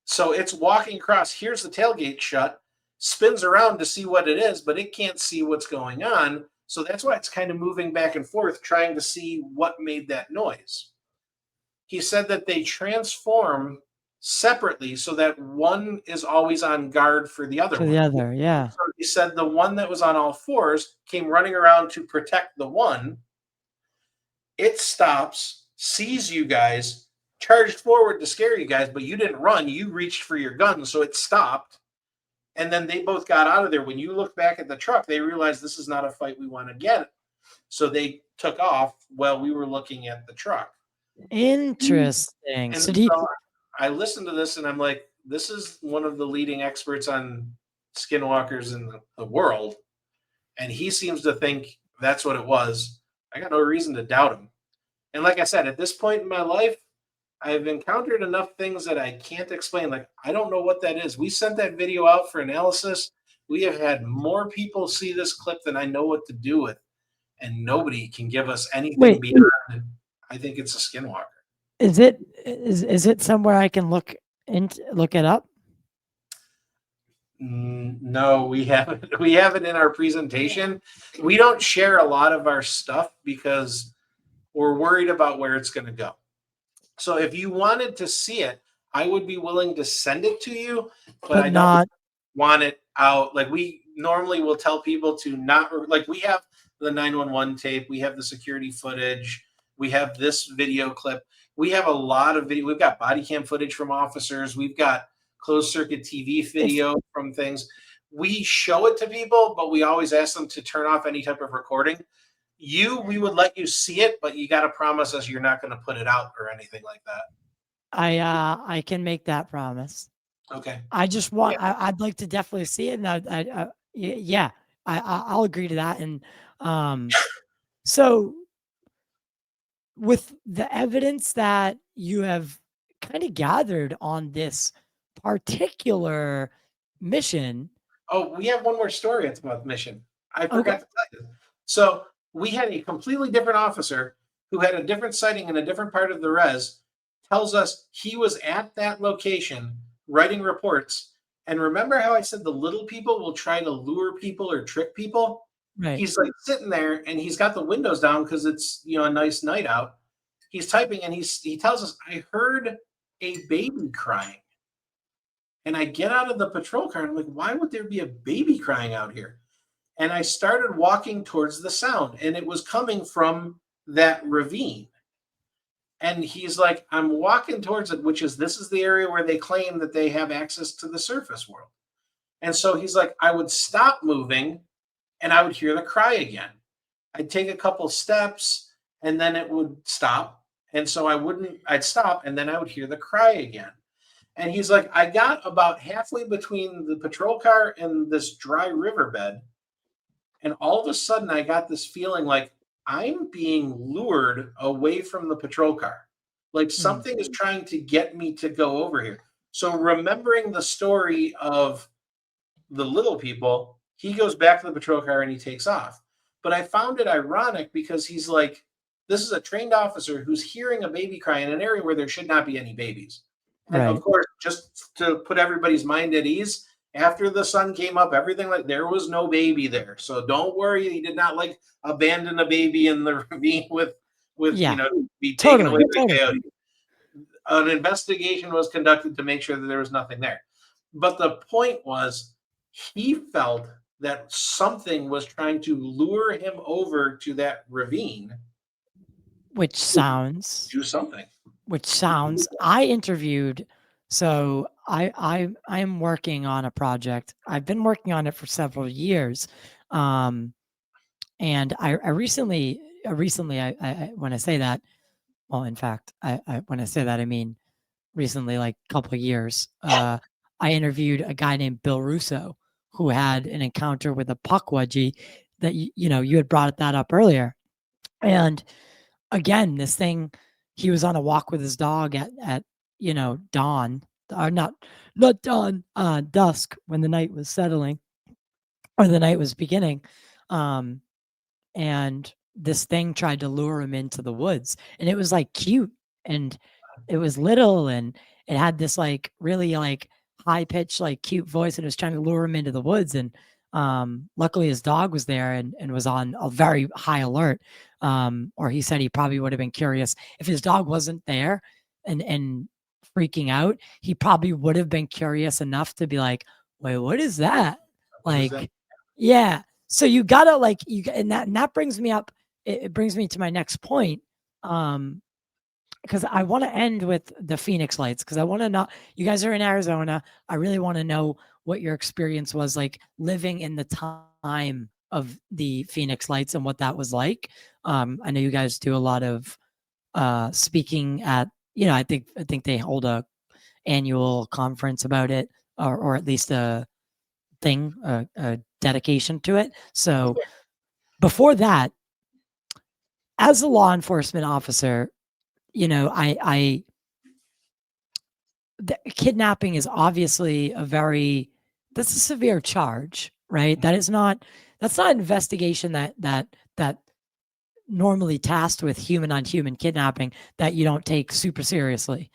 So it's walking across, hears the tailgate shut, spins around to see what it is, but it can't see what's going on. So that's why it's kind of moving back and forth, trying to see what made that noise. He said that they transform separately so that one is always on guard for the other For one. the other, yeah. So he said the one that was on all fours came running around to protect the one. It stops, sees you guys, charged forward to scare you guys, but you didn't run. You reached for your gun, so it stopped. And then they both got out of there. When you look back at the truck, they realized this is not a fight we want to get. So they took off while we were looking at the truck. Interesting. And So so I listened to this and I'm like, this is one of the leading experts on skinwalkers in the world. And he seems to think that's what it was. I got no reason to doubt him. And like I said, at this point in my life, I've encountered enough things that I can't explain. Like, I don't know what that is. We sent that video out for analysis. We have had more people see this clip than I know what to do with. And nobody can give us anything beyond, I think it's a skinwalker. is it somewhere I can look it up? No, we haven't. We have it in our presentation. We don't share a lot of our stuff because we're worried about where it's going to go. So if you wanted to see it, I would be willing to send it to you, but but I don't not want it out. Like we normally will tell people to not, like we have the 911 tape, we have the security footage, we have this video clip, we have a lot of video. We've got body cam footage from officers, we've got closed circuit TV if video from things. We show it to people, but we always ask them to turn off any type of recording. We would let you see it, but you got to promise us you're not going to put it out or anything like that. I can make that promise. Okay. I just want I'd like to definitely see it, and yeah, I'll agree to that. And so with the evidence that you have kind of gathered on this particular mission, Oh, we have one more story about the mission. I okay, forgot to tell you. So we had a completely different officer who had a different sighting in a different part of the res, tells us he was at that location writing reports. And remember how I said the little people will try to lure people or trick people? right. He's like sitting there and he's got the windows down because it's a nice night out. He's typing and he tells us, I heard a baby crying. And I get out of the patrol car and I'm like, why would there be a baby crying out here? And I started walking towards the sound, and it was coming from that ravine. And he's like, I'm walking towards it, this is the area where they claim that they have access to the surface world. And so he's like, I would stop moving and I would hear the cry again. I'd take a couple steps and then it would stop. And so I'd stop and then I would hear the cry again. And he's like, I got about halfway between the patrol car and this dry riverbed. And all of a sudden, I got this feeling like I'm being lured away from the patrol car. Like something is trying to get me to go over here. So, remembering the story of the little people, he goes back to the patrol car and he takes off. But I found it ironic because he's like, this is a trained officer who's hearing a baby cry in an area where there should not be any babies. And Right. of course, just to put everybody's mind at ease, after the sun came up, everything there was no baby there. So don't worry, he did not like abandon a baby in the ravine with Yeah, be taken away by totally. coyote. An investigation was conducted to make sure that there was nothing there. But the point was, he felt that something was trying to lure him over to that ravine. Which sounds Do something. I interviewed. So I'm working on a project. I've been working on it for several years. And I recently, when I say that, well, in fact, when I say that, I mean recently, like a couple of years, I interviewed a guy named Bill Russo who had an encounter with a puckwudgie that, you had brought that up earlier. And again, this thing, he was on a walk with his dog at dawn, or not dawn, dusk, when the night was settling or the night was beginning. And this thing tried to lure him into the woods, and it was like cute, and it was little, and it had this like really like high pitched, like cute voice, and it was trying to lure him into the woods. And luckily his dog was there and was on a very high alert. Or he said he probably would have been curious if his dog wasn't there and freaking out. He probably would have been curious enough to be like, wait, what is that? Like, yeah. So you gotta like and that brings me up. It brings me to my next point. Because I want to end with the Phoenix Lights, because I want to know, you guys are in Arizona. I really want to know what your experience was like living in the time of the Phoenix Lights and what that was like. I know you guys do a lot of speaking at, I think they hold a annual conference about it, or at least a thing, a dedication to it. So before that, as a law enforcement officer, the kidnapping is obviously that's a severe charge, right? That's not an investigation that normally tasked with human on human kidnapping that you don't take super seriously.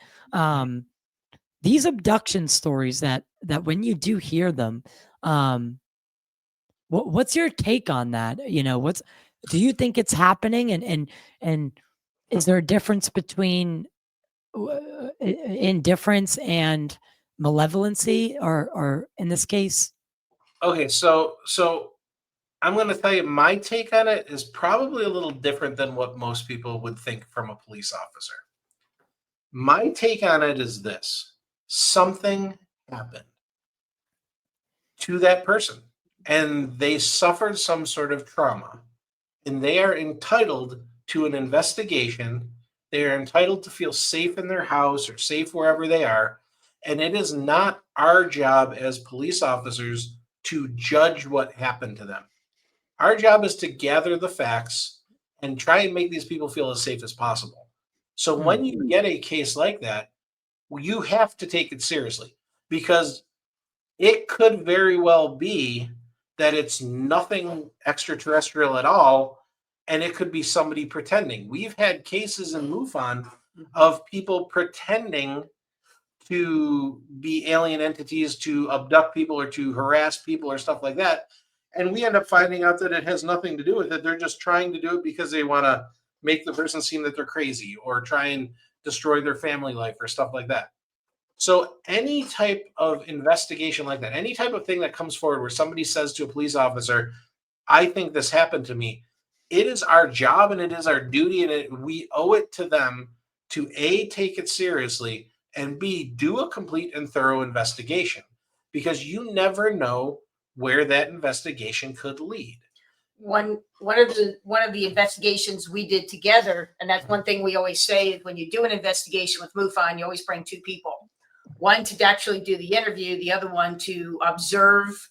These abduction stories that that when you do hear them, what's your take on that? You know, do you think it's happening? And is there a difference between indifference and malevolency, or in this case? Okay, so I'm going to tell you my take on it is probably a little different than what most people would think from a police officer. My take on it is this: something happened to that person and they suffered some sort of trauma, and they are entitled to an investigation. They are entitled to feel safe in their house or safe wherever they are. And it is not our job as police officers to judge what happened to them. Our job is to gather the facts and try and make these people feel as safe as possible. So when you get a case like that, you have to take it seriously, because it could very well be that it's nothing extraterrestrial at all, and it could be somebody pretending. We've had cases in MUFON of people pretending to be alien entities to abduct people or to harass people or stuff like that. And we end up finding out that it has nothing to do with it. They're just trying to do it because they want to make the person seem that they're crazy or try and destroy their family life or stuff like that. So any type of investigation like that, any type of thing that comes forward where somebody says to a police officer, I think this happened to me, it is our job and it is our duty, and we owe it to them to A, take it seriously, and B, do a complete and thorough investigation, because you never know where that investigation could lead. One of the investigations we did together, and that's one thing we always say, is when you do an investigation with MUFON, you always bring two people. One to actually do the interview, the other one to observe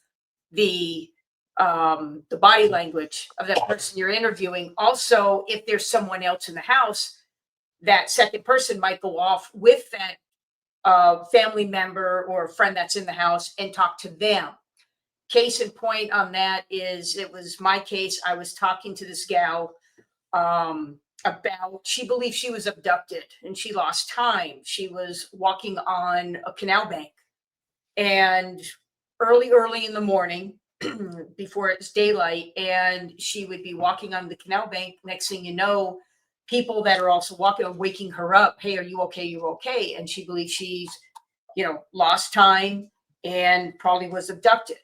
the body language of that person you're interviewing. Also, if there's someone else in the house, that second person might go off with that family member or a friend that's in the house and talk to them. Case in point on that is, it was my case. I was talking to this gal about, she believed she was abducted and she lost time. She was walking on a canal bank, and early in the morning, before it's daylight, and she would be walking on the canal bank. Next thing you know, people that are also walking are waking her up. Hey, are you okay? You're okay. And she believes she's, lost time and probably was abducted.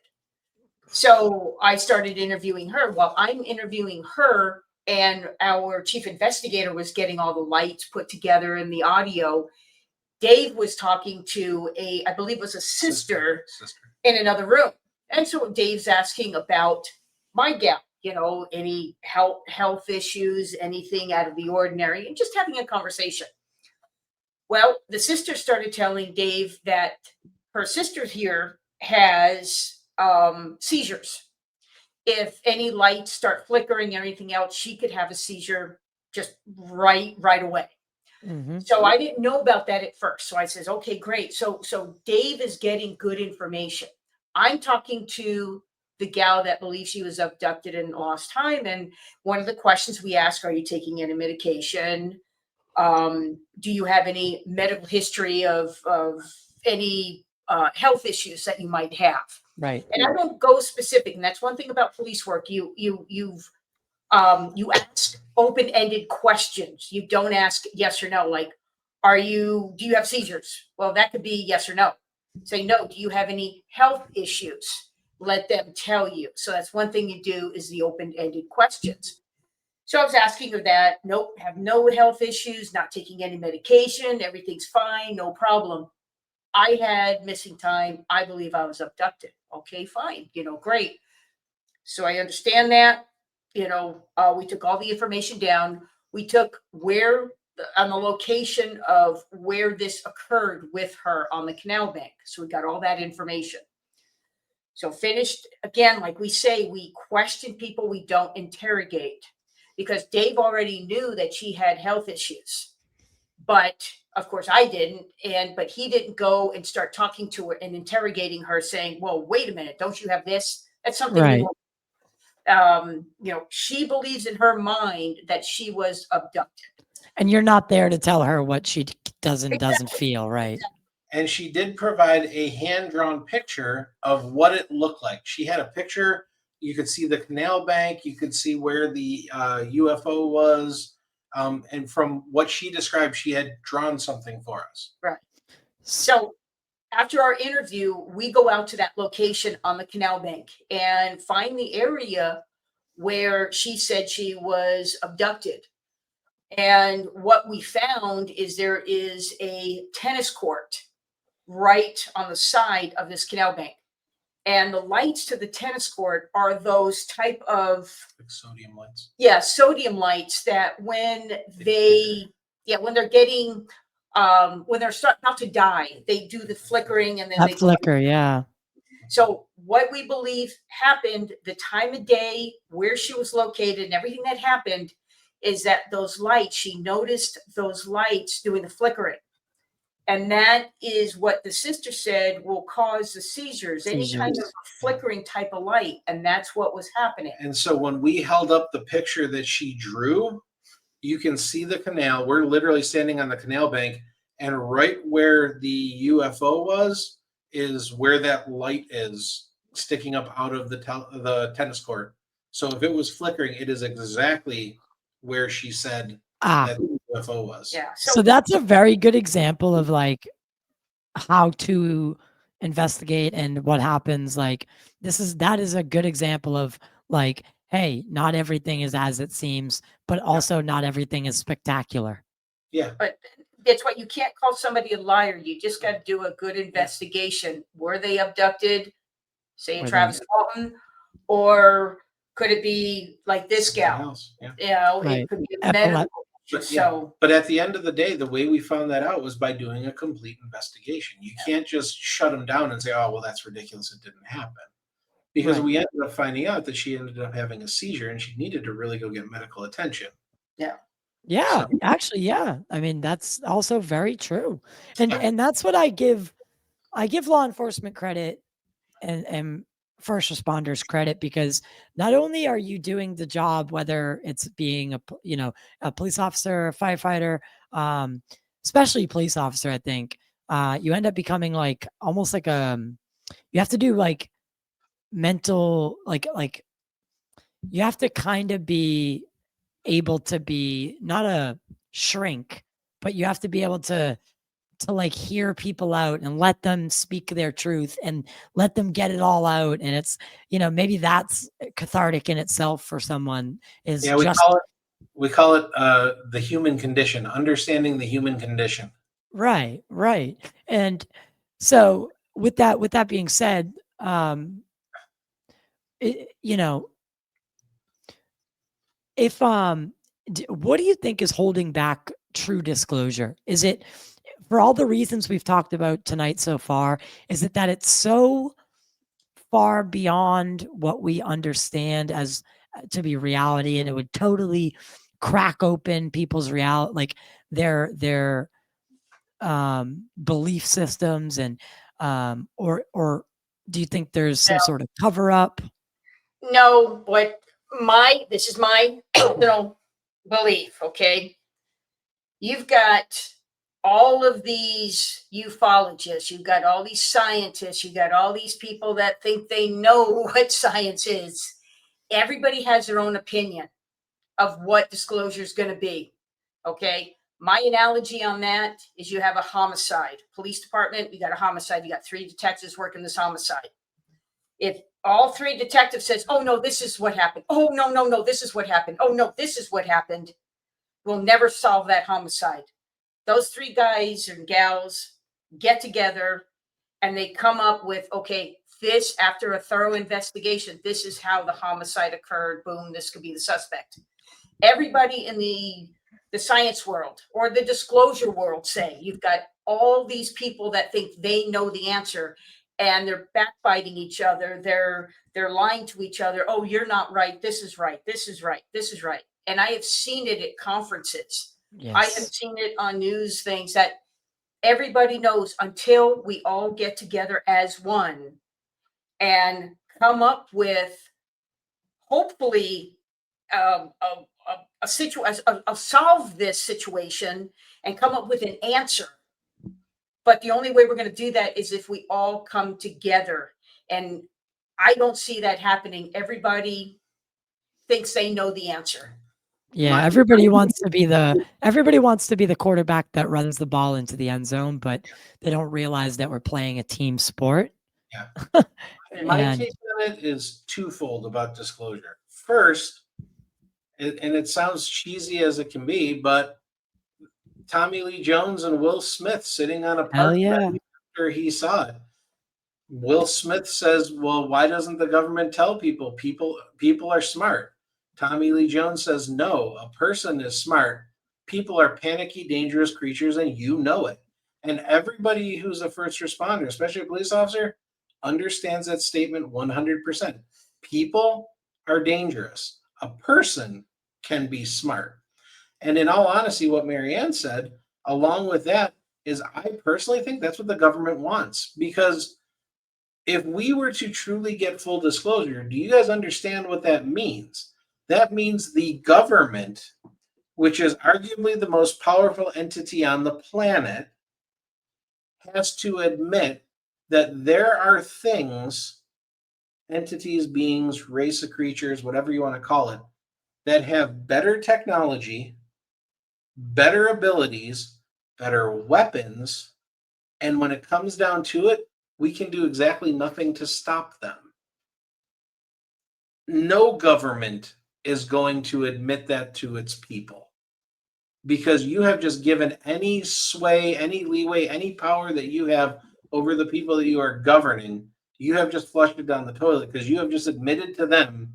So I started interviewing her. While I'm interviewing her, and our chief investigator was getting all the lights put together and the audio, Dave was talking to I believe it was a sister in another room. And so Dave's asking about my gal, any health issues, anything out of the ordinary, and just having a conversation. Well, the sister started telling Dave that her sister here has seizures. If any lights start flickering or anything else, she could have a seizure just right away. Mm-hmm. So I didn't know about that at first. So I says, okay, great. So Dave is getting good information. I'm talking to the gal that believes she was abducted and lost time. And one of the questions we ask, are you taking any medication? Do you have any medical history of any health issues that you might have? Right. And I don't go specific. And that's one thing about police work. You ask open-ended questions. You don't ask yes or no. Like, do you have seizures? Well, that could be yes or no. Say no. Do you have any health issues? Let them tell you. So that's one thing you do, is the open-ended questions. So I was asking her that. Nope, have no health issues, not taking any medication, everything's fine, no problem. I had missing time. I believe I was abducted. Okay, fine, great. So I understand that. We took all the information down. We took on the location of where this occurred with her on the canal bank. So we got all that information. So finished, again, like we say, we question people, we don't interrogate, because Dave already knew that she had health issues. But of course I didn't. But he didn't go and start talking to her and interrogating her, saying, well, wait a minute, don't you have this? That's something Right. She believes in her mind that she was abducted. And you're not there to tell her what she does and doesn't Exactly. feel, right? And she did provide a hand-drawn picture of what it looked like. She had a picture. You could see the canal bank. You could see where the UFO was. And from what she described, she had drawn something for us. Right. So after our interview, we go out to that location on the canal bank and find the area where she said she was abducted. And what we found is there is a tennis court right on the side of this canal bank. And the lights to the tennis court are those type of, Like sodium lights. yeah, sodium lights that when when they're getting, when they're about to die, they do the flickering and then That they go. flicker, yeah. So what we believe happened, the time of day, where she was located, and everything that happened is that those lights, she noticed those lights doing the flickering. And that is what the sister said will cause the seizures, any kind of flickering type of light. And that's what was happening. And so when we held up the picture that she drew, you can see the canal. We're literally standing on the canal bank, and right where the UFO was is where that light is sticking up out of the tennis court. So if it was flickering, it is exactly where she said that the UFO was. Yeah. So that's a very good example of like how to investigate and what happens. Like that is a good example of like, hey, not everything is as it seems, but also not everything is spectacular. Yeah. But that's why you can't call somebody a liar. You just got to do a good investigation. Were they abducted, say in Travis Walton, or could it be like this gal? Yeah. You know, Right. it could be a medical. But at the end of the day, the way we found that out was by doing a complete investigation. You can't just shut them down and say, "Oh, well, that's ridiculous. It didn't happen." Because we ended up finding out that she ended up having a seizure and she needed to really go get medical attention. Yeah. Yeah, actually, yeah. I mean, that's also very true. And that's what I give law enforcement credit and first responders credit, because not only are you doing the job, whether it's being a police officer, a firefighter, especially police officer, I think, you end up becoming like almost like you have to do like mental, like you have to kind of be able to be not a shrink, but you have to be able to like hear people out and let them speak their truth and let them get it all out. And it's, maybe that's cathartic in itself for someone. Is we call it the human condition, understanding the human condition. Right. And so with that being said, if what do you think is holding back true disclosure? Is it, for all the reasons we've talked about tonight so far, is it that it's so far beyond what we understand as to be reality, and it would totally crack open people's reality, like their belief systems, and or do you think there's some sort of cover up? No, but this is my personal belief, okay? You've got all of these ufologists, you've got all these scientists, you've got all these people that think they know what science is. Everybody has their own opinion of what disclosure is going to be, okay? My analogy on that is you have a homicide. Police department, you got a homicide, you got 3 detectives working this homicide. If all 3 detectives says, "Oh no, this is what happened. Oh no, this is what happened. Oh no, this is what happened," we'll never solve that homicide. Those 3 guys and gals get together and they come up with, okay, this, after a thorough investigation, this is how the homicide occurred. Boom, this could be the suspect. Everybody in the science world or the disclosure world say you've got all these people that think they know the answer, and they're backbiting each other. They're lying to each other. Oh, you're not right. This is right. This is right. This is right. And I have seen it at conferences. Yes. I have seen it on news things that everybody knows, until we all get together as one and come up with, hopefully, a situation, solve this situation and come up with an answer. But the only way we're going to do that is if we all come together. And I don't see that happening. Everybody thinks they know the answer. Yeah, My- everybody wants to be the quarterback that runs the ball into the end zone, but they don't realize that we're playing a team sport. Yeah. My And take on it is twofold about disclosure. First, and it sounds cheesy as it can be, but Tommy Lee Jones and Will Smith sitting on a hell park yeah. bench after he saw it. Will Smith says, "Well, why doesn't the government tell people? People are smart." Tommy Lee Jones says, "No, a person is smart. People are panicky, dangerous creatures, and you know it." And everybody who's a first responder, especially a police officer, understands that statement 100%. People are dangerous. A person can be smart. And in all honesty, what Marianne said, along with that, is I personally think that's what the government wants. Because if we were to truly get full disclosure, do you guys understand what that means? That means the government, which is arguably the most powerful entity on the planet, has to admit that there are things, entities, beings, race of creatures, whatever you want to call it, that have better technology, better abilities, better weapons, and when it comes down to it, we can do exactly nothing to stop them. No government is going to admit that to its people because you have just given any sway, any leeway, any power that you have over the people that you are governing. You have just flushed it down the toilet because you have just admitted to them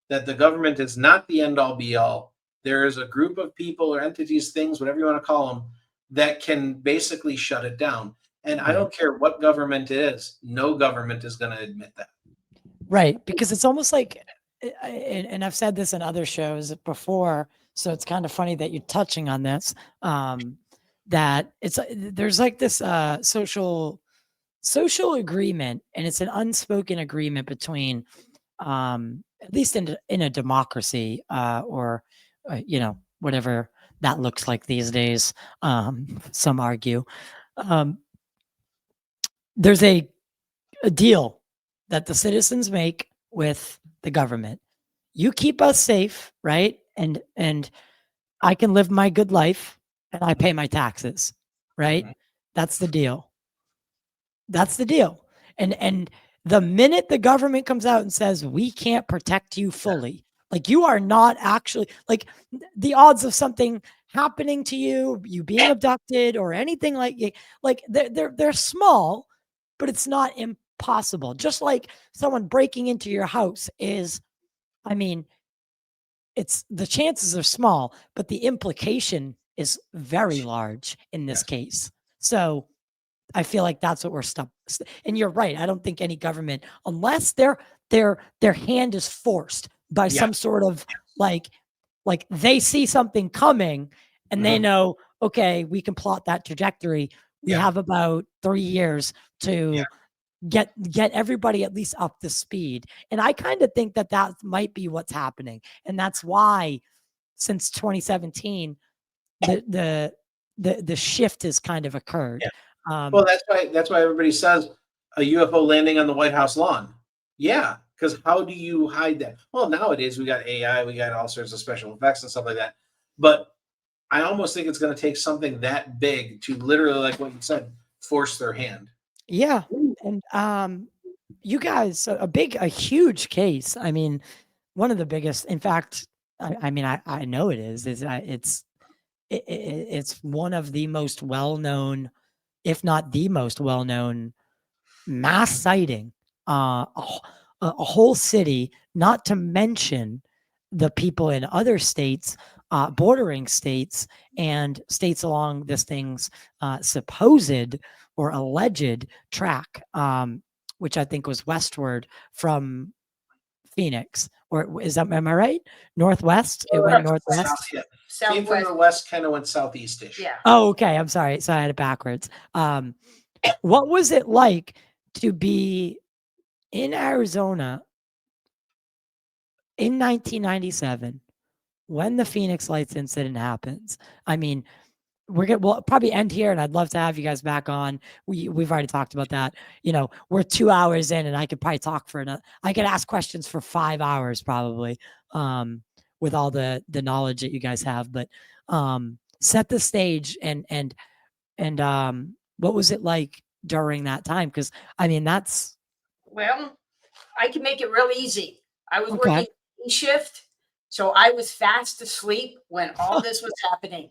that the government is not the end all be all. There is a group of people or entities, things, whatever you want to call them, that can basically shut it down. And I don't care what government it is, no government is going to admit that. Right, because it's almost like, and I've said this in other shows before, so it's kind of funny that you're touching on this. That there's like this social agreement, and it's an unspoken agreement between, at least in a democracy, or whatever that looks like these days. Some argue. There's a deal that the citizens make with the government. You keep us safe, right? And I can live my good life and I pay my taxes, right? Mhm. That's the deal. That's the deal. And the minute the government comes out and says we can't protect you fully, like you are not actually like the odds of something happening to you, you being abducted or anything like they're small, but it's not impossible. Just like someone breaking into your house is, I mean, it's the chances are small, but the implication is very large in this Yes. case. So I feel like that's what we're stuck. And you're right. I don't think any government, unless their hand is forced by Yeah. some sort of like they see something coming and they Mhm. know, okay, we can plot that trajectory. We Yeah. have about 3 years to get everybody at least up to speed. And I kind of think that that might be what's happening. And that's why since 2017, the shift has kind of occurred. Yeah. Um, Well, that's why everybody says a UFO landing on the White House lawn. Yeah, because how do you hide that? Well, nowadays we got AI, we got all sorts of special effects and stuff like that. But I almost think it's going to take something that big to literally, like what you said, force their hand. Yeah, and you guys, a huge case. I mean, one of the biggest. In fact, I mean, I know it is. It's one of the most well known, if not the most well known, mass sighting. A whole city, not to mention the people in other states, bordering states, and states along this thing's supposed or alleged track, which I think was westward from Phoenix. Or is that, am I right? Northwest? It went northwest? Yeah. Came from Southwest. the west, kind of went southeastish. Yeah. Oh, okay. I'm sorry. So I had it backwards. What was it like to be in Arizona in 1997 when the Phoenix Lights incident happens? I mean, we'll probably end here, and I'd love to have you guys back on. We've already talked about that. We're 2 hours in, and I could probably talk for I could ask questions for 5 hours probably, with all the knowledge that you guys have. But set the stage, and what was it like during that time? Because I mean, that's Well, I can make it real easy. I was okay. working shift, so I was fast asleep when all this was happening.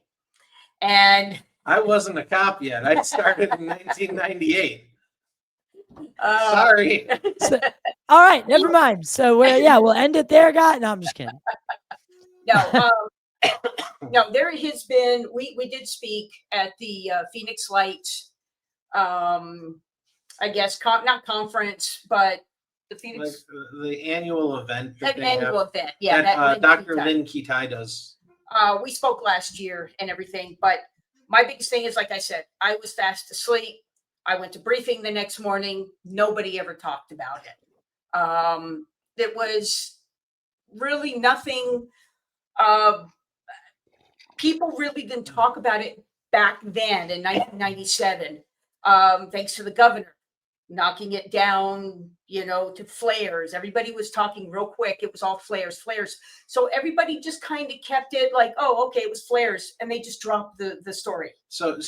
And I wasn't a cop yet. I started in 1998. uh, Sorry. So, all right, never mind. So we'll end it there, guy. No, I'm just kidding. no, no, there has been. We did speak at the Phoenix Lights. I guess not conference, but the Like Phoenix the annual event that an they have, annual event. Yeah, that Dr. Lynn Lynn Kitai does. we spoke last year and everything, but my biggest thing is, like I said, I was fast asleep. I went to briefing the next morning. Nobody ever talked about it. It was really nothing. People really didn't talk about it back then in 1997, thanks to the governor knocking it down, to flares. Everybody was talking real quick. It was all flares, flares. So everybody just kind of kept it like, oh, okay, it was flares. And they just dropped the story. So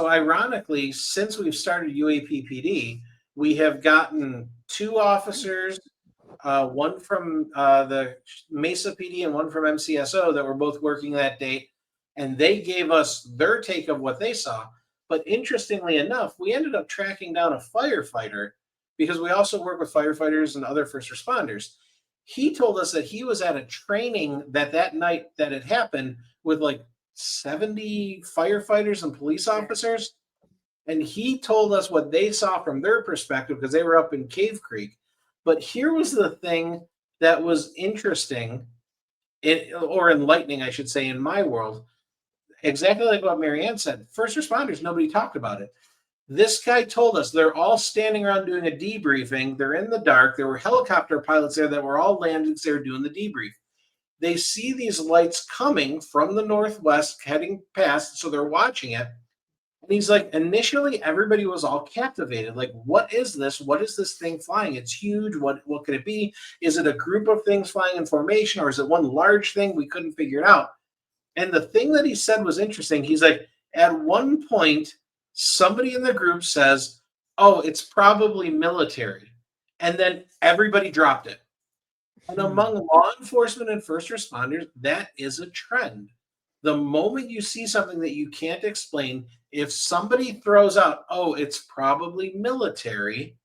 ironically, since we've started UAP-PD, we have gotten 2 officers, one from the Mesa PD and one from MCSO that were both working that day, and they gave us their take of what they saw. But interestingly enough, we ended up tracking down a firefighter because we also work with firefighters and other first responders. He told us that he was at a training that night that it happened with like 70 firefighters and police officers. And he told us what they saw from their perspective because they were up in Cave Creek. But here was the thing that was interesting, or enlightening, I should say, in my world. Exactly like what Marianne said. First responders, nobody talked about it. This guy told us they're all standing around doing a debriefing. They're in the dark. There were helicopter pilots there that were all landed because they were doing the debrief. They see these lights coming from the northwest, heading past, so they're watching it. And he's like, initially, everybody was all captivated. Like, what is this? What is this thing flying? It's huge. What could it be? Is it a group of things flying in formation, or is it one large thing? We couldn't figure it out. And the thing that he said was interesting. He's like, at one point, somebody in the group says, oh, it's probably military. And then everybody dropped it. And among law enforcement and first responders, that is a trend. The moment you see something that you can't explain, if somebody throws out, oh, it's probably military,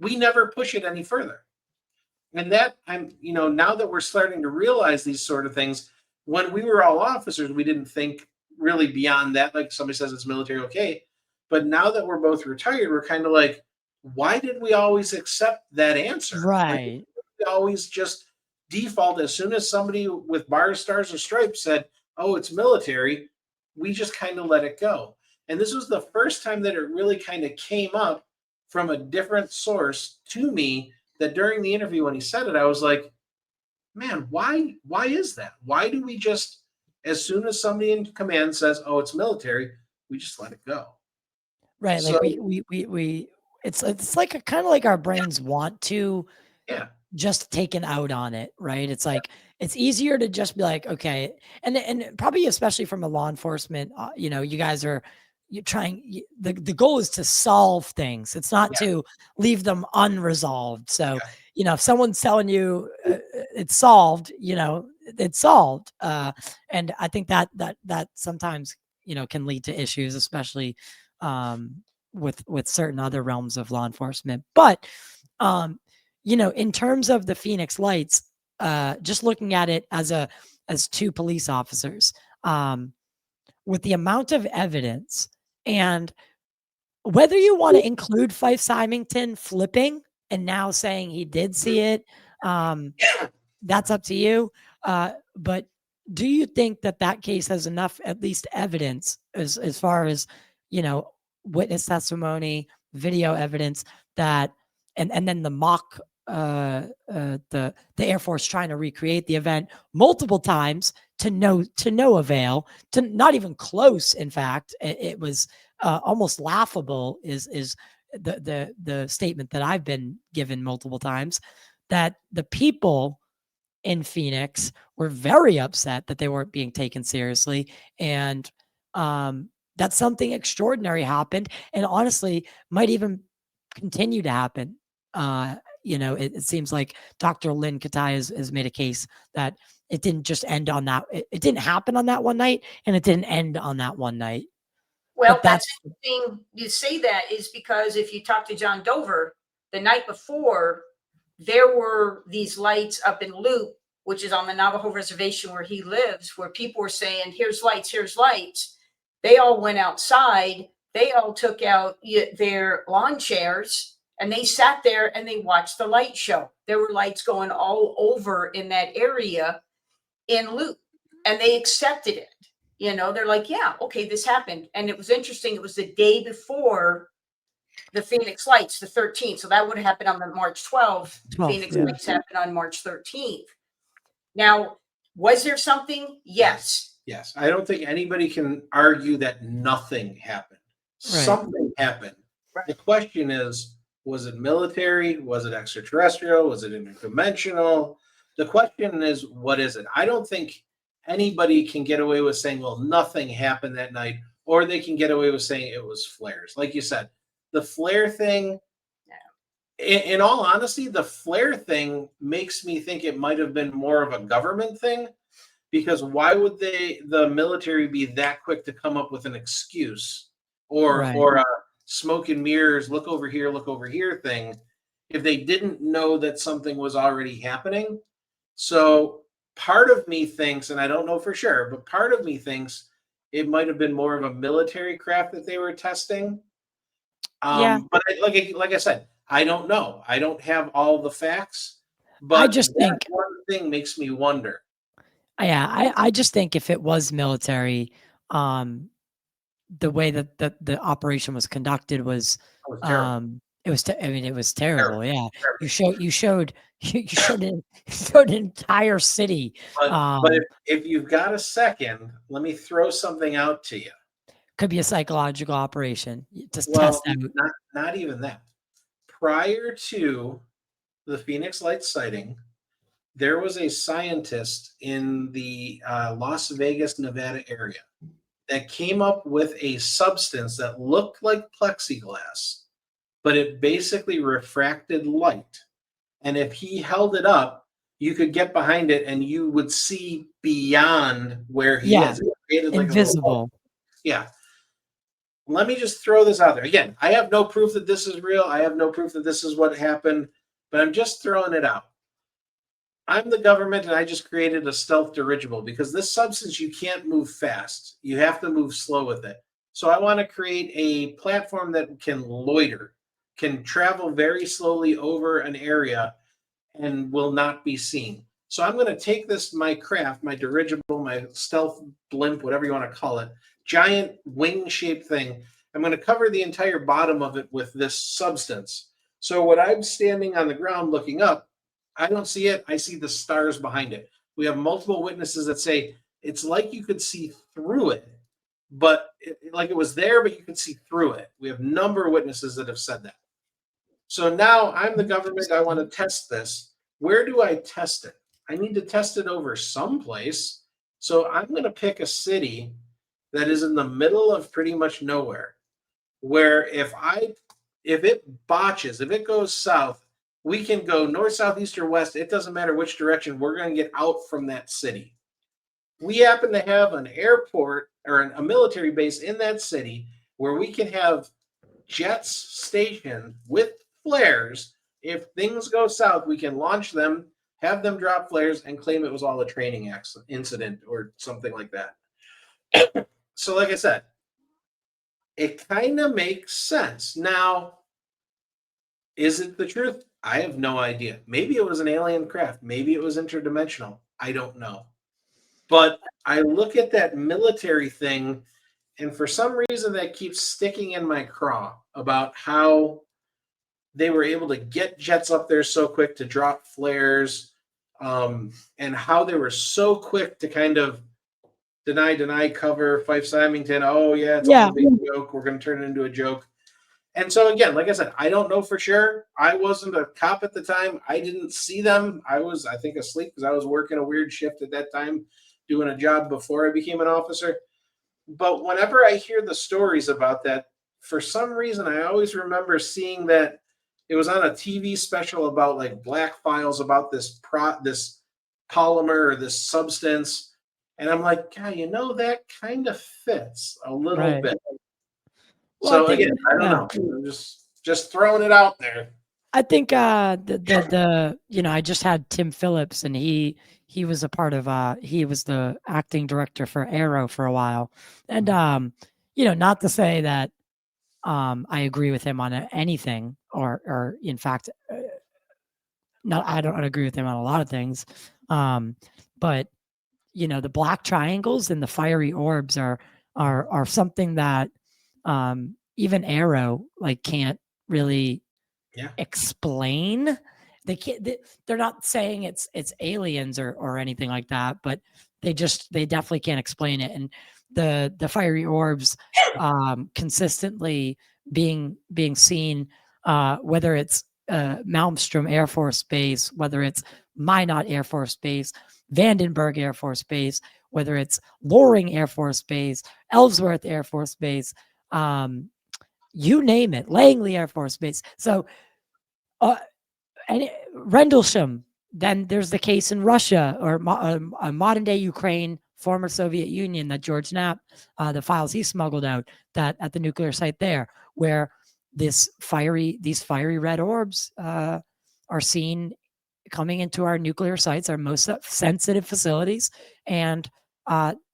we never push it any further. And that now that we're starting to realize these sort of things, when we were all officers, we didn't think really beyond that. Like somebody says it's military, okay. But now that we're both retired, we're kind of like, why did we always accept that answer? Right. Like, we always just default as soon as somebody with bars, stars, or stripes said, oh, it's military, we just kind of let it go. And this was the first time that it really kind of came up from a different source to me, that during the interview when he said it, I was like, man, why is that? Why do we just, as soon as somebody in command says, oh, it's military, we just let it go? Right. So, Like we it's like kind of like our brains want to yeah, just take an out on it, right? It's like it's easier to just be like, okay, and probably especially from a law enforcement, you guys are the goal is to solve things. It's not yeah, to leave them unresolved. So, yeah. if someone's telling you it's solved, it's solved. And I think that sometimes can lead to issues, especially with certain other realms of law enforcement. But in terms of the Phoenix Lights, just looking at it as 2 police officers, with the amount of evidence, and whether you want to include Fife Symington flipping and now saying he did see it, that's up to you. But do you think that case has enough, at least evidence, as far as witness testimony, video evidence, that and then the mock the Air Force trying to recreate the event multiple times to no avail, to not even close. In fact, it was almost laughable. Is the statement that I've been given multiple times, that the people in Phoenix were very upset that they weren't being taken seriously, and that something extraordinary happened, and honestly might even continue to happen. It seems like Dr. Lynn Katai has made a case that it didn't just end on that. It didn't happen on that one night, and it didn't end on that one night. Well, But that's that's interesting you say that, is because if you talk to John Dover, the night before, there were these lights up in Loop, which is on the Navajo reservation where he lives, where people were saying, here's lights, here's lights. They all went outside. They all took out their lawn chairs and they sat there and they watched the light show. There were lights going all over in that area in Loop, and they accepted it. They're like, yeah, okay, this happened. And it was interesting. It was the day before the Phoenix Lights, the 13th. So that would have happened on the March 12th. 12th. Phoenix Yeah. Lights happened on March 13th. Now, was there something? Yes. Yes. I don't think anybody can argue that nothing happened. Right. Something happened. Right. The question is, was it military? Was it extraterrestrial? Was it interdimensional? The question is, what is it? I don't think anybody can get away with saying, well, nothing happened that night, or they can get away with saying it was flares. Like you said, the flare thing, in all honesty, the flare thing makes me think it might have been more of a government thing, because why would the military be that quick to come up with an excuse or a smoke and mirrors, look over here thing, if they didn't know that something was already happening? So part of me thinks, and I don't know for sure, but part of me thinks it might have been more of a military craft that they were testing. But like I said, I don't know. I don't have all the facts. But I just think one thing makes me wonder. Yeah, I just think if it was military, the way that the operation was conducted was, it was terrible. Yeah, you showed you showed an entire city. But if you've got a second, let me throw something out to you. Could be a psychological operation. Just Well, test out. not even that. Prior to the Phoenix Lights sighting, there was a scientist in the Las Vegas, Nevada area that came up with a substance that looked like plexiglass, but it basically refracted light. And if he held it up, you could get behind it and you would see beyond where he is. It like invisible. Yeah. Let me just throw this out there. Again, I have no proof that this is real. I have no proof that this is what happened, but I'm just throwing it out. I'm the government and I just created a stealth dirigible because this substance, you can't move fast. You have to move slow with it. So I want to create a platform that can loiter, can travel very slowly over an area and will not be seen. So I'm going to take my craft, my dirigible, my stealth blimp, whatever you want to call it, giant wing-shaped thing. I'm going to cover the entire bottom of it with this substance. So when I'm standing on the ground looking up, I don't see it. I see the stars behind it. We have multiple witnesses that say it's like you could see through it, but like it was there, but you could see through it. We have a number of witnesses that have said that. So now I'm the government. I want to test this. Where do I test it? I need to test it over someplace. So I'm going to pick a city that is in the middle of pretty much nowhere, where if it botches, if it goes south, we can go north, south, east, or west. It doesn't matter which direction. We're going to get out from that city. We happen to have an airport or a military base in that city where we can have jets stationed with flares. If things go south, we can launch them, have them drop flares, and claim it was all a training incident or something like that. So, like I said, it kind of makes sense. Now, is it the truth? I have no idea. Maybe it was an alien craft. Maybe it was interdimensional. I don't know. But I look at that military thing, and for some reason that keeps sticking in my craw about how they were able to get jets up there so quick to drop flares, and how they were so quick to kind of deny, cover, Fife Symington. Oh yeah, it's all Yeah. a big joke. We're going to turn it into a joke. And so again, like I said, I don't know for sure. I wasn't a cop at the time. I didn't see them. I was, I think, asleep because I was working a weird shift at that time, doing a job before I became an officer. But whenever I hear the stories about that, for some reason, I always remember seeing that it was on a TV special about like black files about this polymer or this substance. And I'm like, God, that kind of fits a little Right. bit. Well, I So think, again, I don't yeah. know. I'm just throwing it out there. I think I just had Tim Phillips, and he was a part of he was the acting director for Arrow for a while. And not to say that I agree with him on anything, or in fact, not I don't agree with him on a lot of things. But the black triangles and the fiery orbs are something that even Arrow like can't really explain. They can't. They're not saying it's aliens or anything like that, but they definitely can't explain it. And the fiery orbs consistently being seen, whether it's Malmstrom Air Force Base, whether it's Minot Air Force Base, Vandenberg Air Force Base, whether it's Loring Air Force Base, Ellsworth Air Force Base, you name it, Langley Air Force Base. So, and Rendlesham. Then there's the case in Russia or modern day Ukraine, former Soviet Union, that George Knapp, the files he smuggled out that at the nuclear site there, where these fiery red orbs are seen coming into our nuclear sites, our most sensitive facilities, and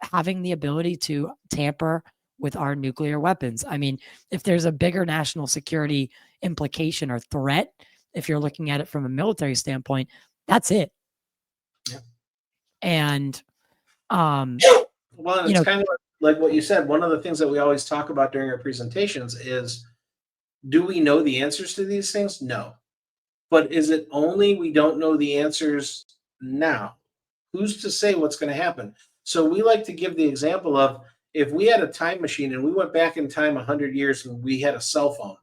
having the ability to tamper with our nuclear weapons. I mean, if there's a bigger national security implication or threat, if you're looking at it from a military standpoint, that's it. Yeah. And well, it's kind of like what you said. One of the things that we always talk about during our presentations is, do we know the answers to these things? No. But is it only we don't know the answers now? Who's to say what's going to happen? So we like to give the example of, if we had a time machine and we went back in time 100 years and we had a cell phone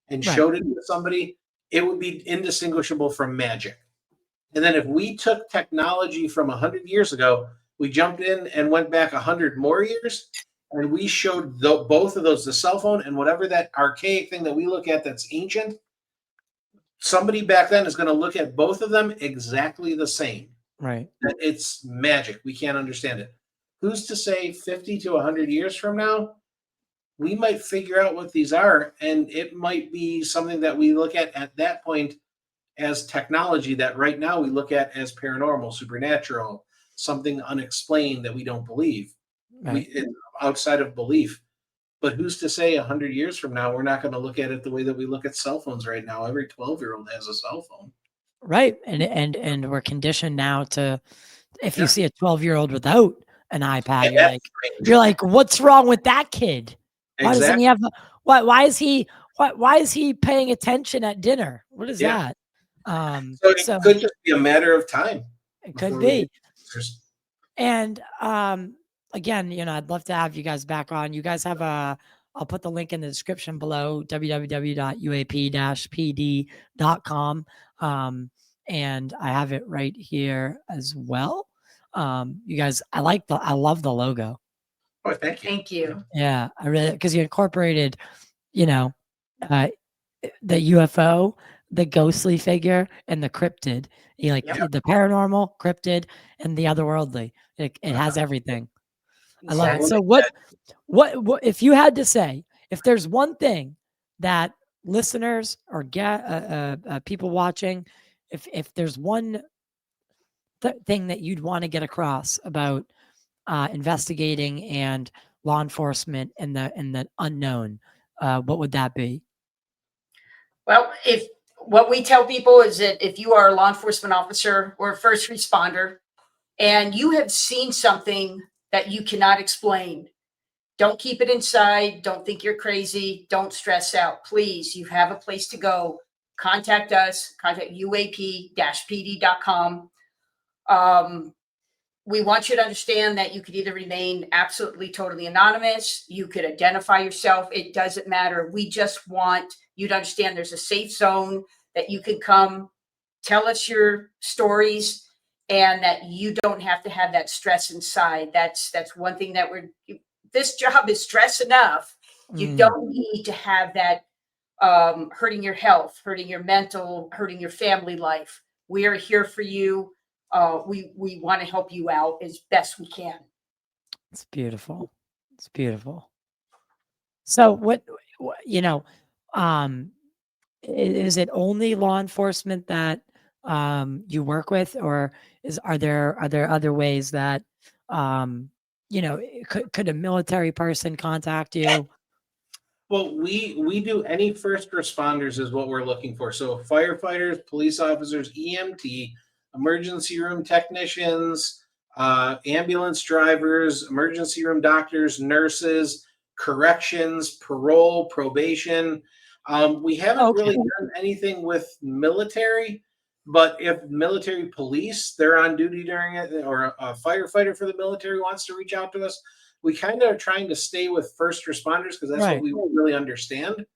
and showed it to somebody, it would be indistinguishable from magic. And then if we took technology from 100 years ago, we jumped in and went back 100 more years, and we showed both of those, the cell phone and whatever that archaic thing that we look at that's ancient, somebody back then is going to look at both of them exactly the same. Right. That it's magic. We can't understand it. Who's to say 50 to 100 years from now, we might figure out what these are, and it might be something that we look at that point as technology that right now we look at as paranormal, supernatural, something unexplained that we don't believe. Right. Outside of belief. But who's to say 100 years from now we're not going to look at it the way that we look at cell phones right now? Every 12-year-old has a cell phone. Right. And we're conditioned now to, if you see a 12-year-old without an iPad, you're like, what's wrong with that kid? Why doesn't he have? Why is he paying attention at dinner? What is that? So it could just be a matter of time. It could be. And again, I'd love to have you guys back on. You guys have I'll put the link in the description below, www.uap-pd.com. And I have it right here as well. You guys, I love the logo. Oh, thank you. Thank you. Yeah, I really, because you incorporated, the UFO, the ghostly figure, and the cryptid. You the paranormal, cryptid, and the otherworldly. It has everything. I love it. So what if you had to say, if there's one thing that listeners or people watching, if there's one thing that you'd want to get across about investigating and law enforcement and the unknown, what would that be? Well, if what we tell people is that if you are a law enforcement officer or a first responder and you have seen something that you cannot explain, don't keep it inside. Don't think you're crazy. Don't stress out. Please, you have a place to go. contact us, contact UAP-PD.com. We want you to understand that you could either remain absolutely totally anonymous, you could identify yourself, it doesn't matter. We just want you to understand there's a safe zone that you can come tell us your stories, and that you don't have to have that stress inside. That's one thing that this job is stress enough. You don't need to have that hurting your health, hurting your mental, hurting your family life. We are here for you. We want to help you out as best we can. It's beautiful. It's beautiful. So you know, is it only law enforcement that you work with, or are there other ways that could a military person contact you? Well, we do any first responders is what we're looking for. So firefighters, police officers, EMT, emergency room technicians, ambulance drivers, emergency room doctors, nurses, corrections, parole, probation. We haven't really done anything with military, but if military police, they're on duty during it, or a firefighter for the military wants to reach out to us, we kind of are trying to stay with first responders because that's what we really understand.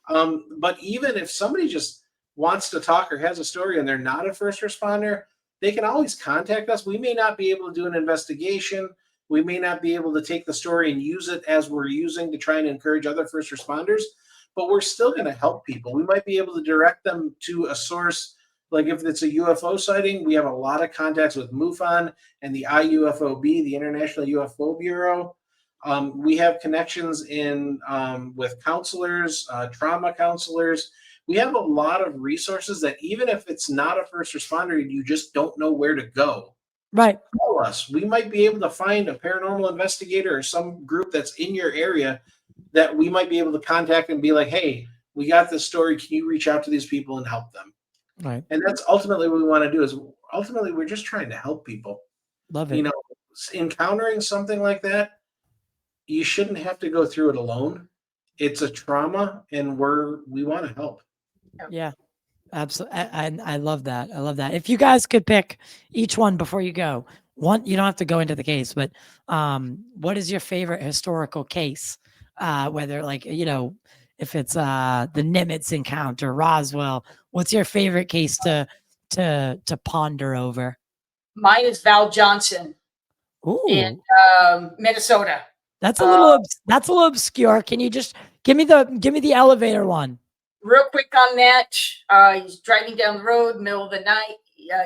But even if somebody just wants to talk or has a story and they're not a first responder, they can always contact us. We may not be able to do an investigation. We may not be able to take the story and use it as we're using to try and encourage other first responders, but we're still going to help people. We might be able to direct them to a source. Like if it's a UFO sighting, we have a lot of contacts with MUFON and the IUFOB, the International UFO Bureau. We have connections with counselors, trauma counselors. We have a lot of resources that even if it's not a first responder, you just don't know where to go. Right. Call us. We might be able to find a paranormal investigator or some group that's in your area that we might be able to contact and be like, hey, we got this story. Can you reach out to these people and help them? Right. And that's ultimately what we want to do. Is ultimately we're just trying to help people. Love it. You know, encountering something like that, you shouldn't have to go through it alone. It's a trauma, and we want to help. Yeah, absolutely. I love that. I love that. If you guys could pick each one before you go, one, you don't have to go into the case, but what is your favorite historical case? Whether if it's the Nimitz encounter, Roswell, what's your favorite case to ponder over? Mine is Val Johnson in Ooh, Minnesota. that's a little obscure. Can you just give me the elevator one? Real quick on that, he's driving down the road, middle of the night.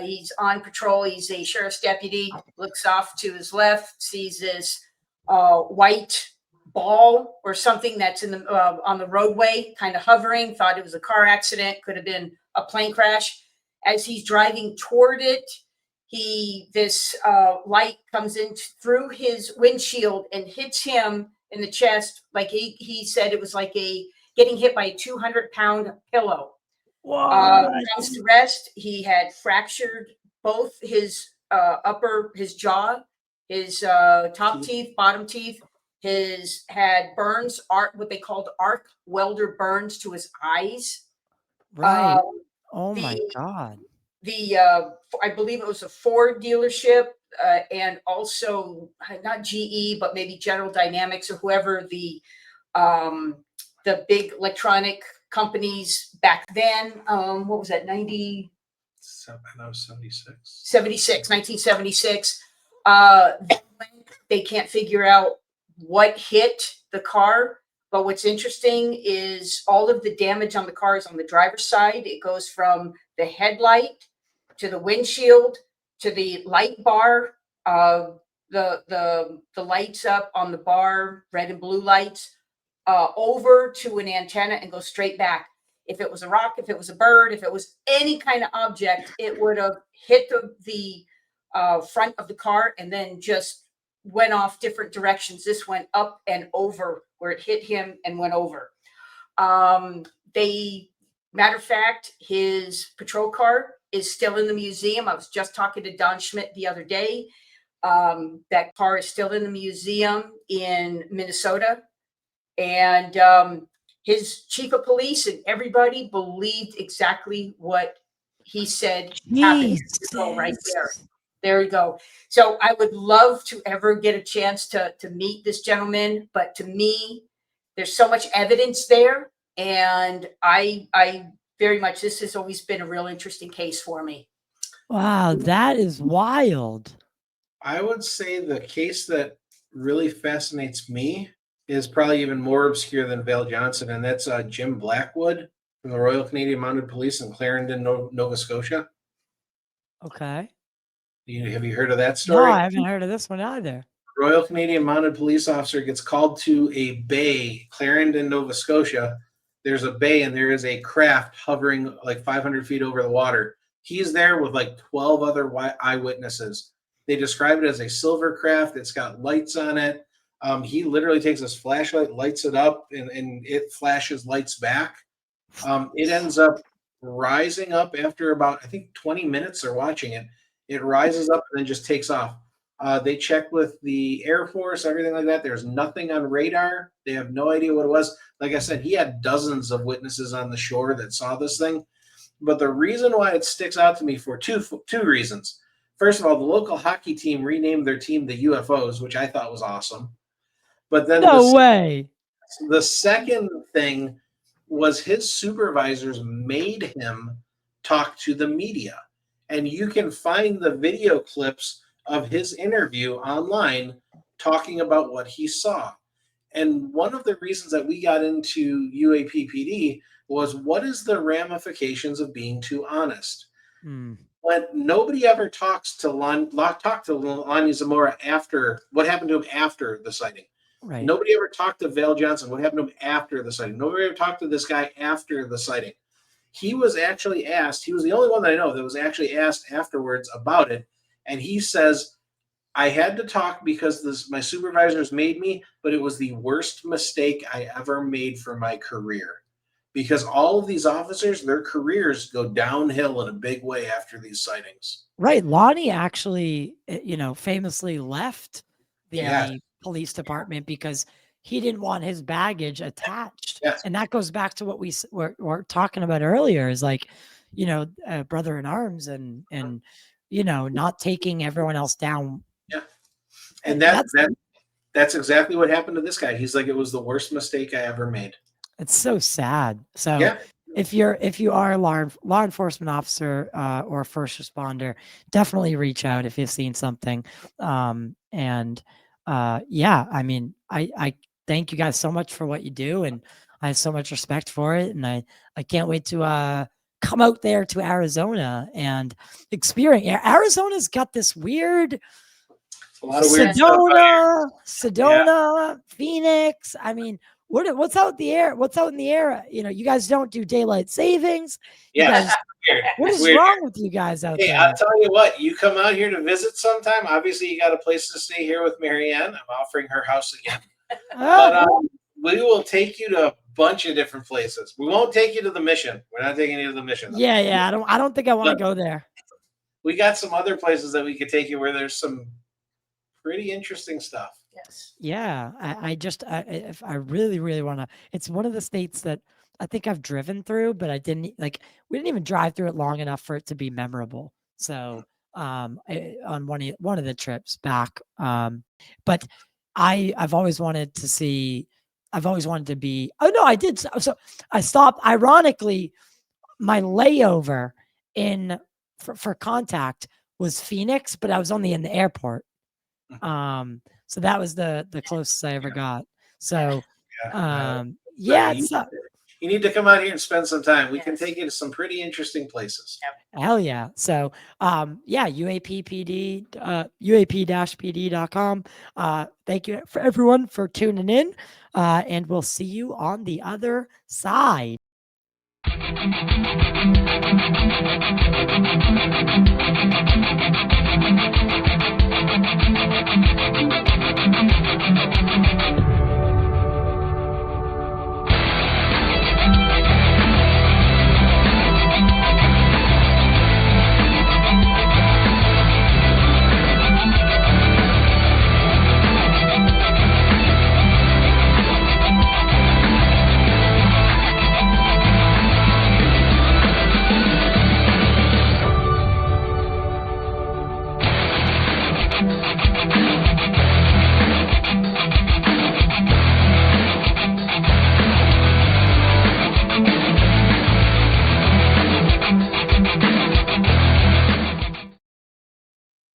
He's on patrol. He's a sheriff's deputy. Looks off to his left, sees this white ball or something that's in the on the roadway, kind of hovering. Thought it was a car accident. Could have been a plane crash. As he's driving toward it, this light comes in through his windshield and hits him in the chest. Like he said, it was like getting hit by a 200-pound pillow. Comes to rest. He had fractured both his jaw, his top teeth, bottom teeth. His had burns, what they called arc welder burns to his eyes. Right. Oh my God. I believe it was a Ford dealership, and also not GE, but maybe General Dynamics or whoever the big electronic companies back then. What was that? 1976. They can't figure out what hit the car. But what's interesting is all of the damage on the car is on the driver's side. It goes from the headlight to the windshield to the light bar, the lights up on the bar, red and blue lights, over to an antenna and go straight back. If it was a rock, if it was a bird, if it was any kind of object, it would have hit the front of the car and then just went off different directions. This went up and over where it hit him and went over. Matter of fact, his patrol car is still in the museum. I was just talking to Don Schmidt the other day. That car is still in the museum in Minnesota. And his chief of police and everybody believed exactly what he said happened. Oh, right there. Jesus. There you go. So I would love to ever get a chance to meet this gentleman, but to me, there's so much evidence there, and I very much, this has always been a real interesting case for me. Wow, that is wild. I would say the case that really fascinates me is probably even more obscure than Val Johnson, and that's Jim Blackwood from the Royal Canadian Mounted Police in Clarendon, Nova Scotia. Okay. Have you heard of that No, story? I haven't heard of this one either. Royal Canadian Mounted Police officer gets called to a bay, Clarendon, Nova Scotia. There's a bay and there is a craft hovering like 500 feet over the water. He's there with like 12 other eyewitnesses. They describe it as a silver craft. It's got lights on it. He literally takes his flashlight, lights it up, and it flashes lights back. It ends up rising up after about, I think, 20 minutes they're watching it. It rises up and then just takes off. They check with the Air Force, everything like that. There's nothing on radar. They have no idea what it was. Like I said, he had dozens of witnesses on the shore that saw this thing. But the reason why it sticks out to me for two reasons. First of all, the local hockey team renamed their team the UFOs, which I thought was awesome. But then No way. the second thing was his supervisors made him talk to the media. And you can find the video clips of his interview online talking about what he saw. And one of the reasons that we got into UAP-PD was, what is the ramifications of being too honest? When nobody ever talks to Lonnie Zamora after what happened to him after the sighting. Right. Nobody ever talked to Val Johnson. What happened to him after the sighting? Nobody ever talked to this guy after the sighting. He was actually asked. He was the only one that I know that was actually asked afterwards about it. And he says, I had to talk because my supervisors made me, but it was the worst mistake I ever made for my career. Because all of these officers, their careers go downhill in a big way after these sightings. Right. Lonnie actually, famously left the Yeah. police department because he didn't want his baggage attached. Yes. And that goes back to what we were talking about earlier, is like, brother in arms and not taking everyone else down. Yeah. And that's exactly what happened to this guy. He's like, it was the worst mistake I ever made. It's so sad. So Yeah. if you are a law enforcement officer or a first responder, definitely reach out if you've seen something. I mean, I thank you guys so much for what you do, and I have so much respect for it, and I can't wait to come out there to Arizona and experience. Arizona's got this weird A lot of weird stuff out Sedona, Phoenix. I mean, what's out in the air? What's out in the air? You guys don't do daylight savings. Yeah. What is wrong with you guys out there? I'll tell you what, you come out here to visit sometime. Obviously, you got a place to stay here with Marianne. I'm offering her house again. But we will take you to a bunch of different places. We won't take you to the Mission. We're not taking you to the Mission. Though. Yeah. I don't think I want to go there. We got some other places that we could take you where there's some pretty interesting stuff. Yes. Yeah, if I really, really want to. It's one of the states that I think I've driven through, but we didn't even drive through it long enough for it to be memorable. So on one of the trips back, but I've always wanted to see. I've always wanted to be. Oh no, I did. So I stopped. Ironically, my layover for contact was Phoenix, but I was only in the airport. So that was the closest I ever got. So, you need to come out here and spend some time. We can take you to some pretty interesting places. Hell yeah. So, UAP-PD, UAP-PD.com. Thank you for everyone for tuning in. And we'll see you on the other side.